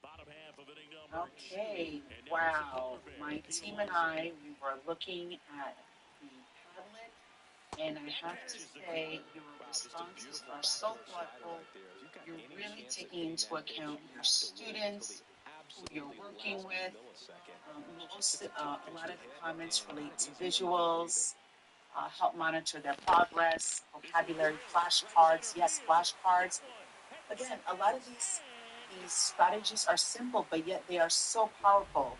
Bottom half of inning number 2. Okay, And now wow. it's a My team and I, we were looking at the Padlet And I have to say, your responses are so thoughtful. You're really taking into account your students, who you're working with. A lot of the comments relate to visuals, help monitor their progress, vocabulary flashcards. Yes, flashcards. Again, a lot of these strategies are simple, but yet they are so powerful.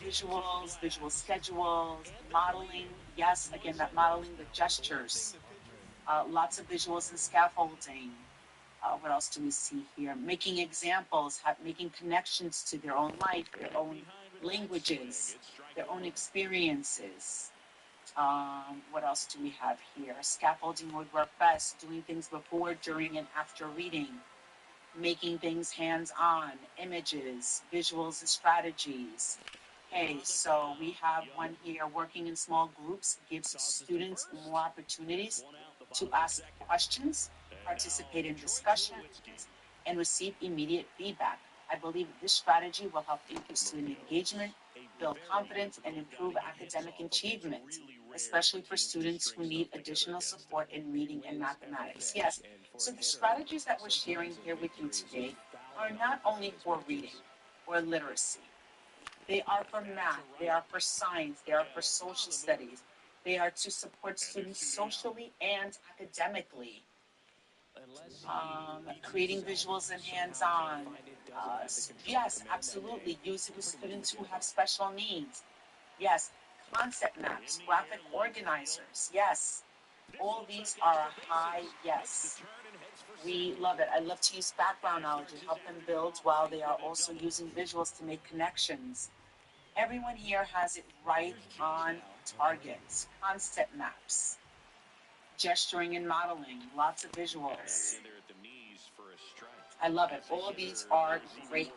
Visuals, visual schedules, modeling. Yes, again, that modeling, the gestures. Lots of visuals and scaffolding. What else do we see here? Making examples, making connections to their own life, their own languages, their own experiences. What else do we have here? Scaffolding would work best, doing things before, during, and after reading, making things hands-on, images, visuals, and strategies. Okay, so we have one here, working in small groups gives students more opportunities to ask questions, participate in discussions, and receive immediate feedback. I believe this strategy will help increase student engagement, build confidence, and improve academic achievement, especially for students who need additional support in reading and mathematics. Yes, so the strategies that we're sharing here with you today are not only for reading or literacy. They are for math, they are for science, they are for social studies. They are to support students socially and academically. Creating visuals and hands-on. Yes, absolutely. Use it with students who have special needs. Yes, concept maps, graphic organizers. Yes, all these are a high yes. We love it. I love to use background knowledge and help them build while they are also using visuals to make connections. Everyone here has it right on target. Concept maps, gesturing and modeling, lots of visuals. I love it. All of these are great.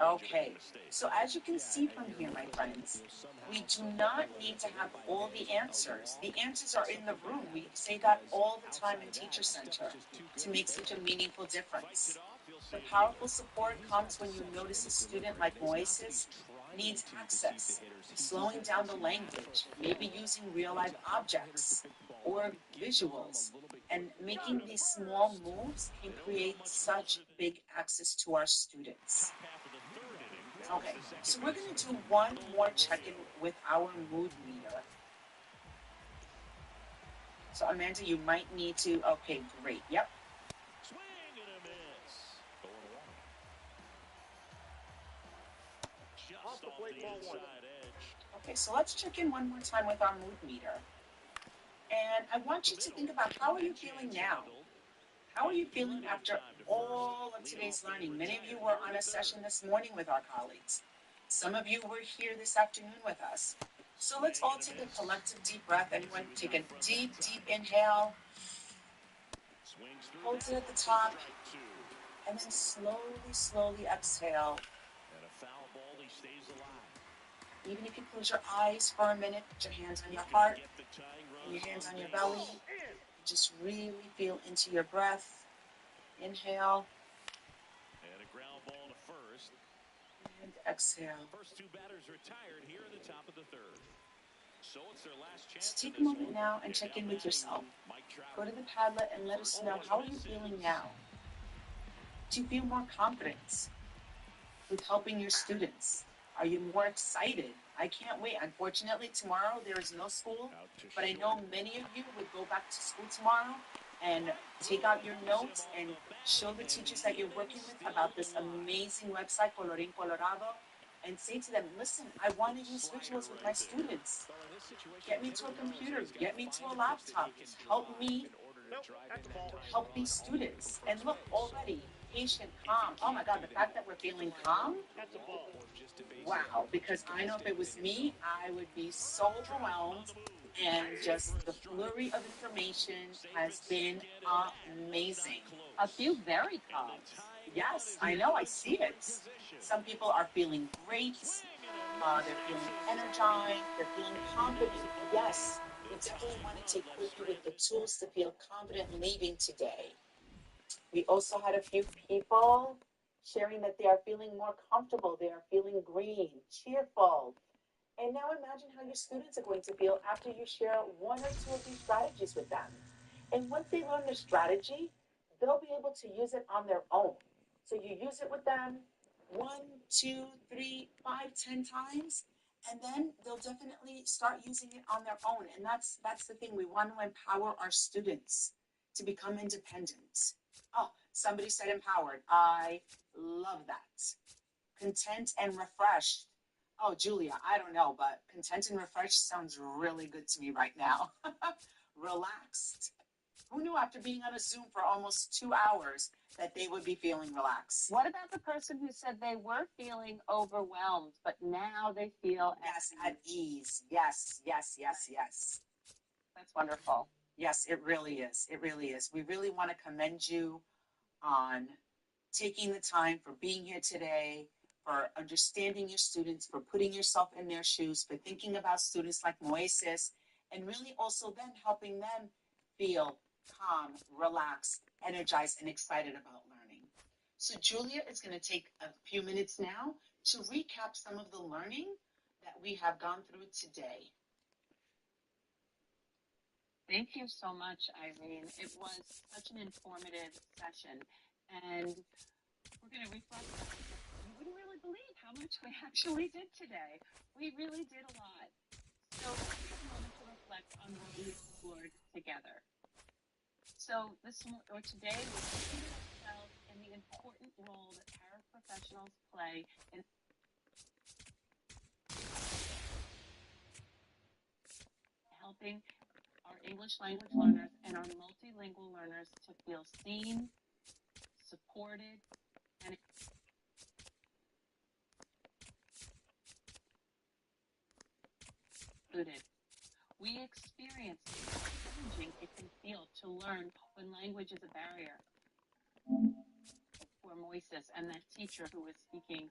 Okay, so as you can see from here, my friends, we do not need to have all the answers. The answers are in the room. We say that all the time in Teacher Center to make such a meaningful difference. The powerful support comes when you notice a student like Moises needs access, slowing down the language, maybe using real-life objects or visuals, and making these small moves can create such big access to our students. Okay, so we're going to do one more check-in with our mood meter. So Amanda, you might need to, okay, great, yep. Okay, so let's check in one more time with our mood meter. And I want you to think about, how are you feeling now? How are you feeling after all of today's learning? Many of you were on a session this morning with our colleagues. Some of you were here this afternoon with us. So let's all take a collective deep breath. Everyone take a deep, deep inhale. Hold it at the top. And then slowly, slowly exhale. Even if you close your eyes for a minute, put your hands on your heart and your hands on your belly. Just really feel into your breath. Inhale. And a ground ball to first. And exhale. First two batters retired here in the top of the third. So it's their last chance. So take a moment now and check in with yourself. Go to the Padlet and let us know, how are you feeling now? Do you feel more confident with helping your students? Are you more excited? I can't wait. Unfortunately, tomorrow there is no school, but I know many of you would go back to school tomorrow and take out your notes and show the teachers that you're working with about this amazing website, Colorín Colorado, and say to them, listen, I want to use visuals with my students. Get me to a computer, get me to a laptop, help me help these students. And look, already, patient, calm. Oh my God, the fact that we're feeling calm, wow, because I know if it was me, I would be so overwhelmed, and just the flurry of information has been amazing. A few very calm. Yes, I know, I see it. Some people are feeling great, they're feeling energized, they're feeling confident. Yes, we definitely want to take you with the tools to feel confident leaving today. We also had a few people sharing that they are feeling more comfortable, they are feeling green, cheerful, And now imagine how your students are going to feel after you share one or two of these strategies with them. And once they learn the strategy, they'll be able to use it on their own. So you use it with them 1, 2, 3, 5, 10 times, and then they'll definitely start using it on their own. And that's the thing. We want to empower our students to become independent. Oh, somebody said empowered. I love that. Content and refreshed. Oh, Julia, I don't know, but content and refreshed sounds really good to me right now. Relaxed. Who knew after being on a Zoom for almost 2 hours that they would be feeling relaxed? What about the person who said they were feeling overwhelmed, but now they feel at ease? Yes, yes, yes, yes. That's wonderful. Yes, it really is. It really is. We really want to commend you on taking the time for being here today, for understanding your students, for putting yourself in their shoes, for thinking about students like Moises, and really also then helping them feel calm, relaxed, energized, and excited about learning. So Julia is going to take a few minutes now to recap some of the learning that we have gone through today. Thank you so much, Irene. It was such an informative session, and we're going to reflect. You wouldn't really believe how much we actually did today. We really did a lot. So take a moment to reflect on what we explored together. So today we're looking at ourselves and the important role that paraprofessionals play in helping our English language learners and our multilingual learners to feel seen, supported, and included. We experience how challenging it can feel to learn when language is a barrier. For Moises and that teacher who was speaking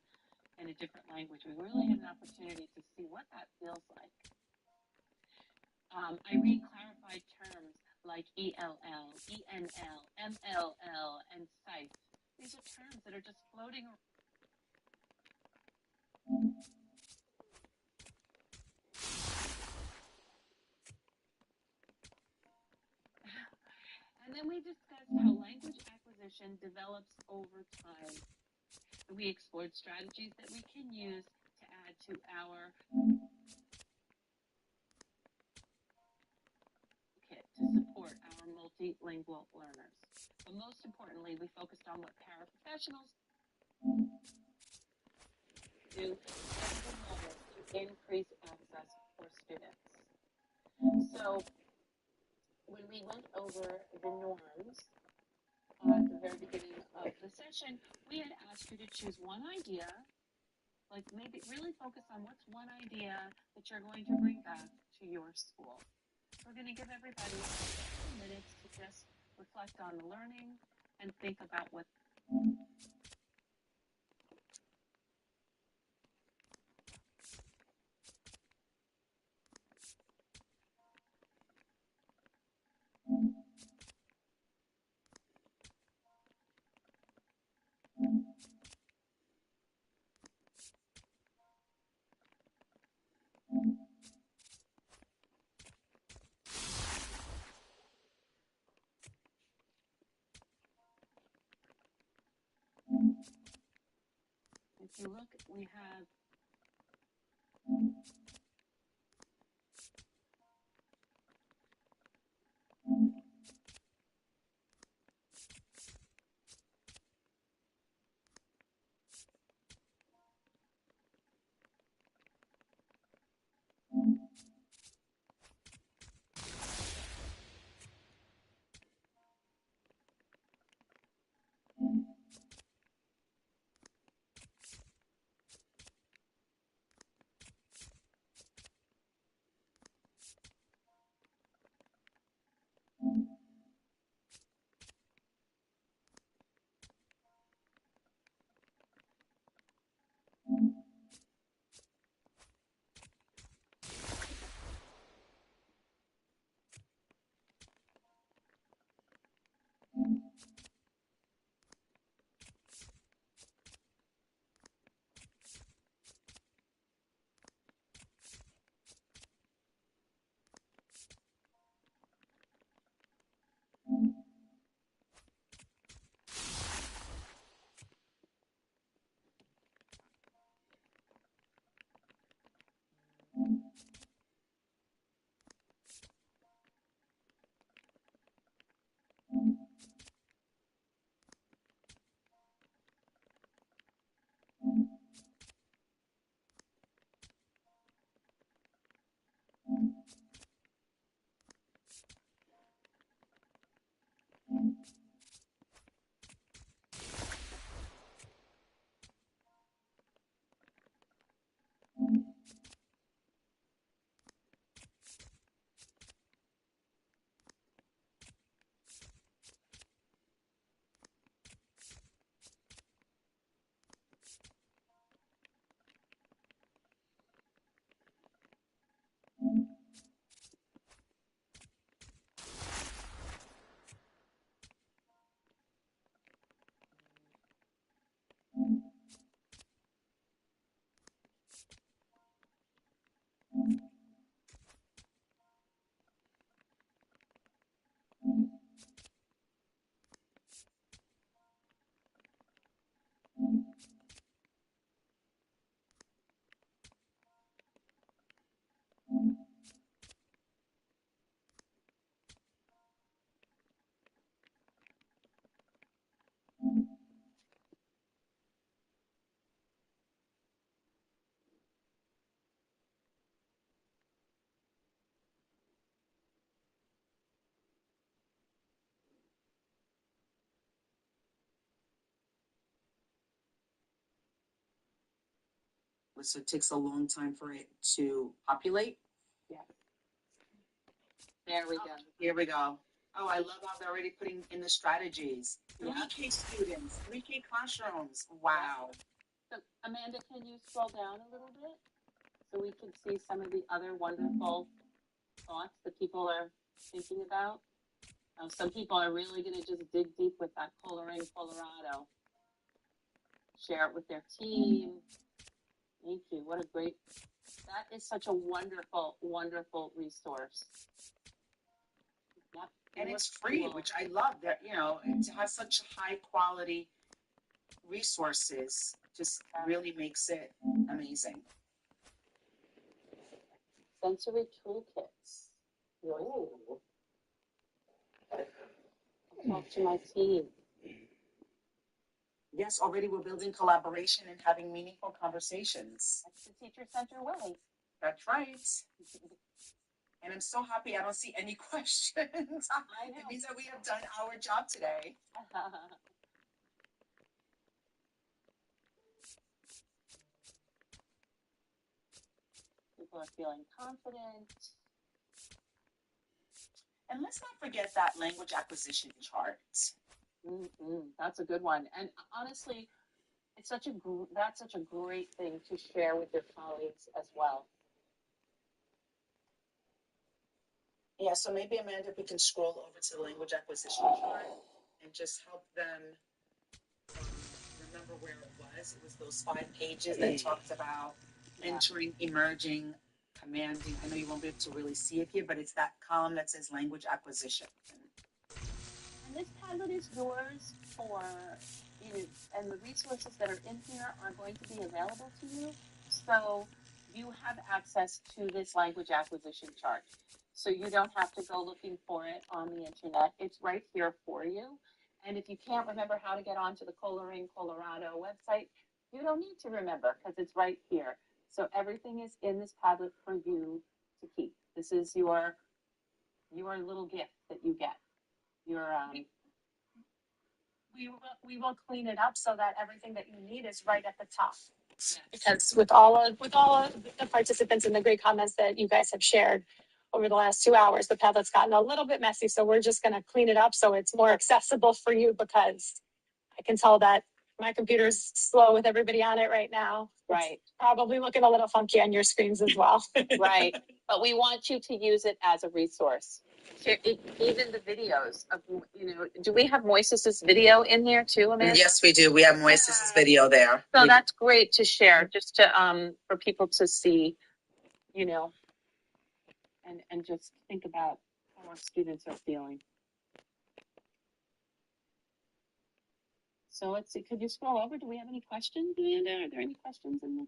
in a different language, we really had an opportunity to see what that feels like. Irene clarified terms like ELL, ENL, MLL, and SIFE. These are terms that are just floating around. And then we discussed how language acquisition develops over time. We explored strategies that we can use to add to our kit to support our multilingual learners. But most importantly, we focused on what paraprofessionals do at the moment to increase access for students. So when we went over the norms at the very beginning of the session, we had asked you to choose one idea, like maybe really focus on what's one idea that you're going to bring back to your school. We're going to give everybody a few minutes to just reflect on the learning and think about what if you look, we have So it takes a long time for it to populate. Yeah. There we go. Here we go. Oh, I love how they're already putting in the strategies. 3K students, 3K classrooms. Wow. So Amanda, can you scroll down a little bit so we can see some of the other wonderful thoughts that people are thinking about? Some people are really going to just dig deep with that Coloring Colorado. Share it with their team. Thank you. What a great, that is such a wonderful, wonderful resource. Yep. And it's free, which I love that, you know, to have such high quality resources just really makes it amazing. Sensory toolkits. Ooh. I'll talk to my team. Yes, already we're building collaboration and having meaningful conversations. That's the teacher-centered way. That's right. And I'm so happy I don't see any questions. It means that we have done our job today. People are feeling confident. And let's not forget that language acquisition chart. That's a good one. And honestly, it's that's such a great thing to share with your colleagues as well. Yeah, so maybe Amanda, if we can scroll over to the language acquisition chart and just help them remember where it was. It was those 5 pages that talked about entering, emerging, commanding. I know you won't be able to really see it here, but it's that column that says language acquisition. And this Padlet is yours for, and the resources that are in here are going to be available to you. So you have access to this language acquisition chart. So you don't have to go looking for it on the internet. It's right here for you. And if you can't remember how to get onto the Coloring Colorado website, you don't need to remember because it's right here. So everything is in this Padlet for you to keep. This is your little gift that you get. Your we will clean it up so that everything that you need is right at the top. Because with all of the participants and the great comments that you guys have shared over the last 2 hours, the Padlet's gotten a little bit messy. So we're just going to clean it up so it's more accessible for you, because I can tell that my computer's slow with everybody on it right now. Right. It's probably looking a little funky on your screens as well. Right. But we want you to use it as a resource. Even the videos of, do we have Moises' video in here too, Amanda? Yes, we do. We have Moises' video there. So that's great to share, just to for people to see, and just think about how our students are feeling. So let's see. Could you scroll over? Do we have any questions, Amanda? Are there any questions in the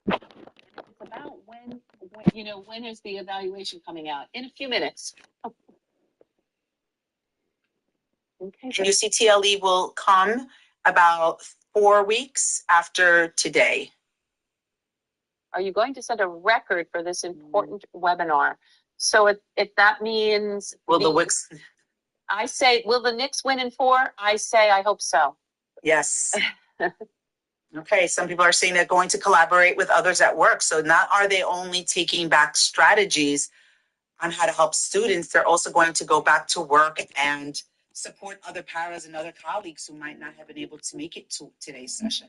It's about when is the evaluation coming out? In a few minutes. Okay. UCTLE will come about 4 weeks after today. Are you going to set a record for this important webinar? So if that means Will the Wicks? I say, will the Knicks win in 4? I say, I hope so. Yes. Okay, some people are saying they're going to collaborate with others at work. So not are they only taking back strategies on how to help students, they're also going to go back to work and support other paras and other colleagues who might not have been able to make it to today's session.